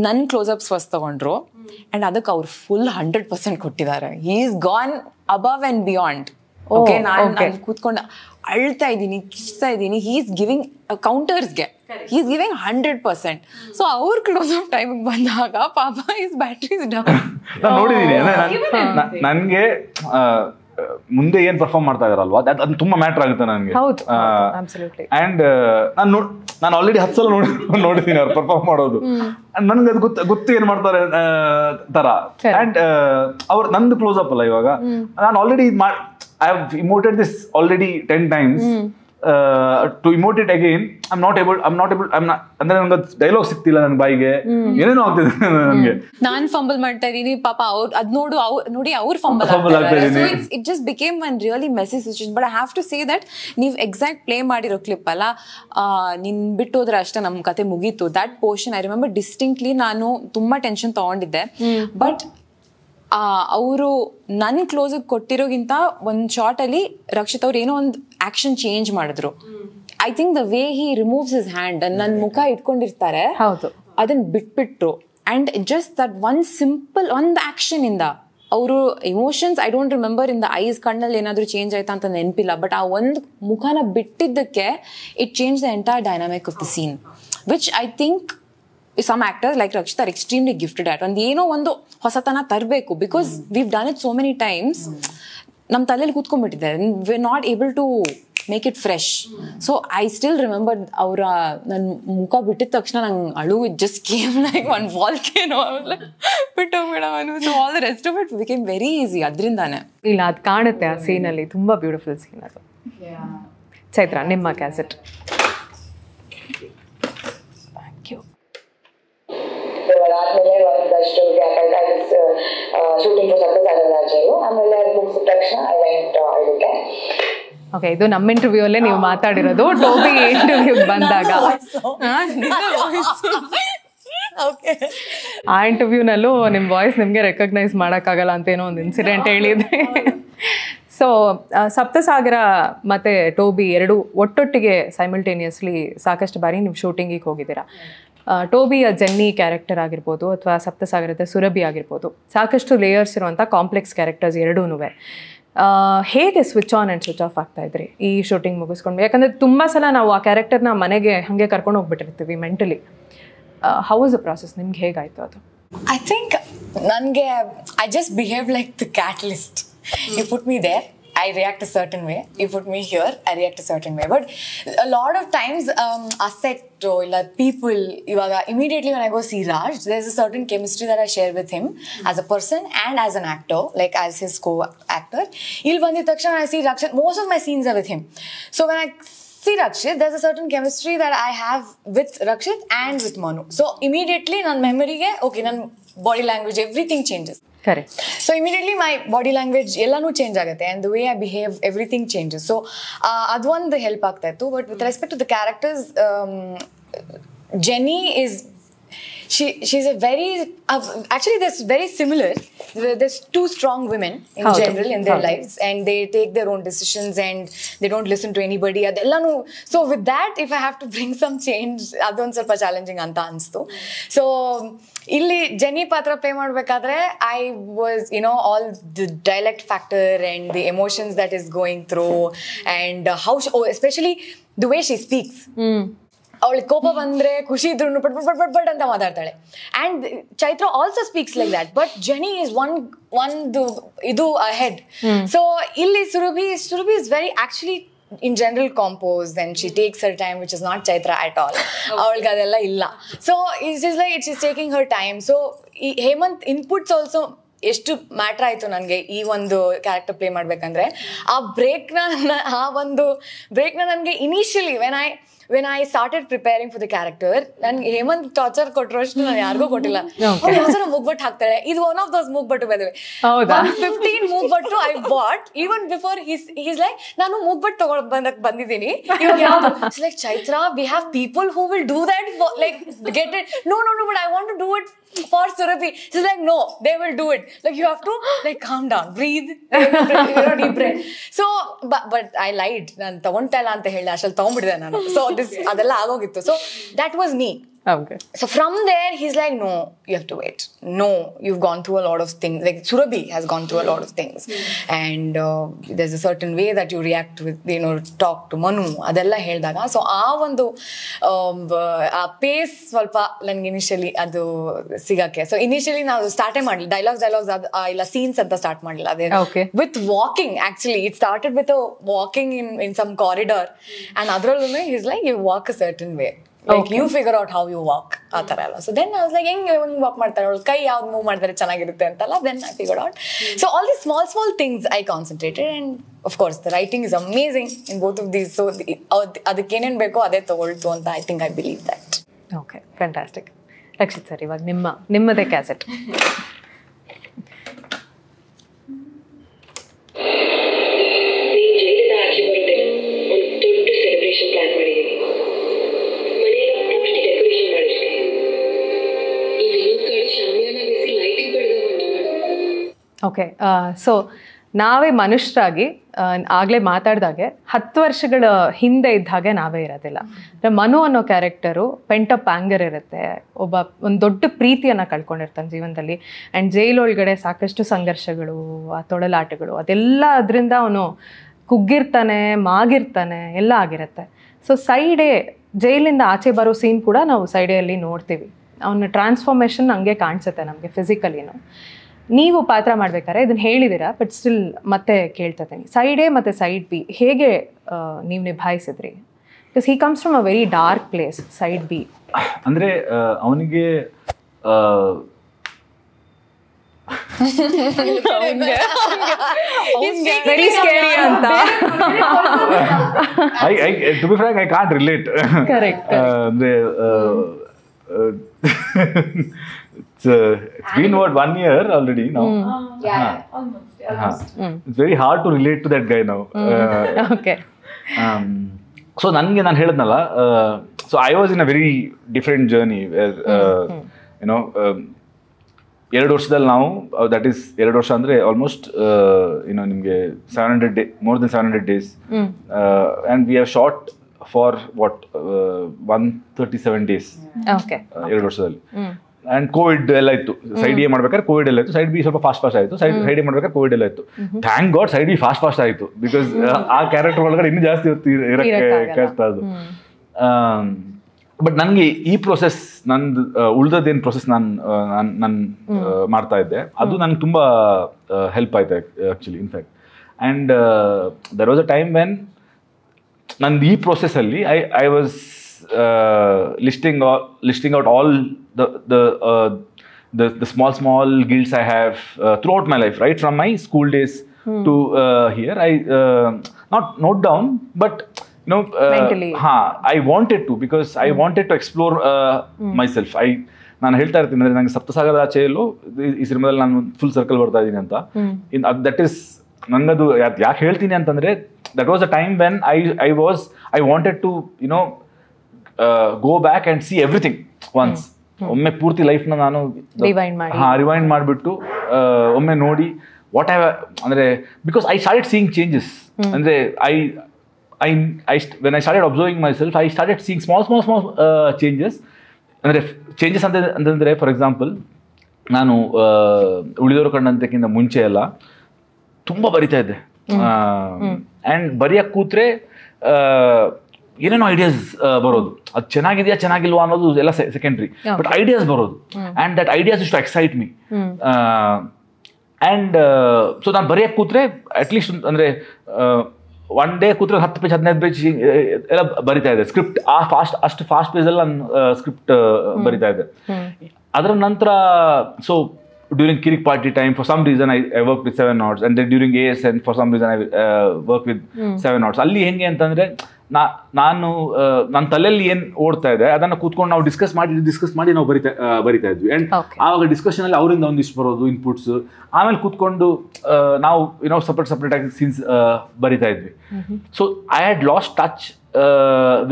ನನ್ ಕ್ಲೋಸ್ಅಪ್ಸ್ ಫಸ್ಟ್ ತಗೊಂಡ್ರು ಅಂಡ್ ಅದಕ್ಕೆ ಅವ್ರು ಫುಲ್ 100% ಕೊಟ್ಟಿದ್ದಾರೆ. He is gone above and beyond. Okay, ನಾನು ಕೂತ್ಕೊಂಡು ಅಳ್ತಾ ಇದ್ದೀನಿ, ಕಿಚ್ತಾ ಇದ್ದೀನಿ. ಹಿ ಈಸ್ ಗಿವಿಂಗ್ ಕೌಂಟರ್ಸ್ಗೆ, ಹಿ ಈಸ್ ಗಿವಿಂಗ್ 100%. ಸೊ ಅವ್ರ ಕ್ಲೋಸ್ ಅಪ್ ಟೈಮಿಗೆ ಬಂದಾಗ ಪಾಪ ಈಸ್ ಬ್ಯಾಟ್ರೀಸ್ ಡೌನ್. ನಾನು ನೋಡಿದ್ದೀನಿ. ನನಗೆ ಮುಂದೆ ಏನ್ ಪರ್ಫಾರ್ಮ್ ಮಾಡ್ತಾ ಇದಾರಲ್ವಾ ಅದು ತುಂಬಾ ಮ್ಯಾಟರ್ ಆಗುತ್ತೆ ನನಗೆ. ಹೌದು, absolutely. ಅಂಡ್ ನಾನು ಆಲ್ರೆಡಿ 10 ಸಲ ನೋಡಿದ್ದೀನಿ ಅವ್ರು ಪರ್ಫಾರ್ಮ್ ಮಾಡೋದು. ನನ್ಗೆ ಅದು ಗೊತ್ತು ಏನ್ ಮಾಡ್ತಾರೆ ತರ. ಅಂಡ್ ಅವ್ರು ನಂದು ಕ್ಲೋಸ್ ಅಪ್ ಅಲ್ಲ ಇವಾಗ, ನಾನು already I have emoted this already 10 times. To emote it again, I'm not able ಅಂದ್ರೆ ನಂಗೆ ಡೈಲಾಗ್ ಸಿಗ್ತಿಲ್ಲ ನನ್ನ ಬಾಯಿಗೆ, ಏನೇನೋ ಆಗ್ತಿದೆ ನನಗೆ. ನಾನ್ ಫಂಬಲ್ ಮಾಡ್ತಾ ಇದೀನಿ, ಪಾಪ ಅದ್ ನೋಡಿ ಅವ್ರು ಫಂಬಲ್ ಆಗ್ತಾ ಇದ್ದಾರೆ. So it just became one really messy situation. But I have to say that ನೀವು ಎಕ್ಸಾಕ್ಟ್ ಪ್ಲೇ ಮಾಡಿರೋ ಕ್ಲಿಪ್ ಅಲ್ಲ, ನಿನ್ ಬಿಟ್ಟು ಹೋದ್ರೆ ಅಷ್ಟೇ ನಮ್ ಕತೆ ಮುಗೀತು. That portion I remember distinctly. ನಾನು ತುಂಬಾ ಟೆನ್ಷನ್ ತಗೊಂಡಿದ್ದೆ. ಬಟ್ ಅವರು ನನ್ ಕ್ಲೋಸ್ ಕೊಟ್ಟಿರೋಗಿಂತ ಒಂದ್ ಶಾರ್ಟ್ ಅಲ್ಲಿ ರಕ್ಷಿತ್ ಅವ್ರು ಏನೋ ಒಂದು ಆಕ್ಷನ್ ಚೇಂಜ್ ಮಾಡಿದ್ರು. I think the way he removes his hand, ನನ್ ಮುಖ ಇಟ್ಕೊಂಡಿರ್ತಾರೆ, ಅದನ್ನ ಬಿಟ್ಬಿಟ್ರು. ಅಂಡ್ ಜಸ್ಟ್ ದಟ್ ಒಂದ್ ಆಕ್ಷನ್ ಇಂದ ಅವರು emotions I don't remember in the eyes, ಕಣ್ಣಲ್ಲಿ ಏನಾದ್ರು ಚೇಂಜ್ ಆಯ್ತಾ ಅಂತ ನೆನಪಿಲ್ಲ. ಬಟ್ ಆ ಒಂದು ಮುಖನ ಬಿಟ್ಟಿದ್ದಕ್ಕೆ it change the entire dynamic of the scene, which I think some actors like Rakshit are extremely gifted at. And ಏನೋ ಒಂದು ಹೊಸತನ ತರಬೇಕು, because we've done it so many times. ನಮ್ಮ ತಲೆಯಲ್ಲಿ ಕೂತ್ಕೊಂಡ್ಬಿಟ್ಟಿದ್ದಾರೆ, we're not able to make it fresh. So I still remember ಅವರ ನನ್ನ ಮುಖ ಬಿಟ್ಟಿದ ತಕ್ಷಣ ನಂಗೆ ಅಳು, it just came like one volcano. ಬಿಟ್ಟೋಗ್ಬಿಡವನು. So all the rest of it became very easy ಅದರಿಂದಾನೆ. ಇಲ್ಲ, ಅದು ಕಾಣುತ್ತೆ ಆ ಸೀನಲ್ಲಿ, ತುಂಬಾ ಬ್ಯೂಟಿಫುಲ್ ಸೀನ್ ಅದು. ಚೈತ್ರ, ನಿಮ್ಮ ಕ್ಯಾಸೆಟ್. ಆದ್ಮೇಲೆ ಒಂದಷ್ಟು ಗ್ಯಾಪ್ ಆಯ್ತು. ಐ ವಾಸ್ ಶೂಟಿಂಗ್ ಫಾರ್ ಸಪ್ತಸಾಗರರಾಜರು. ಆಮೇಲೆ ಅದು ಮುಗಿಸಿದ ತಕ್ಷಣ ಐ ವೆಂಟ್ ಇದಕ್ಕೆ. ಓಕೆ, ಇದು ನಮ್ಮ ಇಂಟರ್ವ್ಯೂ ಅಲ್ಲೇ ನೀವು ಮಾತಾಡಿರೋದು. ಟೋಬಿ ಇಂಟರ್ವ್ಯೂ ಬಂದಾಗ ಆ ಇಂಟರ್ವ್ಯೂನಲ್ಲೂ ನಿಮ್ಮ ವಾಯ್ಸ್ ನಿಮಗೆ ರೆಕಗ್ನೈಸ್ ಮಾಡೋಕ್ಕಾಗಲ್ಲ ಅಂತ ಏನೋ ಒಂದು ಇನ್ಸಿಡೆಂಟ್ ಹೇಳಿದ್ರಿ. ಸೊ ಸಪ್ತಸಾಗರ ಮತ್ತು ಟೋಬಿ ಎರಡು ಒಟ್ಟೊಟ್ಟಿಗೆ ಸೈಮಲ್ಟೇನಿಯಸ್ಲಿ ಸಾಕಷ್ಟು ಬಾರಿ ನೀವು ಶೂಟಿಂಗಿಗೆ ಹೋಗಿದ್ದೀರಾ. ಟೋಬಿಯ ಜೆನ್ನಿ ಕ್ಯಾರೆಕ್ಟರ್ ಆಗಿರ್ಬೋದು ಅಥವಾ ಸಪ್ತಸಾಗರದ ಸುರಭಿ ಆಗಿರ್ಬೋದು, ಸಾಕಷ್ಟು ಲೇಯರ್ಸ್ ಇರುವಂಥ ಕಾಂಪ್ಲೆಕ್ಸ್ ಕ್ಯಾರೆಕ್ಟರ್ಸ್ ಎರಡೂ. ಹೇಗೆ switch on and switch off ಆಗ್ತಾ ಇದ್ರಿ ಈ ಶೂಟಿಂಗ್ ಮುಗಿಸ್ಕೊಂಡು? ಯಾಕಂದರೆ ತುಂಬ ಸಲ ನಾವು ಆ ಕ್ಯಾರೆಕ್ಟರ್ನ ಮನೆಗೆ ಹಾಗೆ ಕರ್ಕೊಂಡು ಹೋಗ್ಬಿಟ್ಟಿರ್ತೀವಿ mentally. How was the process? ನಿಮ್ಗೆ ಹೇಗಾಯಿತು ಅದು? ಐ ಥಿಂಕ್ ನನಗೆ I just behave like the catalyst. You put me there, I react a certain way. You put me here, I react a certain way. But a lot of times, asset or people, immediately when I go see Raj, there's a certain chemistry that I share with him as a person and as an actor, like as his co-actor. Il bandi takshana I see Rakshit. Most of my scenes are with him. So when I see Rakshit, there's a certain chemistry that I have with Rakshit and with Manu. So immediately, nan memory ge, okay, nan body language, everything changes. Correct. So immediately my body language ellanu change agate and the way I behave, everything changes. So adu ಒಂದು help ಆಗ್ತಾ ಇತ್ತು. But with respect to the characters, Jenny is she's a very actually there's very similar. There's two strong women in general in their lives, and they take their own decisions and they don't listen to anybody. Adellanu. So with that, if I have to bring some change, adon ಸ್ವಲ್ಪ challenging anta anstu. So ಇಲ್ಲಿ ಜೆನಿ ಪಾತ್ರ play ಮಾಡ್ಬೇಕಾದ್ರೆ I was all the dialect factor and the emotions that is going through and how especially the way she speaks. ಅವಳಿಗೆ ಕೋಪ ಬಂದ್ರೆ ಖುಷಿ ಇದ್ರು ಪಟ್ ಪಟ್ ಪಟ್ ಪಟ್ ಅಂತ ಮಾತಾಡ್ತಾಳೆ. And Chaitra also speaks like that, but Jenny is ಒಂದು ಇದು ಅಹೆಡ್. ಸೊ ಇಲ್ಲಿ Surabhi is very actually in general composed, and she takes her time, which is not Chaitra at all. Avalga adella illa. So it's just like she's taking her time. So Hemant inputs also ಎಷ್ಟು matter ಆಯಿತು ನನಗೆ ಈ ಒಂದು character play ಮಾಡಬೇಕಂದ್ರೆ ಆ ಬ್ರೇಕ್ನ ನನಗೆ initially when I started preparing for the character, ನನಗೆ Hemant torture ಕೊಟ್ಟರು ಅಷ್ಟು ನಾನು ಯಾರಿಗೂ ಕೊಟ್ಟಿಲ್ಲ. ಮೂಗ್ಬಟ್ಟು ಹಾಕ್ತಾಳೆ, ಇದು ಒನ್ ಆಫ್ ದೋಸ್ ಮೂಗ್ಬಟ್ಟು ಬೈ ದ ವೇ. 15 ಮೂಗ್ಬಟ್ಟು I bought even before he's like ನಾನು ಮೂಗ್ಬಟ್ಟು ತಗೊಂಡ್ ಬಂದಿದ್ದೀನಿ. ಇವಾಗ ಯಾವುದು like Chaitra, we have people who will do that, like get it. No but I want to do it for Surabhi. She's like, no, they will do it. Like, you have to like calm down, breathe, deep breath. So but I lied. ನಾನು ತಗೊಂತಲ್ಲ ಅಂತ ಹೇಳಿ ಅಷ್ಟಲ್ಲಿ ತಗೊಂಡ್ಬಿಟ್ಟಿದೆ ನಾನು. So this ಅದೆಲ್ಲ ಆಗೋಗಿತ್ತು. So that was me. Okay. So from there, he's like, no, you have to wait. No, you've gone through a lot of things. Like Surabhi has gone through a lot of things. And there's a certain way that you react with, talk to Manu. Adella heldaga. So ಆ phase ಸ್ವಲ್ಪ ನನಗೆ initially ಅದು ಸಿಗಕ್ಕೆ. So initially ನಾವು ಸ್ಟಾರ್ಟೇ ಮಾಡಲಿಲ್ಲ, dialogues ಇಲ್ಲ scenes ಅಂತ start ಮಾಡಲಿಲ್ಲ. ಅದೇ with walking, actually it started with walking in some corridor. And ಅದ್ರಲ್ಲೂ is like you walk a certain way. Like you figure out how you walk, ಆ ಥರ ಎಲ್ಲ. So then I was like, ಹೆಂಗೆ walk ಮಾಡ್ತಾರೆ ಅವಳು, ಕೈ ಯಾವ್ದು move ಮಾಡಿದ್ರೆ ಚೆನ್ನಾಗಿರುತ್ತೆ ಅಂತಲ್ಲ. Then I figured out. So all these small things I concentrated, and of course the writing is amazing in both of these. So ಅದಕ್ಕೆ ಏನೇನು ಬೇಕೋ ಅದೇ ತಗೊಳ್ತು ಅಂತ I think I believe that. Okay, fantastic. Rakshit sir, ಇವಾಗ ನಿಮ್ಮದೇ cassette. Okay, so ನಾವೇ ಮನುಷ್ಯರಾಗಿ ಆಗಲೇ ಮಾತಾಡಿದಾಗೆ 10 ವರ್ಷಗಳ ಹಿಂದೆ ಇದ್ದ ಹಾಗೆ ನಾವೇ ಇರೋದಿಲ್ಲ. ಮನು ಅನ್ನೋ ಕ್ಯಾರೆಕ್ಟರು ಪೆಂಟಪ್ ಆ್ಯಂಗರ್ ಇರುತ್ತೆ, ಒಂದು ದೊಡ್ಡ ಪ್ರೀತಿಯನ್ನು ಕಳ್ಕೊಂಡಿರ್ತಾನೆ ಜೀವನದಲ್ಲಿ. ಆ್ಯಂಡ್ ಜೈಲೊಳಗಡೆ ಸಾಕಷ್ಟು ಸಂಘರ್ಷಗಳು, ಆ ತೊಳಲಾಟಗಳು, ಅದೆಲ್ಲ ಅದರಿಂದ ಅವನು ಕುಗ್ಗಿರ್ತಾನೆ, ಮಾಗಿರ್ತಾನೆ, ಎಲ್ಲ ಆಗಿರುತ್ತೆ. ಸೊ ಸೈಡೇ ಜೈಲಿಂದ ಆಚೆ ಬರೋ ಸೀನ್ ಕೂಡ ನಾವು ಸೈಡೆಯಲ್ಲಿ ನೋಡ್ತೀವಿ. ಅವನ ಟ್ರಾನ್ಸ್ಫಾರ್ಮೇಷನ್ ಹಂಗೆ ಕಾಣಿಸುತ್ತೆ ನಮಗೆ ಫಿಸಿಕಲಿನು. ನೀವು ಪಾತ್ರ ಮಾಡ್ಬೇಕಾದ್ರೆ ಇದನ್ನ ಹೇಳಿದ್ದೀರಾ, ಬಟ್ ಸ್ಟಿಲ್ ಮತ್ತೆ ಕೇಳ್ತಾ ಇದ್ದೀನಿ, ಸೈಡ್ ಎ ಮತ್ತು ಸೈಡ್ ಬಿ ಹೇಗೆ ನೀವು ನಿಭಾಯಿಸಿದ್ರಿ? Because he comes from a very dark place, side B. ಅಂದರೆ ಅವನಿಗೆ ವೆರಿ ಸ್ಕೇರಿ ಅಂತ. To be frank, I can't relate. Correct. ಅಂದರೆ it's been what 1 year already now. Almost. It's very hard to relate to that guy now. Okay. So ನಾನು ಹೇಳಿದ್ನಲ್ಲ, so I was in a very different journey where 2 ವರ್ಷದಲ್ಲಿ ನಾವು, that is 2 ವರ್ಷ ಅಂದರೆ almost ನಿಮಗೆ 700 days, more than 700 days, and we have shot for what 137 days. Okay. 2 ವರ್ಷದಲ್ಲಿ. And Covid ಎಲ್ಲ ಇತ್ತು. ಸೈಡ್ ಎ ಮಾಡ್ಬೇಕಾದ್ರೆ ಕೋವಿಡ್ ಎಲ್ಲ ಇತ್ತು, ಸೈಡ್ ಬಿ ಸ್ವಲ್ಪ ಫಾಸ್ಟ್ ಆಯಿತು. ಸೈಡ್ ಎ ಮಾಡ್ಬೇಕಾದ್ರೆ ಕೋವಿಡ್ ಎಲ್ಲ ಇತ್ತು. Thank god side B fast ಆಯಿತು, ಬಿಕಾಸ್ ಆ ಕ್ಯಾರೆಕ್ಟರ್ ಒಳಗಡೆ ಇನ್ನೂ ಜಾಸ್ತಿ ಇರೋಕ್ಕೆ ಕಷ್ಟ ಅದು. ಬಟ್ ನನಗೆ ಈ ಪ್ರೊಸೆಸ್, ನಂದು ಉಳ್ದದ್ದೇನು ಪ್ರೊಸೆಸ್ ನಾನು ಮಾಡ್ತಾ ಇದ್ದೆ, ಅದು ನನಗೆ ತುಂಬ ಹೆಲ್ಪ್ ಆಯ್ತು actually, in fact. And there was a time when ನಂದು ಈ ಪ್ರೊಸೆಸ್ಸಲ್ಲಿ I was listing out all the small guilts I have throughout my life, right from my school days to here. I not note down, but mentally. I wanted to, because I wanted to explore myself. ನಾನು ಹೇಳ್ತಾ ಇರ್ತೀನಿ ಅಂದರೆ ನನಗೆ ಸಪ್ತಸಾಗರದ ಆಚೆಯಲ್ಲೂ ಈ ಸಿನಿಮಾದಲ್ಲಿ ನಾನು full circle ಬರ್ತಾ ಇದ್ದೀನಿ ಅಂತ. ದಟ್ ಈಸ್ ನನಗದು ಯಾಕೆ ಹೇಳ್ತೀನಿ ಅಂತಂದರೆ, that was a time when I wanted to go back and see everything once. ಒಮ್ಮೆ ಪೂರ್ತಿ ಲೈಫ್ನ ನಾನು ರಿವೈಂಡ್ ಮಾಡಿಬಿಟ್ಟು ಒಮ್ಮೆ ನೋಡಿ ವಾಟ್ ಅಂದರೆ, because I started seeing changes. ಅಂದರೆ when I started observing myself, I started seeing small changes. ಅಂದರೆ changes ಅಂತಂದರೆ, ಫಾರ್ ಎಕ್ಸಾಂಪಲ್, ನಾನು ಉಳಿದವರು ಕಂಡಂತಕ್ಕಿಂತ ಮುಂಚೆ ಎಲ್ಲ ತುಂಬ ಬರಿತಾ ಇದ್ದೆ. ಆ್ಯಂಡ್ ಬರೆಯೋಕ್ಕೆ ಕೂತ್ರೆ ಏನೇನೋ ಐಡಿಯಾಸ್ ಬರೋದು. ಅದು ಚೆನ್ನಾಗಿಲ್ವಾ ಅನ್ನೋದು ಎಲ್ಲ ಸೆಕೆಂಡ್ರಿ, ಬಟ್ ಐಡಿಯಾಸ್ ಬರೋದು. And that ideas is to excite me. And so ನಾನು ಬರೆಯೋಕ್ಕೆ ಕೂತ್ರೆ ಅಟ್ಲೀಸ್ಟ್ ಅಂದರೆ 1 day ಕೂತ್ರೆ 10 ಪೇಜ್ 15 ಪೇಜ್ ಎಲ್ಲ ಬರಿತಾ ಇದೆ ಸ್ಕ್ರಿಪ್ಟ್. ಅಷ್ಟು ಫಾಸ್ಟ್ ಪೇಜಲ್ಲಿ ನಾನು ಸ್ಕ್ರಿಪ್ಟ್ ಬರಿತಾ ಇದ್ದೆ. ಅದರ ನಂತರ so during Kirik party time, for some reason I worked with 7 Noughts, and then during ASN for some reason I worked with 7 Noughts. ಅಲ್ಲಿ ಹೆಂಗೆ ಅಂತಂದರೆ, ನಾನು ನನ್ನ ತಲೆಯಲ್ಲಿ ಏನು ಓಡ್ತಾ ಇದೆ ಅದನ್ನು ಕೂತ್ಕೊಂಡು ನಾವು ಡಿಸ್ಕಸ್ ಮಾಡಿ ನಾವು ಬರಿತಾ ಇದ್ವಿ. ಆ್ಯಂಡ್ ಆವಾಗ ಡಿಸ್ಕಷನಲ್ಲಿ ಅವರಿಂದ ಒಂದಿಷ್ಟು ಬರೋದು ಇನ್ಪುಟ್ಸ್, ಆಮೇಲೆ ಕೂತ್ಕೊಂಡು ನಾವು ಸಪ್ರೇಟಾಗಿ ಸೀನ್ಸ್ ಬರಿತಾ ಇದ್ವಿ. So I had last touch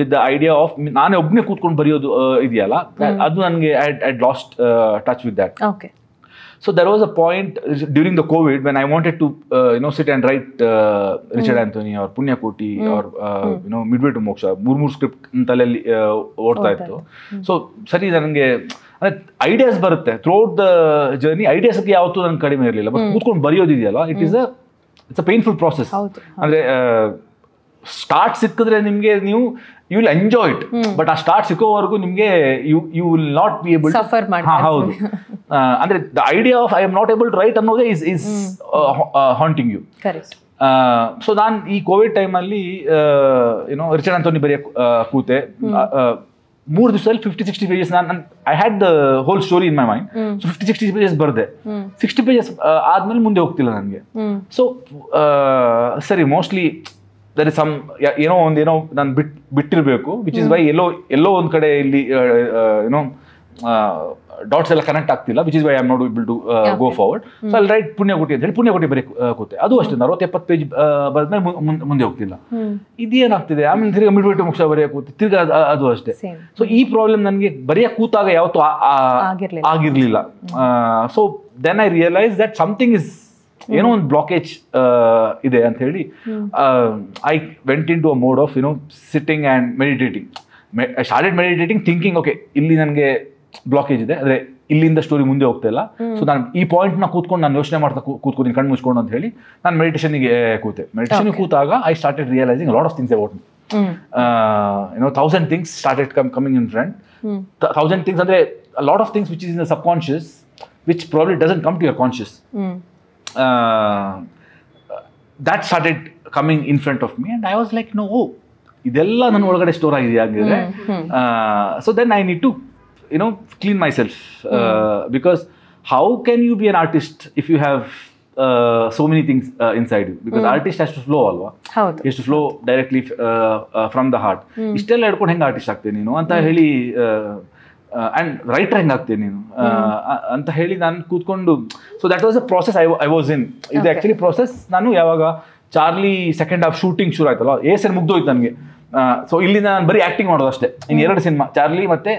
with the idea of ನಾನೇ ಒಬ್ಬನೇ ಕೂತ್ಕೊಂಡು ಬರೆಯೋದು ಇದೆಯಲ್ಲ, ಅದು ನನಗೆ I had last touch with that. So there was a point during the COVID when I wanted to, sit and write Richard Anthony or Punyakoti or, Midway to Moksha, ಮೂರು script ತಲೆಯಲ್ಲಿ ಓಡ್ತಾ ಇತ್ತು. ಸೊ ಸರಿ ನನಗೆ ideas ಬರುತ್ತೆ throughout the journey. ಐಡಿಯಾಸ್ಗೆ ಯಾವತ್ತೂ ನನಗೆ ಕಡಿಮೆ ಇರಲಿಲ್ಲ. ಬಟ್ ಕೂತ್ಕೊಂಡು ಬರೆಯೋದಿದೆಯಲ್ಲ, ಇಟ್ಸ್ ಅ ಪೇನ್ಫುಲ್ ಪ್ರಾಸೆಸ್. ಅಂದರೆ ಸ್ಟಾರ್ಟ್ ಸಿಕ್ಕಿದ್ರೆ ನಿಮಗೆ you will enjoy it, but ಆ ಸ್ಟಾರ್ಟ್ ಸಿಕ್ಕೋವರೆಗೂ ನಿಮಗೆ you will not be able suffer ಮಾಡಿ. ಹೌದು, ಅಂದ್ರೆ the idea of I am not able to write ಅನ್ನೋದೇ is haunting you. Correct. So ನಾನು ಈ ಕೋವಿಡ್ ಟೈಮಲ್ಲಿ ರಿಚರ್ಡ್ ಆಂಥೋನಿ ಬರೆಯಕ್ಕೆ ಕೂತೆ. 3 ದಿವಸದಲ್ಲಿ 50-60 pages. I had the whole story in my mind. So 50-60 pages ಬರೆದೆ. 60 pages ಆದ್ಮೇಲೆ ಮುಂದೆ ಹೋಗ್ತಿಲ್ಲ ನನಗೆ. ಸೊ ಸರಿ, ಮೋಸ್ಟ್ಲಿ ದರ್ ಇಸ್ ಸಮ್ ಏನೋ ನಾನು ಬಿಟ್ಟಿರಬೇಕು, ವಿಚ್ ಇಸ್ ವೈ ಎಲ್ಲೋ ಒಂದು ಕಡೆ ಇಲ್ಲಿ ಡಾಟ್ಸ್ ಎಲ್ಲ ಕನೆಕ್ಟ್ ಆಗ್ತಿಲ್ಲ, which is why I am not able to go forward. So ಅಲ್ಲಿ ರೈಟ್ ಪುಣ್ಯಕೋಟಿ ಅಂತ ಹೇಳಿ ಪುಣ್ಯಕೋಟಿ ಬರೀ ಕೂತೆ. ಅದು ಅಷ್ಟೇ 60-70 ಪೇಜ್ ಬರೆದ್ಮೇಲೆ ಮುಂದೆ ಹೋಗ್ತಿಲ್ಲ. ಇದೇನಾಗ್ತಿದೆ, ಆಮೇಲೆ ತಿರ್ಗಾ ಮಿಡ್ವೇ ಟು ಮೋಕ್ಷ ಬರೆಯಕ್ಕೆ ಕೂತಿ, ತಿರ್ಗಾ ಅದು ಅಷ್ಟೇ. ಸೊ ಈ ಪ್ರಾಬ್ಲಮ್ ನನಗೆ ಬರೆಯಕ್ಕೆ ಕೂತಾಗ ಯಾವತ್ತೂ ಆಗಿರ್ಲಿಲ್ಲ. So then I realise that something is ಏನೋ ಒಂದು ಬ್ಲಾಕೇಜ್ ಇದೆ ಅಂತ ಹೇಳಿ I went into a mode of sitting and meditating. I started meditating, thinking okay ಇಲ್ಲಿ ನನಗೆ ಬ್ಲಾಕೇಜ್ ಇದೆ, ಅಂದರೆ ಇಲ್ಲಿಂದ ಸ್ಟೋರಿ ಮುಂದೆ ಹೋಗ್ತಾ ಇಲ್ಲ. ಸೊ ನಾನು ಈ ಪಾಯಿಂಟ್ನ ಕೂತ್ಕೊಂಡು ನಾನು ಯೋಚನೆ ಮಾಡ್ತಾ ಕೂತ್ಕೊತೀನಿ ಕಣ್ಣು ಮುಚ್ಕೊಂಡು ಅಂತ ಹೇಳಿ ನಾನು ಮೆಡಿಟೇಷನ್ಗೆ ಕೂತೆ. ಮೆಡಿಟೇಷನ್ಗೆ ಕೂತಾಗ I started realizing lot of things about me. 1000 things started coming in front. 1000 things ಅಂದರೆ lot of things which is in the subconscious, which probably doesn't come to your conscious. that started coming in front of me and I was like, no, ಇದೆಲ್ಲ ನನ್ನ ಒಳಗಡೆ store ಆಗಿದೆ ಆಗಿದ್ರೆ. So then I need to clean myself, because how can you be an artist if you have so many things inside you? Because artist has to flow alwa, he has to flow directly from the heart. ಇಷ್ಟೆಲ್ಲ ಹಿಡ್ಕೊಂಡು ಹೆಂಗೆ artist ಆಗ್ತೇನೆ ನೀನು ಅಂತ ಹೇಳಿ, and writer ಹೆಂಗಾಗ್ತೇನೆ ನೀನು ಅಂತ ಹೇಳಿ ನಾನು ಕೂತ್ಕೊಂಡು. So that was a process I was ಇನ್. ಇದು ಆ್ಯಕ್ಚುಲಿ ಪ್ರಾಸೆಸ್ ನಾನು ಯಾವಾಗ ಚಾರ್ಲಿ ಸೆಕೆಂಡ್ ಹಾಫ್ ಶೂಟಿಂಗ್ ಶುರು ಆಯ್ತಲ್ಲ, ಸರಿ ಮುಗ್ದೋಯ್ತು ನನಗೆ. ಸೊ ಇಲ್ಲಿಂದ ನಾನು ಬರೀ ಆ್ಯಕ್ಟಿಂಗ್ ಮಾಡೋದು ಅಷ್ಟೇ. ಇನ್ನು 2 ಸಿನಿಮಾ, ಚಾರ್ಲಿ ಮತ್ತೆ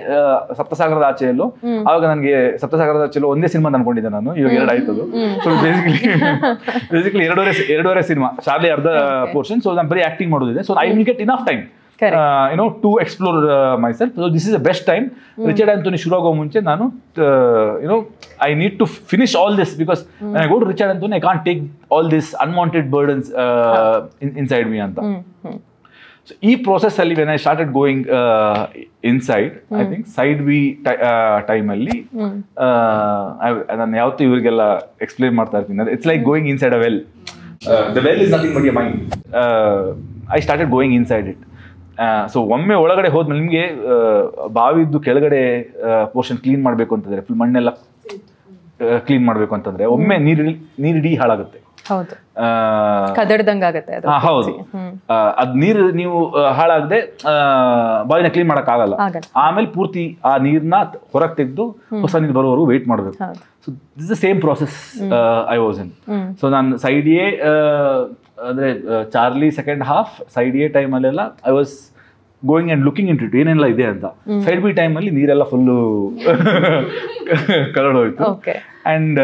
ಸಪ್ತಸಾಗರದ ಆಚೆಯಲ್ಲೂ. ಆವಾಗ ನನಗೆ ಸಪ್ತಸಾಗರದ ಆಚೆಯಲ್ಲೂ ಒಂದೇ ಸಿನಿಮಾ ಅನ್ಕೊಂಡಿದ್ದೆ ನಾನು, ಇವಾಗ 2 ಆಯ್ತದು. ಸೊ ಬೇಸಿಕಲಿ 2.5 ಸಿನಿಮಾ, ಚಾರ್ಲಿ ಅರ್ಧ ಪೋರ್ಷನ್. ಸೊ ನಾನು ಬರೀ ಆ್ಯಕ್ಟಿಂಗ್ ಮಾಡೋದಿದೆ. So I will get enough time to explore myself. So this is the best time. Richard Anthony ಶುರು ಆಗೋ ಮುಂಚೆ ನಾನು I need to finish all this, because when I go to Richard Anthony I can't take all this unwanted burdens inside me anta. So ಈ process ಅಲ್ಲಿ when I started going inside, I think side B time ಅಲ್ಲಿ ನಾನು ಯಾವತ್ತೂ ಇವರಿಗೆಲ್ಲ explain ಮಾಡ್ತಾ ಇರ್ತೀನಿ. It's like going inside a well. The well is nothing but your mind. I started going inside it. So ಒಮ್ಮೆ ಒಳಗಡೆ ಹೋದ್ಮೇಲೆ ನಿಮಗೆ ಬಾವಿದ್ದು ಕೆಳಗಡೆ ಪೋರ್ಷನ್ ಕ್ಲೀನ್ ಮಾಡಬೇಕು ಅಂತಂದ್ರೆ, ಫುಲ್ ಮಣ್ಣೆಲ್ಲ ಕ್ಲೀನ್ ಮಾಡಬೇಕು ಅಂತಂದ್ರೆ ಒಮ್ಮೆ ನೀರಿಡೀ ಹಾಳಾಗುತ್ತೆ. ಹೌದು, ಅದ್ ನೀರು ನೀವು ಹಾಳಾಗದೆ ಬಾವಿನ ಕ್ಲೀನ್ ಮಾಡಕ್ ಆಗಲ್ಲ. ಆಮೇಲೆ ಪೂರ್ತಿ ಆ ನೀರ್ನ ಹೊರಗೆ ತೆಗೆದು ಹೊಸ ನೀರು ಬರೋವರೆಗೂ ವೇಟ್ ಮಾಡಬೇಕು. So this the same process I was in. So ನಾನು ಸೈಡ್ ಎ ಅಂದರೆ Charlie second half side A ಟೈಮಲ್ಲೆಲ್ಲ I was going and looking in it ಏನೆಲ್ಲ ಇದೆ ಅಂತ. ಸೈಡ್ ಬಿ ಟೈಮಲ್ಲಿ ನೀರೆಲ್ಲ ಫುಲ್ಲು ಕರಡೋಯ್ತು. ಆ್ಯಂಡ್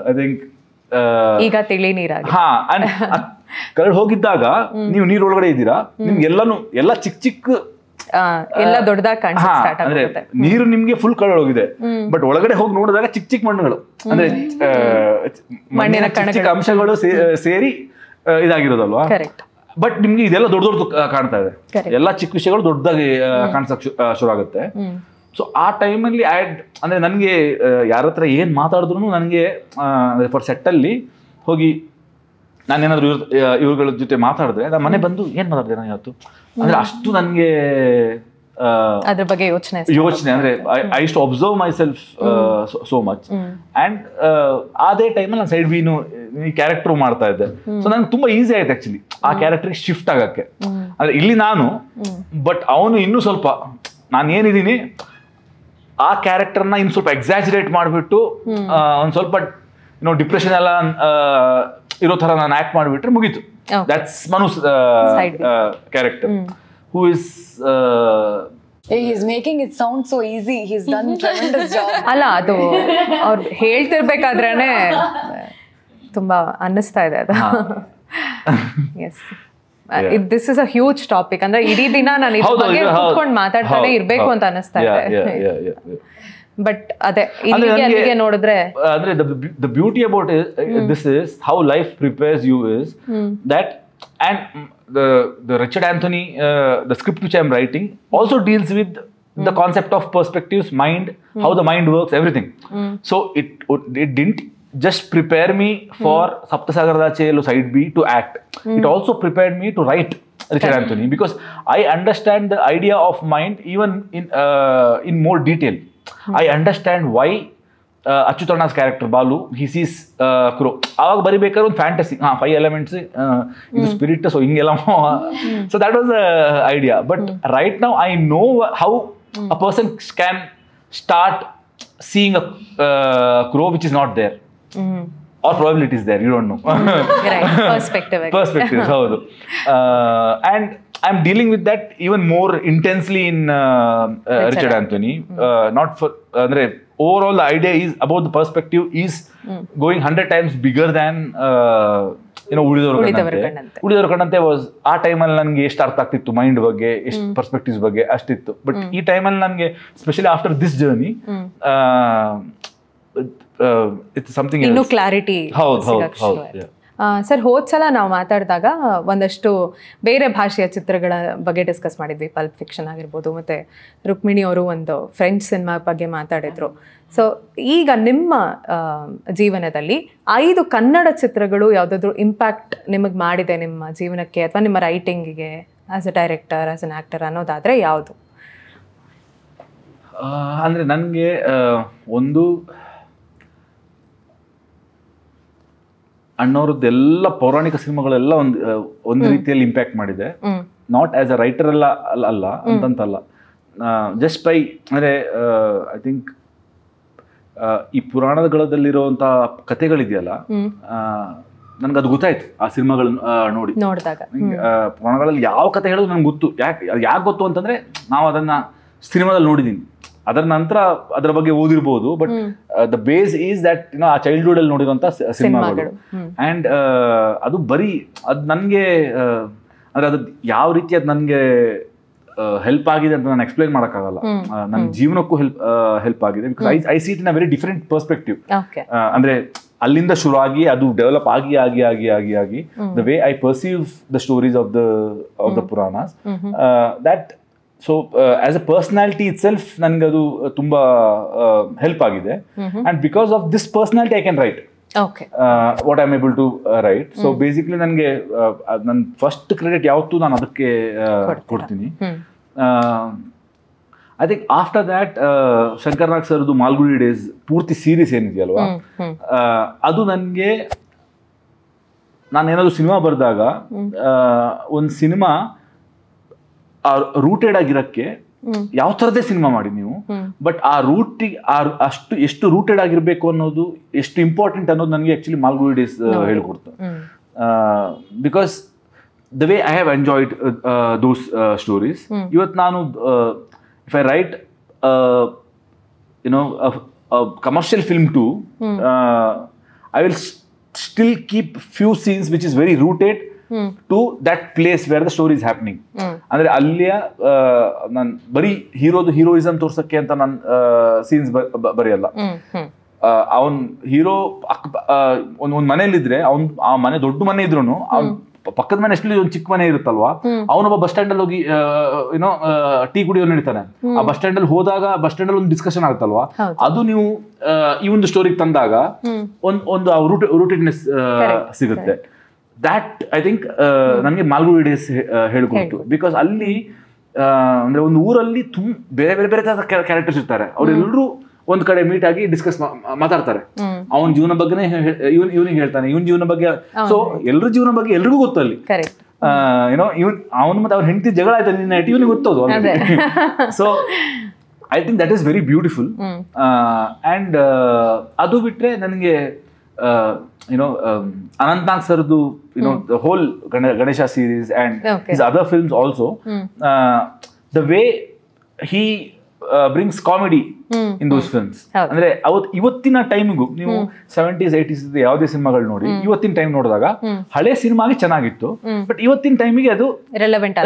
ಐ ಥಿಂಕ್ ಈಗ ತಿಳಿ ನೀರಾಗಿ ಕರಡ್ ಹೋಗಿದ್ದಾಗ ನೀವು ನೀರೊಳಗಡೆ ಇದ್ದೀರಾ, ನಿಮ್ಗೆ ಎಲ್ಲ ಚಿಕ್ಕ ಎಲ್ಲ ದೊಡ್ಡದಾಗಿ ಅಂದ್ರೆ ನೀರು ನಿಮ್ಗೆ ಫುಲ್ ಕರಡ್ ಹೋಗಿದೆ, ಬಟ್ ಒಳಗಡೆ ಹೋಗಿ ನೋಡಿದಾಗ ಚಿಕ್ಕ ಮಣ್ಣುಗಳು, ಅಂದ್ರೆ ಮಣ್ಣಿನ ಚಿಕ್ಕ ಅಂಶಗಳು ಸೇರಿ ಇದಾಗಿರೋದಲ್ವಾ. ಬಟ್ ನಿಮ್ಗೆ ಇದೆಲ್ಲ ದೊಡ್ಡ ಕಾಣ್ತಾ ಇದೆ, ಎಲ್ಲ ಚಿಕ್ಕ ವಿಷಯಗಳು ದೊಡ್ಡದಾಗಿ ಕಾಣಿಸಕ್ ಶುರು ಆಗುತ್ತೆ. ಸೊ ಆ ಟೈಮಲ್ಲಿ ಅಂದ್ರೆ ನನಗೆ ಯಾರ ಹತ್ರ ಏನ್ ಮಾತಾಡಿದ್ರು ನನಗೆ ಫಾರ್ ಸೆಟ್ಟಲ್ಲಿ ಹೋಗಿ ನಾನೇನಾದ್ರು ಇವ್ರಗಳ ಜೊತೆ ಮಾತಾಡಿದ್ರೆ ನಾನು ಮನೆ ಬಂದು ಏನ್ ಮಾತಾಡ್ದೆ ನಾನು ಇವತ್ತು ಅಂದ್ರೆ ಅಷ್ಟು ನನಗೆ ಅದ್ರ ಬಗ್ಗೆ ಯೋಚನೆ ಅಂದ್ರೆ I use to observe myself so much. And ಅದೇ ಟೈಮಲ್ಲಿ ನಾನು ಸೈಡ್ ಬೀನು ಈ ಕ್ಯಾರೆಕ್ಟರ್ ಮಾಡ್ತಾ ಇದ್ದೆ. ಸೊ ನಂಗೆ ತುಂಬಾ ಈಸಿ ಆಯ್ತು ಆಕ್ಚುಲಿ ಆ ಕ್ಯಾರೆಕ್ಟರ್ಗೆ ಶಿಫ್ಟ್ ಆಗಕ್ಕೆ. ಅಂದ್ರೆ ಇಲ್ಲಿ ನಾನು, ಬಟ್ ಅವನು ಇನ್ನೂ ಸ್ವಲ್ಪ ನಾನು ಏನಿದ್ದೀನಿ ಆ ಕ್ಯಾರೆಕ್ಟರ್ನ ಇನ್ನು ಸ್ವಲ್ಪ ಎಕ್ಸಾಜರೇಟ್ ಮಾಡಿಬಿಟ್ಟು ಒಂದು ಸ್ವಲ್ಪ ಡಿಪ್ರೆಷನ್ ಎಲ್ಲ ಇರೋ ಥರ ನಾನು ಆ್ಯಕ್ಟ್ ಮಾಡಿಬಿಟ್ರೆ ಮುಗೀತು. That's Manu's character who is He's making it sound so easy. He's done tremendous job. ಅಲ್ಲ ಅದು ಅವ್ರು ಹೇಳ್ತಿರ್ಬೇಕಾದ್ರೇನೆ ತುಂಬಾ ಅನ್ನಿಸ್ತಾ ಇದೆ ಅದು. Yes, this is a huge topic. ಅಂದ್ರೆ ಇಡೀ ದಿನ ನಾನು ಇದ್ರ ಬಗ್ಗೆ ಕೂತ್ಕೊಂಡು ಮಾತಾಡ್ತಾನೆ ಇರ್ಬೇಕು ಅಂತ ಅನ್ನಿಸ್ತಾ ಇದೆ. ಬಟ್ ಅದೇ ಇಲ್ಲಿಗೆ ನೋಡಿದ್ರೆ ಅಂದ್ರೆ the beauty about this is how life prepares you is that, and the Richard Anthony the script which I am writing also deals with the concept of perspectives, mind, how the mind works, everything. So it didn't just prepare me for Saptasagaradachelu side B to act. It also prepared me to write Richard Anthony, because I understand the idea of mind even in more detail. I understand why Achyutana's character Balu, he sees Crow. Aವಾಗ ಬರಿಬೇಕಾದ್ರೆ ಒಂದು fantasy, 5 elements, ಇದು spirit, so ಹಿಂಗೆಲ್ಲ. So that was the idea. But right now I know how a person can start seeing a Crow which is not there, or probably it is there, you don't know. Perspective, ಹೌದು. And I'm dealing with that even more intensely in Richard Anthony. Not for andre overall the idea is about the perspective is going 100 times bigger than ಉಳಿದವರು ಕಣ್ಣಂತೆ was. ಆ ಟೈಮಲ್ಲಿ ನನಗೆ ಎಷ್ಟು ಅರ್ಥ ಆಗ್ತಿತ್ತು mind ಬಗ್ಗೆ, ಎಷ್ಟು ಪರ್ಸ್ಪೆಕ್ಟಿವ್ಸ್ ಬಗ್ಗೆ ಅಷ್ಟಿತ್ತು. ಬಟ್ ಈ ಟೈಮಲ್ಲಿ ನನಗೆ specially after this journey it's something ಇನ್ನೂ ಕ್ಲಾರಿಟಿ. ಹೌದು. ಸರ್, ಹೋದ ಸಲ ನಾವು ಮಾತಾಡಿದಾಗ ಒಂದಷ್ಟು ಬೇರೆ ಭಾಷೆಯ ಚಿತ್ರಗಳ ಬಗ್ಗೆ ಡಿಸ್ಕಸ್ ಮಾಡಿದ್ವಿ. ಪಲ್ಪ್ ಫಿಕ್ಷನ್ ಆಗಿರ್ಬೋದು, ಮತ್ತು ರುಕ್ಮಿಣಿ ಅವರು ಒಂದು ಫ್ರೆಂಚ್ ಸಿನಿಮಾ ಬಗ್ಗೆ ಮಾತಾಡಿದ್ರು. ಸೊ ಈಗ ನಿಮ್ಮ ಜೀವನದಲ್ಲಿ 5 ಕನ್ನಡ ಚಿತ್ರಗಳು ಯಾವುದಾದ್ರೂ ಇಂಪ್ಯಾಕ್ಟ್ ನಿಮಗೆ ಮಾಡಿದೆ ನಿಮ್ಮ ಜೀವನಕ್ಕೆ ಅಥವಾ ನಿಮ್ಮ ರೈಟಿಂಗಿಗೆ, as a director, as an actor ಅನ್ನೋದಾದರೆ ಯಾವುದು? ಅಂದರೆ ನನಗೆ ಒಂದು ಅಣ್ಣವ್ರದ್ದು ಎಲ್ಲ ಪೌರಾಣಿಕ ಸಿನಿಮಾಗಳೆಲ್ಲ ಒಂದು ರೀತಿಯಲ್ಲಿ ಇಂಪ್ಯಾಕ್ಟ್ ಮಾಡಿದೆ. ನಾಟ್ ಆಸ್ ಅ ರೈಟರ್ ಅಲ್ಲ ಅಂತಂತಲ್ಲ, ಜಸ್ಟ್ ಬೈ ಅಂದರೆ ಐ ಥಿಂಕ್ ಈ ಪುರಾಣಗಳಲ್ಲಿರುವಂಥ ಕಥೆಗಳಿದೆಯಲ್ಲ, ನನಗದು ಗೊತ್ತಾಯ್ತು ಆ ಸಿನಿಮಾಗಳನ್ನ ನೋಡಿದಾಗ. ಪುರಾಣಗಳಲ್ಲಿ ಯಾವ ಕಥೆ ಹೇಳೋದು ನನಗೆ ಗೊತ್ತು. ಯಾಕೆ ಗೊತ್ತು ಅಂತಂದರೆ ನಾವು ಅದನ್ನು ಸಿನಿಮಾದಲ್ಲಿ ನೋಡಿದ್ದೀನಿ. ಅದರ ನಂತರ ಅದರ ಬಗ್ಗೆ ಓದಿರ್ಬೋದು, but the base is that ಆ ಚೈಲ್ಡ್ಹುಡ್ ಅಲ್ಲಿ ನೋಡಿರುವಂತ ಸಿನಿಮಾಗಳು. ಅಂಡ್ ಅದು ಬರೀ ಅದು ನನಗೆ ಅಂದ್ರೆ ಅದು ಯಾವ ರೀತಿ ಅದು ನನಗೆ ಹೆಲ್ಪ್ ಆಗಿದೆ ಅಂತ ನಾನು ಎಕ್ಸ್ಪ್ಲೈನ್ ಮಾಡೋಕ್ಕಾಗಲ್ಲ. ನನ್ನ ಜೀವನಕ್ಕೂ ಹೆಲ್ಪ್ ಆಗಿದೆ, because I C it in a very different perspective. ಅಂದ್ರೆ ಅಲ್ಲಿಂದ ಶುರು ಆಗಿ ಅದು ಡೆವಲಪ್ ಆಗಿ ಆಗಿ ಆಗಿ ಆಗಿ ಆಗಿ the way I perceive the stories of the Puranas, that so as a personality itself ನನಗದು ತುಂಬ ಹೆಲ್ಪ್ ಆಗಿದೆ. And because of this personality I can write what I am able to write. So basically ನನಗೆ ನನ್ನ first credit ಯಾವತ್ತೂ ನಾನು ಅದಕ್ಕೆ ಕೊಡ್ತೀನಿ. I think after that Shankar Nag ಸರ್ದು ಮಾಲ್ಗುಡಿ ಡೇಸ್ ಪೂರ್ತಿ ಸೀರೀಸ್ ಏನಿದೆಯಲ್ವಾ, ಅದು ನನಗೆ ನಾನೇನಾದ್ರು ಸಿನಿಮಾ ಬರೆದಾಗ ಒಂದು ಸಿನಿಮಾ ರೂಟೆಡ್ ಆಗಿರಕ್ಕೆ ಯಾವ ಥರದೇ ಸಿನಿಮಾ ಮಾಡಿ ನೀವು, ಬಟ್ ಆ ರೂಟಿಗೆ ಎಷ್ಟು ರೂಟೆಡ್ ಆಗಿರ್ಬೇಕು ಅನ್ನೋದು ಎಷ್ಟು ಇಂಪಾರ್ಟೆಂಟ್ ಅನ್ನೋದು ನನಗೆ ಆಕ್ಚುಲಿ ಮಾಲ್ಗುಡಿ ಡೇಸ್ ಹೇಳ್ಕೊಡ್ತು. Because the way I have enjoyed those stories. ಇವತ್ತು ನಾನು if I write commercial film too, I will still keep few scenes which is very rooted to that place where the story is happening. ಅಂದ್ರೆ ಅಲ್ಲಿಯ ನಾನು ಬರೀ heroism ತೋರ್ಸಕ್ಕೆ ಅಂತ ನಾನು scenes ಬರೆಯಲ್ಲ. ಅವನ್ hero ಒಂದ್ ಮನೇಲಿದ್ರೆ ಆ ಮನೆ ದೊಡ್ಡ ಮನೆ ಇದ್ರು ಅವ್ನ್ ಪಕ್ಕದ ಮನೆ ಎಷ್ಟು ಒಂದು ಚಿಕ್ಕ ಮನೆ ಇರುತ್ತಲ್ವಾ, ಅವನೊಬ್ಬ ಬಸ್ ಸ್ಟ್ಯಾಂಡ್ ಅಲ್ಲಿ ಹೋಗಿ ಟೀ ಕುಡಿಯೋ ನಡೀತಾನೆ. ಆ ಬಸ್ ಸ್ಟ್ಯಾಂಡ್ ಅಲ್ಲಿ ಹೋದಾಗ ಬಸ್ ಸ್ಟ್ಯಾಂಡ್ ಅಲ್ಲಿ ಒಂದು ಡಿಸ್ಕಷನ್ ಆಗುತ್ತಲ್ವಾ, ಅದು ನೀವು ಈ ಒಂದು ಸ್ಟೋರಿಗೆ ತಂದಾಗ ಒಂದು ರೂಟೆಡ್ನೆಸ್ ಸಿಗುತ್ತೆ. ದ್ಯಾಟ್ ಐ ಥಿಂಕ್ ನನಗೆ ಮಾಲ್ಗುಡಿ ಡೇಸ್ ಹೇಳ್ಕೊಡ್ತು. ಬಿಕಾಸ್ ಅಲ್ಲಿ ಅಂದ್ರೆ ಒಂದು ಊರಲ್ಲಿ ಬೇರೆ ಬೇರೆ ಬೇರೆ ತರದ ಕ್ಯಾರೆಕ್ಟರ್ಸ್ ಇರ್ತಾರೆ. ಅವರೆಲ್ಲರೂ ಒಂದ್ ಕಡೆ ಮೀಟ್ ಆಗಿ ಡಿಸ್ಕಸ್ ಮಾತಾಡ್ತಾರೆ. ಅವನ ಜೀವನ ಬಗ್ಗೆ ಇವನಿಗೆ ಹೇಳ್ತಾನೆ, ಇವನ್ ಜೀವನ ಬಗ್ಗೆ. ಸೊ ಎಲ್ರ ಜೀವನ ಬಗ್ಗೆ ಎಲ್ರಿಗೂ ಗೊತ್ತು ಅಲ್ಲಿ. ಅವನು ಮತ್ತೆ ಅವ್ರ ಹೆಂಡತಿ ಜಗಳ ಆಯ್ತು ನಿನ್ನ ಇವನಿಗೆ ಗೊತ್ತೋದು. So I think that is very beautiful. And ಅದು ಬಿಟ್ರೆ ನನಗೆ Anantnag sardu, the whole Ganesha series and his other films also, the way he brings comedy in those films. ಅಂದ್ರೆ ಇವತ್ತಿನ ಟೈಮಿಗೂ ನೀವು 70s 80s ಯಾವುದೇ ಸಿನಿಮಾಗಳು ನೋಡಿ ಇವತ್ತಿನ ಟೈಮ್ ನೋಡಿದಾಗ ಹಳೆ ಸಿನಿಮಾಗೆ ಚೆನ್ನಾಗಿತ್ತು, ಬಟ್ ಇವತ್ತಿನ ಟೈಮಿಗೆ ಅದು ರಿಲೆವೆಂಟ್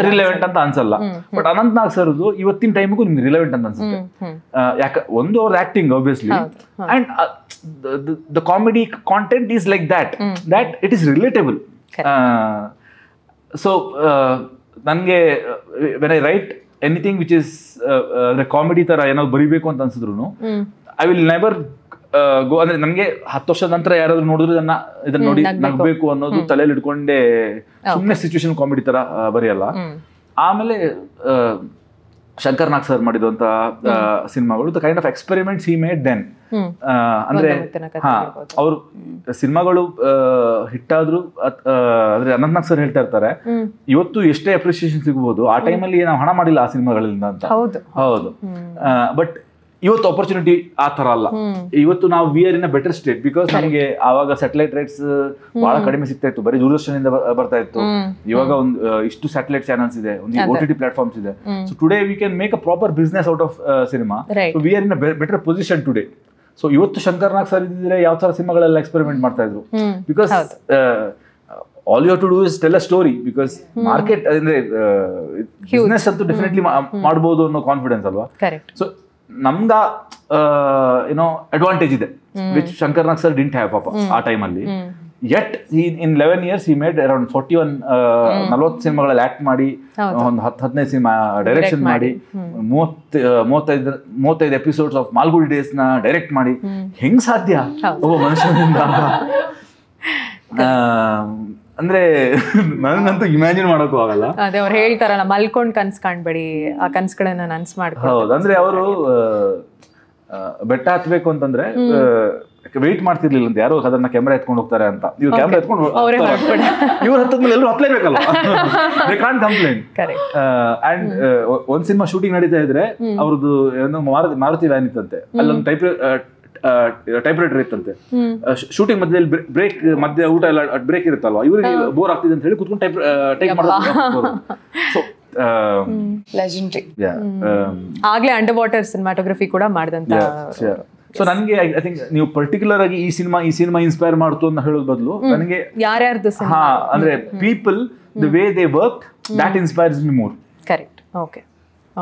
ಅಂತ ಅನ್ಸಲ್ಲ. ಬಟ್ ಅನಂತ್ ನಾಗ್ ಸರ್ದು ಇವತ್ತಿನ ಟೈಮಿಗೂ ನಿಮ್ಗೆ ರಿಲೆವೆಂಟ್ ಅಂತ ಅನ್ಸುತ್ತೆ. ಯಾಕೆ ಒಂದು ಅವ್ರ acting obviously, and the comedy content is like that it is relatable. So ನನಗೆ when I write anything which is ಅಂದ್ರೆ ಕಾಮಿಡಿ ತರ ಏನಾದ್ರು ಬರಿಬೇಕು ಅಂತ ಅನ್ಸಿದ್ರು ಐ ವಿಲ್ ನೆವರ್ ಗೋ. ಅಂದ್ರೆ ನನಗೆ 10 ವರ್ಷದ ನಂತರ ಯಾರಾದ್ರೂ ನೋಡಿದ್ರು ಇದನ್ನ ನೋಡಿ ನಗಬೇಕು ಅನ್ನೋದು ತಲೆಯಲ್ಲಿ ಇಟ್ಕೊಂಡೆ ಸುಮ್ಮನೆ ಸಿಚುವೇಶನ್ ಕಾಮಿಡಿ ತರ ಬರೆಯಲ್ಲ. ಆಮೇಲೆ ಶಂಕರ್ ನಾಗ್ ಸರ್ ಮಾಡಿದಂತ ಸಿನಿಮಾಗಳು, the kind of experiments he made then. ಅಂದ್ರೆ ಅವ್ರ ಸಿನಿಮಾಗಳು ಹಿಟ್ಟಾದ್ರು ಅಂದ್ರೆ ಅನಂತ್ ನಾಗ್ ಸರ್ ಹೇಳ್ತಾ ಇರ್ತಾರೆ, ಇವತ್ತು ಎಷ್ಟೇ ಅಪ್ರಿಸಿಯೇಷನ್ ಸಿಗಬಹುದು, ಆ ಟೈಮಲ್ಲಿ ನಾವು ಹಣ ಮಾಡಿಲ್ಲ ಆ ಸಿನಿಮಾಗಳಿಂದ ಅಂತ. ಹೌದು, ಬಟ್ ಇವತ್ತು ಆಪರ್ಚುನಿಟಿ ಆ ತರ ಅಲ್ಲ. ಇವತ್ತು ನಾವು we are in a better state, because ನಮಗೆ ಆವಾಗ ಸ್ಯಾಟಲೈಟ್ ರೈಟ್ಸ್ ಬಹಳ ಕಡಿಮೆ ಸಿಗ್ತಾ ಇತ್ತು, ಬರೀ ದೂರದರ್ಶನ ಇಂದ ಬರ್ತಾ ಇತ್ತು. ಇವಾಗ ಒಂದು ಇಷ್ಟು ಸ್ಯಾಟಲೈಟ್ ಚಾನಲ್ಸ್ ಇದೆ, ಒಂದು OTT ಪ್ಲಾಟ್ಫಾರ್ಮ್ಸ್ ಇದೆ. So today we can make a proper business out of cinema. So we are in a better position today. So ಇವತ್ತು ಶಂಕರ್ ನಾಗ್ ಸರ್ ಇದ್ದಿದ್ರೆ ಯಾವ ತರ ಸಿನಿಮಾಗಳೆಲ್ಲ ಎಕ್ಸ್ಪೆರಿಮೆಂಟ್ ಮಾಡ್ತಾ ಇದ್ರು, because all you have to do is tell a story, because market ಅಂದ್ರೆ business ಅಂತೂ definitely ಮಾಡಬಹುದು ಅನ್ನೋ ಕಾನ್ಫಿಡೆನ್ಸ್ ಅಲ್ವಾ. ಸೊ ನಮ್ಗ ಏನೋ ಅಡ್ವಾಂಟೇಜ್ ಇದೆ which Shankar Nag sir didn't have ಪಾಪ ಆ ಟೈಮಲ್ಲಿ. Yet in 11 years he made around 40 ಸಿನಿಮಾಗಳಲ್ಲಿ ಆಕ್ಟ್ ಮಾಡಿ, ಒಂದು 15 ಸಿನಿಮಾ ಡೈರೆಕ್ಷನ್ ಮಾಡಿ, 35 ಎಪಿಸೋಡ್ಸ್ ಆಫ್ ಮಾಲ್ಗುಡಿ ಡೇಸ್ ನ ಡೈರೆಕ್ಟ್ ಮಾಡಿ. ಹೆಂಗ್ ಸಾಧ್ಯ ಒಬ್ಬ ಮನುಷ್ಯನಿಂದ? ಅಂದ್ರೆ ನನಗಂತೂ ಇಮ್ಯಾಜಿನ್ ಮಾಡೋಕ್ಕೂ ಆಗಲ್ಲ. ಅದೇ ಅವ್ರು ಹೇಳ್ತಾರಲ್ಲ, ಮಲ್ಕೊಂಡ್ ಕನ್ಸ್ ಕಾಣ್ಬೇಡಿ, ಆ ಕನ್ಸ್ಗಳನ್ನ ನನ್ಸ್ ಮಾಡ್ಕೊಂಡು. ಹೌದು, ಅಂದ್ರೆ ಅವರು ಬೆಟ್ಟ ಹತ್ಬೇಕು ಅಂತಂದ್ರೆ ವೆಯ್ಟ್ ಮಾಡ್ತಿರ್ಲಿಲ್ಲ ಅಂತ, ಯಾರೋ ಅದನ್ನ ಕ್ಯಾಮ್ರಾ ಎತ್ಕೊಂಡು ಹೋಗ್ತಾರೆ ಅಂತ. ಇವ್ರು ಕ್ಯಾಮ್ರಾ ಎತ್ಕೊಂಡು ಇವ್ರು ಹತ್ತದ್ಮೇಲೆ ಎಲ್ಲರೂ ಹತ್ಲೇಬೇಕಲ್ಲ, ದೇ ಕಾಂಟ್ ಕಂಪ್ಲೇಂಟ್. ಅಂಡ್ ಒಂದ್ ಸಿನಿಮಾ ಶೂಟಿಂಗ್ ನಡೀತಾ ಇದ್ರೆ ಅವ್ರದ್ದು ಏನೋ ಮಾರುತಿ ವ್ಯಾನ್ ಇತ್ತಂತೆ, ಅಲ್ಲೊಂದು ಟೈಪ್ ರೈಟರ್ ಇತ್ತಂತೆ. ಶೂಟಿಂಗ್ ಮಧ್ಯದಲ್ಲಿ ಬ್ರೇಕ್ ಮಧ್ಯ ಊಟ ಎಲ್ಲ ಬ್ರೇಕ್ ಇರುತ್ತಲ್ವಾ, ಇವ್ರಿಗೆ ಬೋರ್ ಆಗ್ತಿದೆ ಅಂತ ಹೇಳಿ ಕುತ್ಕೊಂಡು ಟೈಪ್ ಮಾಡೋದು. So legendary. ಆಗ್ಲೇ ಅಂಡರ್ ವಾಟರ್ ಸಿನಿಮಾಟೋಗ್ರಫಿ ಕೂಡ ಮಾಡಿದಂತ. ಸೊ ನನಗೆ ಐ ಥಿಂಕ್ ನೀವು ಪರ್ಟಿಕ್ಯುಲರ್ ಆಗಿ ಈ ಸಿನಿಮಾ ಇನ್ಸ್ಪೈರ್ ಮಾಡ್ತು ಅಂತ ಹೇಳೋದ್ ಬದಲು ನನಗೆ ಯಾರ್ಯಾರ್ದು ಅಂದ್ರೆ people the way they work that inspires me more. Correct. Okay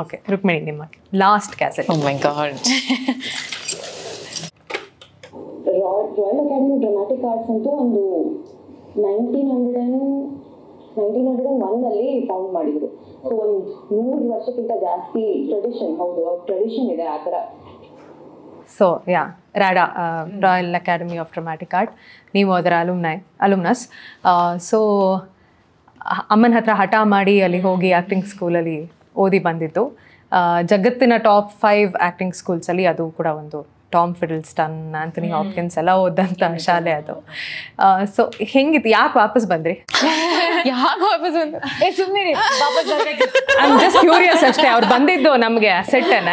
okay, Rukmini ನಿಮ್ಮ last cassette. Oh my God. Royal Academy Dramatic Arts ಅಂತೂ ಒಂದು 1901 ಫೌಂಡ್ ಮಾಡಿದ್ರು. ಸೊ ಒಂದು 100 ವರ್ಷಕ್ಕಿಂತ ಜಾಸ್ತಿ ಟ್ರೆಡಿಷನ್. ಹೌದು, ಟ್ರೆಡಿಷನ್ ಇದೆ ಆ ಥರ. So yeah, RADA Royal Academy of Dramatic Art, ನೀವು ಅದರ ಅಲುಮ್ನಸ್. ಸೊ ಅಮ್ಮನ ಹತ್ರ ಹಠ ಮಾಡಿ ಅಲ್ಲಿ ಹೋಗಿ ಆ್ಯಕ್ಟಿಂಗ್ ಸ್ಕೂಲಲ್ಲಿ ಓದಿ ಬಂದಿದ್ದು. ಜಗತ್ತಿನ ಟಾಪ್ 5 ಆ್ಯಕ್ಟಿಂಗ್ ಸ್ಕೂಲ್ಸಲ್ಲಿ ಅದು ಕೂಡ ಒಂದು. ಟಾಮ್ ಫಿಡಲ್ಸ್ಟನ್, ಆಂಥನಿ ಹಾಪ್ಕಿನ್ಸ್ ಎಲ್ಲ ಓದಂಥ ಶಾಲೆ ಅದು. ಸೊ ಹೆಂಗಿತ್ತು? ಯಾಕೆ ವಾಪಸ್ ಬಂದ್ರಿ? ಸುಮ್ಮನೆ ಐ ಆಮ್ ಜಸ್ಟ್ ಕ್ಯೂರಿಯಸ್ ಅಷ್ಟೇ. ಅವ್ರು ಬಂದಿದ್ದು ನಮಗೆ ಸೆಟ್ಟನ್ನ,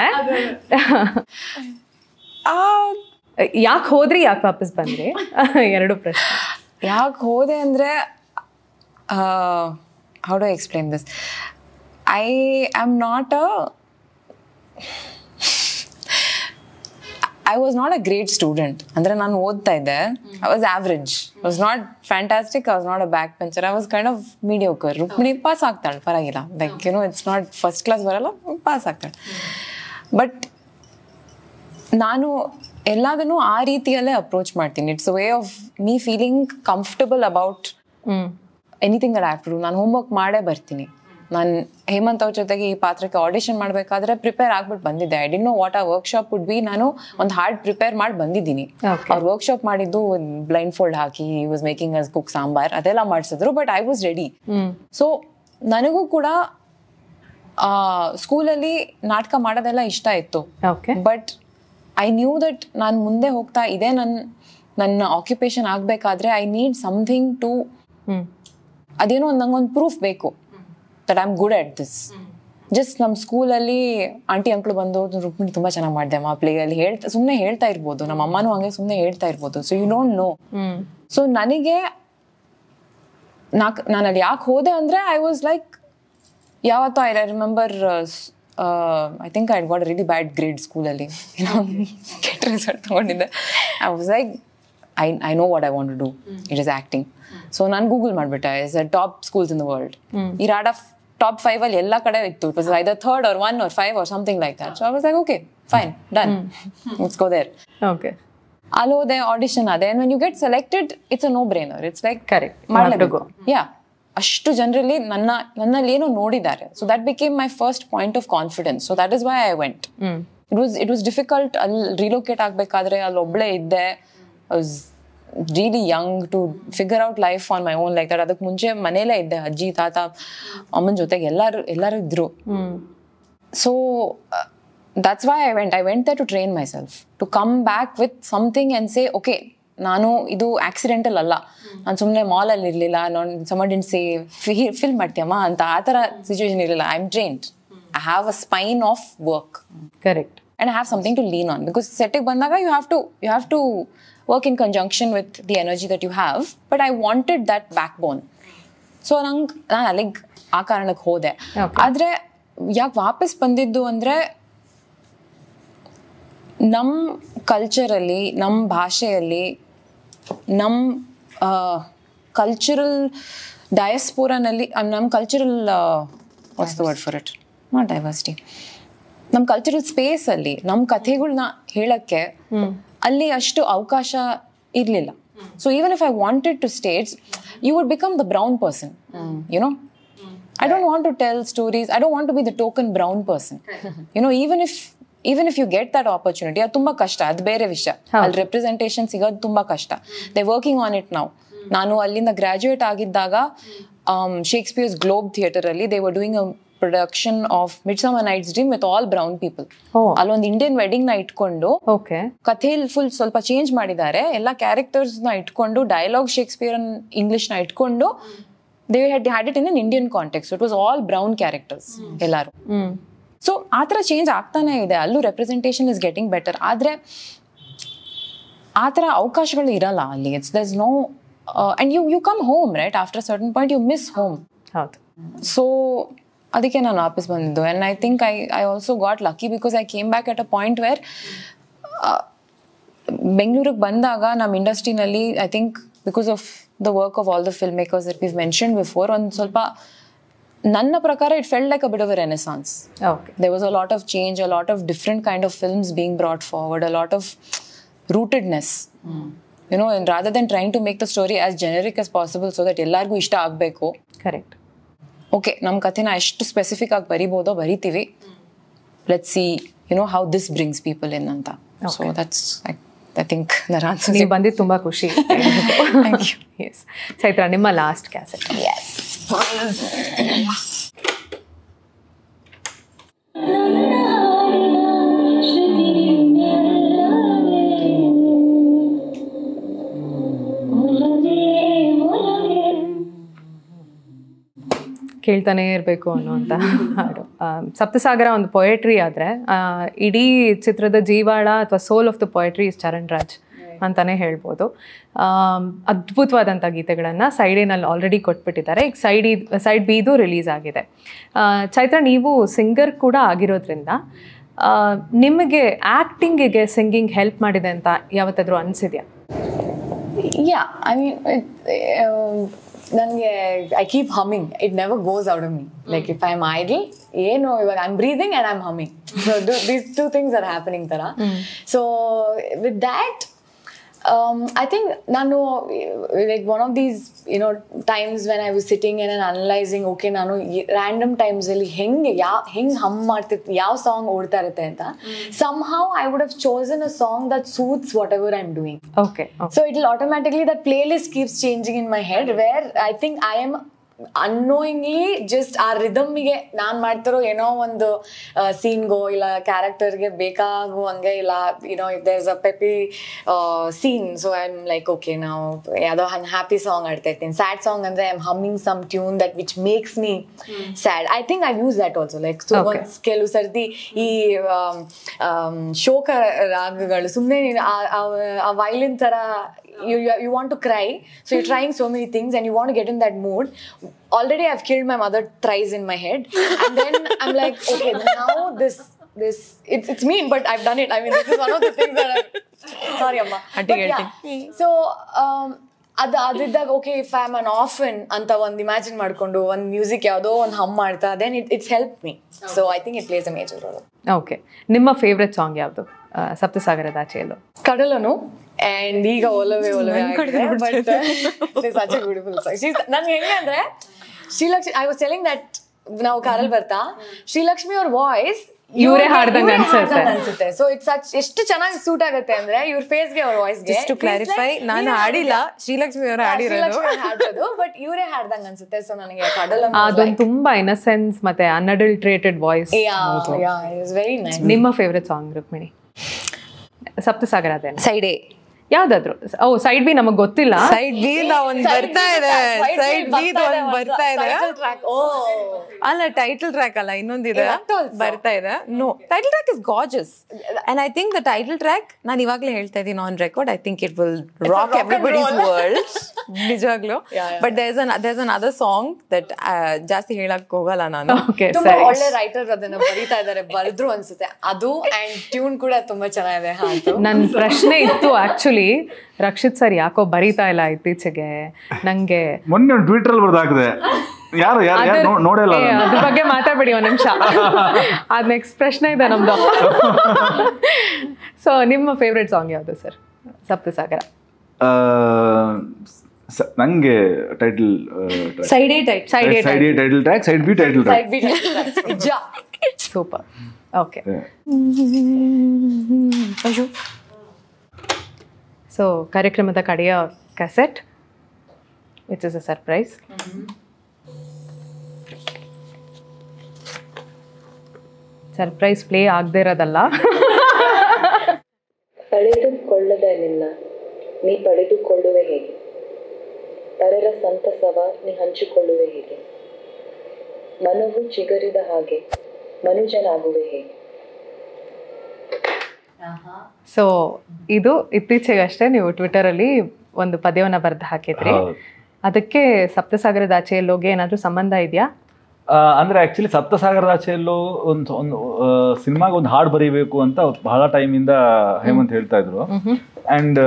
ಯಾಕೆ ಹೋದ್ರಿ, ಯಾಕೆ ವಾಪಸ್ ಬಂದ್ರಿ? 2 ಪ್ರಶ್ನೆ. ಯಾಕೆ ಹೋದೆ ಅಂದರೆ, how do explain this? I am not I was not a great student. ಅಂದರೆ ನಾನು ಓದ್ತಾ ಇದ್ದೆ, I was average. I was not fantastic, I was not a backbencher. I was kind of mediocre. Rukmini pass ಆಗ್ತಾಳೆ, ಪರವಾಗಿಲ್ಲ. Like you know, it's not first class ಬರಲ್ಲ, pass ಆಗ್ತಾಳೆ. But ನಾನು ಎಲ್ಲದನ್ನು ಆ ರೀತಿಯಲ್ಲೇ ಅಪ್ರೋಚ್ ಮಾಡ್ತೀನಿ. It's a way of me feeling comfortable about anything that I have to do. ನಾನು ಹೋಮ್ವರ್ಕ್ ಮಾಡೇ ಬರ್ತೀನಿ. ನಾನು ಹೇಮಂತ್ ಅವ್ರ ಜೊತೆಗೆ ಈ ಪಾತ್ರಕ್ಕೆ ಆಡಿಷನ್ ಮಾಡಬೇಕಾದ್ರೆ ಪ್ರಿಪೇರ್ ಆಗ್ಬಿಟ್ಟು ಬಂದಿದ್ದೆ. ಐ ಡಿಂಟ್ ನೋ ವಾಟ್ ಆ ವರ್ಕ್ಶಾಪ್ ವುಡ್ ಬಿ. ನಾನು ಒಂದು ಹಾರ್ಡ್ ಪ್ರಿಪೇರ್ ಮಾಡಿ ಬಂದಿದ್ದೀನಿ. ಅವ್ರು ವರ್ಕ್ಶಾಪ್ ಮಾಡಿದ್ದು blind fold hockey was making us cook sambar ಅದೆಲ್ಲ ಮಾಡಿಸಿದ್ರು. But I was ready. So ನನಗೂ ಕೂಡ ಸ್ಕೂಲಲ್ಲಿ ನಾಟಕ ಮಾಡೋದೆಲ್ಲ ಇಷ್ಟ ಇತ್ತು. ಬಟ್ ಐ ನ್ಯೂ ದಟ್ ನಾನು ಮುಂದೆ ಹೋಗ್ತಾ ಇದೇ ನನ್ನ ಆಕ್ಯುಪೇಷನ್ ಆಗಬೇಕಾದ್ರೆ ಐ ನೀಡ್ ಸಮಥಿಂಗ್ ಟು, ಅದೇನೋ ನಂಗೊಂದು ಪ್ರೂಫ್ ಬೇಕು that I'm good at this. Just ನಮ್ಮ ಸ್ಕೂಲಲ್ಲಿ ಆಂಟಿ ಅಂಕ್ಳು ಬಂದು ರುಕ್ಮಿಣಿ ತುಂಬ ಚೆನ್ನಾಗಿ ಮಾಡಿದೆ ಅಮ್ಮ ಪ್ಲೇಯಲ್ಲಿ ಸುಮ್ಮನೆ ಹೇಳ್ತಾ ಇರ್ಬೋದು, ನಮ್ಮ ಅಮ್ಮನೂ ಹಂಗೆ ಸುಮ್ಮನೆ ಹೇಳ್ತಾ ಇರ್ಬೋದು. So you don't know. So ನನಗೆ ನಾನು ಅಲ್ಲಿ ಯಾಕೆ ಹೋದೆ ಅಂದರೆ ಐ ವಾಸ್ ಲೈಕ್, ಯಾವತ್ತೂ I remember I think I got a really bad grade schoolally. Get result ತಗೊಂಡಿದ್ದೆ. I was like, I know what I want to do. It is acting. So ನಾನು Google ಮಾಡಿಬಿಟ್ಟೆ. It's the top schools in the world. ಈ RADA top 5 ಅಲ್ಲಿ ಎಲ್ಲ ಕಡೆ ಇತ್ತು. It was either 3rd or 1 or 5 or something like that. So I was like, okay, fine, done. Let's go there. Okay. ಅಲ್ಲಿ ಹೋದೆ, audition ಅದೇ. And when you get selected, it's a no-brainer. It's like, Correct. ಮಾಡಲೇಬೇಕು. Yeah. ಅಷ್ಟು ಜನರಲ್ಲಿ ನನ್ನಲ್ಲಿ ಏನೋ ನೋಡಿದ್ದಾರೆ. So that became my first point of confidence. So that is why I went. It was difficult. ಅಲ್ಲಿ ರಿಲೋಕೇಟ್ ಆಗಬೇಕಾದ್ರೆ ಅಲ್ಲಿ ಒಬ್ಬಳೇ ಇದ್ದೆ. I was really young to figure out life on my own like that. ಅದಕ್ಕೆ ಮುಂಚೆ ಮನೇಲೇ ಇದ್ದೆ, ಅಜ್ಜಿ ತಾತ ಅಮ್ಮನ ಜೊತೆಗೆ ಎಲ್ಲರೂ ಇದ್ರು. So that's why I vent there to train myself, to come back with something and say, okay, ನಾನು ಇದು ಆಕ್ಸಿಡೆಂಟಲ್ ಅಲ್ಲ, ನಾನು ಸುಮ್ಮನೆ ಮಾಲಲ್ಲಿ ಇರಲಿಲ್ಲ, ನಾನು ಸಮ್ ಡಿಂಟ್ ಸೇ ಫಿಲ್ಮ್ ಮಾಡ್ತೀಯಮ್ಮ ಅಂತ ಆ ಥರ ಸಿಚುವೇಶನ್ ಇರಲಿಲ್ಲ. I am trained. I have a spine of work. Correct. And I have something to lean on, because ಸೆಟ್ಟಿಗೆ ಬಂದಾಗ you have to work in conjunction with the energy that you have. But I wanted that backbone. So ನಾನು ಅಲ್ಲಿಗೆ ಆ ಕಾರಣಕ್ಕೆ ಹೋದೆ. ಆದರೆ ಯಾಕೆ ವಾಪಸ್ ಬಂದಿದ್ದು ಅಂದರೆ, ನಮ್ಮ ಕಲ್ಚರಲ್ಲಿ, ನಮ್ಮ ಭಾಷೆಯಲ್ಲಿ, ನಮ್ಮ ಕಲ್ಚರಲ್ ಡಯಸ್ಪೋರಾನಲ್ಲಿ, ನಮ್ಮ cultural what's the word for it, not diversity, ನಮ್ಮ ಕಲ್ಚರಲ್ ಸ್ಪೇಸಲ್ಲಿ ನಮ್ಮ ಕಥೆಗಳನ್ನ ಹೇಳೋಕ್ಕೆ ಅಲ್ಲಿ ಅಷ್ಟು ಅವಕಾಶ ಇರಲಿಲ್ಲ. So even if I wanted to stage, you would become the brown person, you know. I don't want to tell stories. I don't want to be the token brown person. Even if you get that opportunity, ಅದು ತುಂಬ ಕಷ್ಟ, ಅದು ಬೇರೆ ವಿಷಯ. ಅಲ್ಲಿ representation ಸಿಗೋದು ತುಂಬ ಕಷ್ಟ. They working on it now. ನಾನು ಅಲ್ಲಿಂದ ಗ್ರಾಜ್ಯುಯೇಟ್ ಆಗಿದ್ದಾಗ ಶೇಕ್ಸ್ಪಿಯರ್ಸ್ ಗ್ಲೋಬ್ ಥಿಯೇಟರಲ್ಲಿ they were doing a production of Midsummer Night's Dream with all brown people. ಅಲ್ಲೊಂದು ಇಂಡಿಯನ್ ವೆಡ್ಡಿಂಗ್ ನ ಇಟ್ಕೊಂಡು ಕಥೆಯಲ್ಲಿ ಫುಲ್ ಸ್ವಲ್ಪ ಚೇಂಜ್ ಮಾಡಿದ್ದಾರೆ. ಎಲ್ಲ ಕ್ಯಾರೆಕ್ಟರ್ಸ್ ನ ಇಟ್ಕೊಂಡು, ಡೈಲಾಗ್ ಶೇಕ್ಸ್ಪಿಯರ್ ಇಂಗ್ಲಿಷ್ ನ ಇಟ್ಕೊಂಡು, they had it in an Indian context. So it was all brown characters, ellaru. So ಆ ಥರ ಚೇಂಜ್ ಆಗ್ತಾನೆ ಇದೆ. ಅಲ್ಲೂ ರೆಪ್ರೆಸೆಂಟೇಷನ್ ಇಸ್ ಗೆಟಿಂಗ್ ಬೆಟರ್. ಆದರೆ ಆ ಥರ ಅವಕಾಶಗಳು ಇರಲ್ಲ ಅಲ್ಲಿ. there's no and you come home, right? After a certain point you miss home. ಹೌದು. ಸೊ ಅದಕ್ಕೆ ನಾನು ವಾಪಸ್ ಬಂದಿದ್ದು. and I think I also got lucky because I came back at a point where ಬೆಂಗಳೂರಿಗೆ ಬಂದಾಗ ನಮ್ಮ ಇಂಡಸ್ಟ್ರಿನಲ್ಲಿ, I think because of the work of all the filmmakers that we've mentioned before, ಒಂದು ಸ್ವಲ್ಪ ನನ್ನ ಪ್ರಕಾರ it felt like a bit of a renaissance. Okay. There was a lot of change, a lot of different kind of films being brought forward, a lot of rootedness. And rather than trying to make the story as generic as possible so that ಎಲ್ಲರಿಗೂ ಇಷ್ಟ ಆಗಬೇಕು. Correct. Okay, ನಮ್ಮ ಕಥೆನ ಎಷ್ಟು specific ಆಗಿ ಬರಿಬೋದೋ ಬರಿತೀವಿ. Let's see how this brings people in ಅಂತ. So that's I think that answers. ನೀವು ಬಂದಿದ್ದು ತುಂಬಾ ಖುಷಿ. Thank you. Yes. ಚೈತ್ರ, ನಿಮ್ಮ ಲಾಸ್ಟ್ ಕ್ಯಾಸೆಟ್. Yes. ಕೇಳ್ತಾನೆ ಇರಬೇಕು ಅನ್ನೋಂಥ ಹಾಡು. ಸಪ್ತಸಾಗರ ಒಂದು ಪೊಯೆಟ್ರಿ ಆದರೆ, ಇಡೀ ಚಿತ್ರದ ಜೀವಾಳ ಅಥವಾ soul of the poetry is Charan Raj ಅಂತಾನೆ ಹೇಳ್ಬೋದು. ಅದ್ಭುತವಾದಂಥ ಗೀತೆಗಳನ್ನು ಸೈಡ್ ಎನಲ್ಲಿ ಆಲ್ರೆಡಿ ಕೊಟ್ಬಿಟ್ಟಿದ್ದಾರೆ. ಈಗ ಸೈಡ್ ಬಿದು ರಿಲೀಸ್ ಆಗಿದೆ. ಚೈತ್ರ, ನೀವು ಸಿಂಗರ್ ಕೂಡ ಆಗಿರೋದ್ರಿಂದ ನಿಮಗೆ ಆ್ಯಕ್ಟಿಂಗಿಗೆ ಸಿಂಗಿಂಗ್ ಹೆಲ್ಪ್ ಮಾಡಿದೆ ಅಂತ ಯಾವತ್ತಾದರೂ ಅನಿಸಿದ್ಯಾ? Yeah, I mean, I keep humming. It never goes out of me. Like if I'm idle, I'm breathing and I'm humming. So these two things are happening tara. So with that, I think nanu, like one of these times when I was sitting and analyzing, okay, nanu random times alli heng hum martirthi, yav song odta irutte anta, somehow I would have chosen a song that suits whatever I'm doing. Okay. So it'll automatically, that playlist keeps changing in my head, where I think I am unknowingly just ಆ ರಿದಮ್ಗೆ ನಾನು ಮಾಡ್ತಿರೋ ಏನೋ ಒಂದು ಸೀನ್ಗೋ ಇಲ್ಲ ಕ್ಯಾರೆಕ್ಟರ್ಗೆ ಬೇಕಾಗುವಂಗೆ, ಇಲ್ಲ if there's a peppy scene, so I'm like, okay, ನಾವು ಯಾವುದೋ happy song ಆಡ್ತಾ ಇರ್ತೀನಿ. ಸ್ಯಾಡ್ ಸಾಂಗ್ ಅಂದ್ರೆ I'm humming some tune that which makes me sad. I think I've used that also. Like so ಕೆಲವು ಸರ್ತಿ ಈ ಶೋಕ ರಾಗಗಳು ಸುಮ್ಮನೆ ಆ ವೈಲಿನ್ ತರ, you want to cry, so you're trying so many things and you want to get in that mood. already I've killed my mother thrice in my head, and then I'm like, okay, now this it's mean, but I've done it. I mean, this is one of the things that sorry amma, but yeah. So ಅದಿದ್ದಾಗ okay if I am an orphan ಅಂತ ಒಂದು imagine ಮಾಡ್ಕೊಂಡು ಒಂದು music ಯಾವುದೋ ಒಂದು hum ಮಾಡ್ತಾ then it's help me. So I think it plays a major role. Okay, ನಿಮ್ಮ favourite song ಯಾವುದು ಸಪ್ತಸಾಗರದಾಚೆಯಲ್ಲೂ? ಕಡಲನು ಅಂಡ್ ಈಗ ಒಲವೇ ಒಲವೇ but such a beautiful song. ನನ್ಗೆ ಹೆಂಗೆ ಅಂದ್ರೆ Srilakshmi, I was telling that ನಾವು ಕಾರಲ್ಲಿ ಬರ್ತಾ ಶ್ರೀಲಕ್ಷ್ಮಿ ಅವ್ರ ವಾಯ್ಸ್ ಇವರೇ ಹಾಡ್ದಂಗ ಅನ್ಸುತ್ತೆ. ಸೊ ಇಟ್ಸ್ ಸಚ್ ಎಷ್ಟು ಚೆನ್ನಾಗಿ ಸೂಟ್ ಆಗುತ್ತೆ ಅಂದ್ರೆ ಇವ್ರ ಫೇಸ್ಗೆ ಅವ್ರ ವಾಯ್ಸ್ಗೆ. ಟು ಕ್ಲಾರಿಫೈ, ನಾನು ಹಾಡಿಲ್ಲ, ಶ್ರೀಲಕ್ಷ್ಮಿ ಅವರು ಹಾಡಿರೋದು, ಬಟ್ ಇವರೇ ಹಾಡ್ದಂಗ ಅನ್ಸುತ್ತೆ. ಸೊ ನನಗೆ ಕಡಲ ಅದೊಂದು ತುಂಬಾ ಇನ್ನಸೆನ್ಸ್ ಮತ್ತೆ ಅನ್ಅಡಲ್ಟ್ರೇಟೆಡ್ ವಾಯ್ಸ್. Very nice. ನಿಮ್ಮ favourite song Rukmini? Saptasagara side A ಯಾವ್ದಾದ್ರು? ಓ, ಸೈಡ್ ಬಿ ನಮಗ್ ಗೊತ್ತಿಲ್ಲ. ಸೈಡ್ ಬಿ ಒಂದು ಬರ್ತಾ ಇದೆ, ಸೈಡ್ ಬಿ ಒಂದು ಬರ್ತಾ ಇದೆ. ಅಲ್ಲ, ಟೈಟಲ್ ಟ್ರ್ಯಾಕ್ ಅಲ್ಲ, ಇನ್ನೊಂದಿದೆ ಬರ್ತಾ ಇದೆ. No, title track is gorgeous and I think the title track, ನಾನು ಇವಾಗಲೇ ಹೇಳ್ತಾ ಇದ್ದೀನಿ on record, I think it will rock everybody's world ನಿಜವಾಗ್ಲೂ. But there's another song that ಜಾಸ್ತಿ ಹೇಳಕ್ ಹೋಗಲ್ಲ ನಾನು. ತುಂಬಾ ಒಳ್ಳೆ ರೈಟರ್ ಅದನ್ನ ಬರೀತಾ ಇದಾರೆ, ಬರೆದ್ರು ಅನ್ಸುತ್ತೆ ಅದು, ಅಂಡ್ ಟ್ಯೂನ್ ಕೂಡ ತುಂಬಾ ಚೆನ್ನಾಗಿದೆ. ನನ್ ಪ್ರಶ್ನೆ ಇತ್ತು ಆಕ್ಚುಲಿ, ರಕ್ಷಿತ್ ಸರ್ ಯಾಕೋ ಬರೀತಾ ಇಲ್ಲ ಇತ್ತೀಚೆಗೆ. ನಂಗೆ ಮೊನ್ನೆ ಟ್ವಿಟರ್ ಅಲ್ಲಿ ಬರ್ದಾಕಿದೆ, ಯಾರು ನೋಡಲ್ಲ. ಅದ್ರ ಬಗ್ಗೆ ಮಾತಾಡ್ಬೇಡಿ ಒಂದ್ ನಿಮಿಷ, ಅದ್ ನೆಕ್ಸ್ಟ್ ಪ್ರಶ್ನೆ ಇದೆ ನಮ್ದು. ಸೊ ನಿಮ್ಮ ಫೇವ್ರೆಟ್ ಸಾಂಗ್ ಯಾವುದು ಸರ್ ಸಪ್ತಸಾಗರ? ನಂಗೆ title side A title track, side B title track. Super. Okay, so ಕಾರ್ಯಕ್ರಮದ ಕಡೆಯ cassette, which is a surprise. Surprise play ಆಗದೆ ಇರೋದಲ್ಲ. ಪಡೆದುಕೊಳ್ಳದ ನಿನ್ನ ನೀ ಪಡೆದುಕೊಳ್ಳುವೆ ಹೇಗೆ, ಪರರ ಸಂತಸವ ನೀ ಹಂಚಿಕೊಳ್ಳುವೆ ಹೇಗೆ, ಮನವು ಚಿಗರಿದ ಹಾಗೆ ಮನುಜನಾಗುವೆ ಹೇಗೆ. ಸೊ ಇದು ಇತ್ತೀಚೆಗಷ್ಟೇ ನೀವು ಟ್ವಿಟರ್ ಅಲ್ಲಿ ಒಂದು ಪದ್ಯವನ್ನ ಬರೆದು ಹಾಕಿದ್ರಿ. ಅದಕ್ಕೆ ಸಪ್ತಸಾಗರದಾಚೆಯಲ್ಲೋಗೆ ಏನಾದ್ರೂ ಸಂಬಂಧ ಇದೆಯಾ? ಅಂದ್ರೆ ಆಕ್ಚುಲಿ ಸಪ್ತಸಾಗರದಾಚೆಯಲ್ಲೋ ಒಂದು ಸಿನಿಮಾಗೆ ಒಂದು ಹಾಡು ಬರೀಬೇಕು ಅಂತ ಬಹಳ ಟೈಮಿಂದ ಹೇಮಂತ್ ಹೇಳ್ತಾ ಇದ್ರು. ಅಂಡ್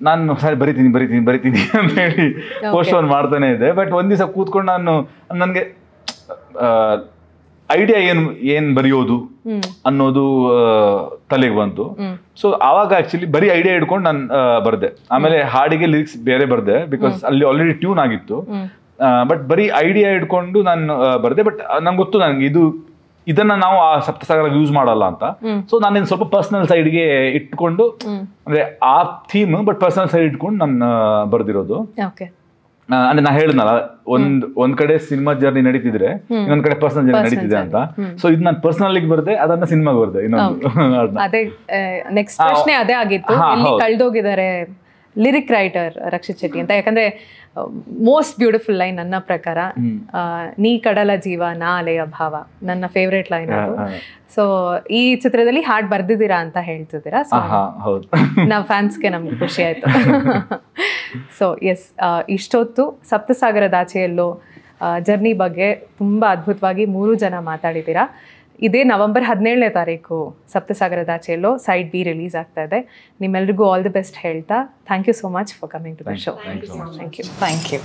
ನಾನು ಸರಿ ಬರಿತೀನಿ ಅಂತ ಹೇಳಿ ಪೋಸ್ಟ್ಪೋನ್ ಮಾಡ್ತಾನೆ ಇದ್ದೆ. ಬಟ್ ಒಂದ್ ದಿವಸ ಕೂತ್ಕೊಂಡು ನನಗೆ ಐಡಿಯಾ ಏನ್ ಬರೆಯೋದು ಅನ್ನೋದು ತಲೆಗೆ ಬಂತು. ಸೊ ಆವಾಗ ಆಕ್ಚುಲಿ ಬರೀ ಐಡಿಯಾ ಇಟ್ಕೊಂಡು ನಾನು ಬರ್ದೆ. ಆಮೇಲೆ ಹಾಡಿಗೆ ಲಿರಿಕ್ಸ್ ಬೇರೆ ಬರ್ದೆ, ಬಿಕಾಸ್ ಅಲ್ಲಿ ಆಲ್ರೆಡಿ ಟ್ಯೂನ್ ಆಗಿತ್ತು. ಬಟ್ ಬರೀ ಐಡಿಯಾ ಇಟ್ಕೊಂಡು ನಾನು ಬರ್ದೆ. ಬಟ್ ನಂಗೆ ಗೊತ್ತು ನನಗೆ ಇದನ್ನ ನಾವು ಆ ಸಪ್ತಸಾಗರ ಯೂಸ್ ಮಾಡಲ್ಲ ಅಂತ. ಸೊ ನಾನು ಸ್ವಲ್ಪ ಪರ್ಸನಲ್ ಸೈಡ್ಗೆ ಇಟ್ಕೊಂಡು, ಅಂದ್ರೆ ಆ ಥೀಮ್ ಬಟ್ ಪರ್ಸನಲ್ ಸೈಡ್ ಇಟ್ಕೊಂಡು ನಾನು ಬರ್ದಿರೋದು. ಅಂದ್ರೆ ನಾ ಹೇಳಿದ್ನಲ್ಲ, ಒಂದ್ ಕಡೆ ಸಿನಿಮಾ ಜರ್ನಿ ನಡೀತಿದ್ರೆ ಇನ್ನೊಂದ್ ಕಡೆ ಪರ್ಸನಲ್ ಜರ್ನಿ ನಡೀತಿದೆ ಅಂತ. ಸೊ ಇದು ನಾನು ಪರ್ಸನಲ್ ಬರ್ದೆ, ಅದನ್ನ ಸಿನಿಮಾಗೆ ಬರ್ದೆ. ಅದೇ ನೆಕ್ಸ್ಟ್ ಪ್ರಶ್ನೆ ಅದೇ ಆಗಿತ್ತು, ಕಳ್ದೋಗಿದ್ದಾರೆ ಲಿರಿಕ್ ರೈಟರ್ ರಕ್ಷಿತ್ ಶೆಟ್ಟಿ ಅಂತ. ಯಾಕಂದ್ರೆ ಮೋಸ್ಟ್ ಬ್ಯೂಟಿಫುಲ್ ಲೈನ್ ನನ್ನ ಪ್ರಕಾರ, ನೀ ಕಡಲ ಜೀವ ನಾ ಅಲೆಯ ಭಾವ, ನನ್ನ ಫೇವ್ರೇಟ್ ಲೈನ್ ಅದು. ಸೊ ಈ ಚಿತ್ರದಲ್ಲಿ ಹಾಡ್ ಬರ್ದಿದ್ದೀರಾ ಅಂತ ಹೇಳ್ತಿದ್ದೀರಾ. ಸೊ ನಾವು ಫ್ಯಾನ್ಸ್ಗೆ ನಮ್ಗೆ ಖುಷಿ ಆಯ್ತು. ಸೊ ಎಸ್, ಇಷ್ಟೊತ್ತು ಸಪ್ತಸಾಗರದಾಚೆಯಲ್ಲೋ ಜರ್ನಿ ಬಗ್ಗೆ ತುಂಬಾ ಅದ್ಭುತವಾಗಿ 3 ಜನ ಮಾತಾಡಿದ್ದೀರಾ. ಇದೇ ನವೆಂಬರ್ 17ನೇ ತಾರೀಕು ಸಪ್ತಸಾಗರದಾಚೆಯಲ್ಲೋ ಸೈಡ್ ಬಿ ರಿಲೀಸ್ ಆಗ್ತಾ ಇದೆ. ನಿಮ್ಮೆಲ್ರಿಗೂ ಆಲ್ ದಿ ಬೆಸ್ಟ್ ಹೇಳ್ತಾ thank you so much for coming to the show. Thank you.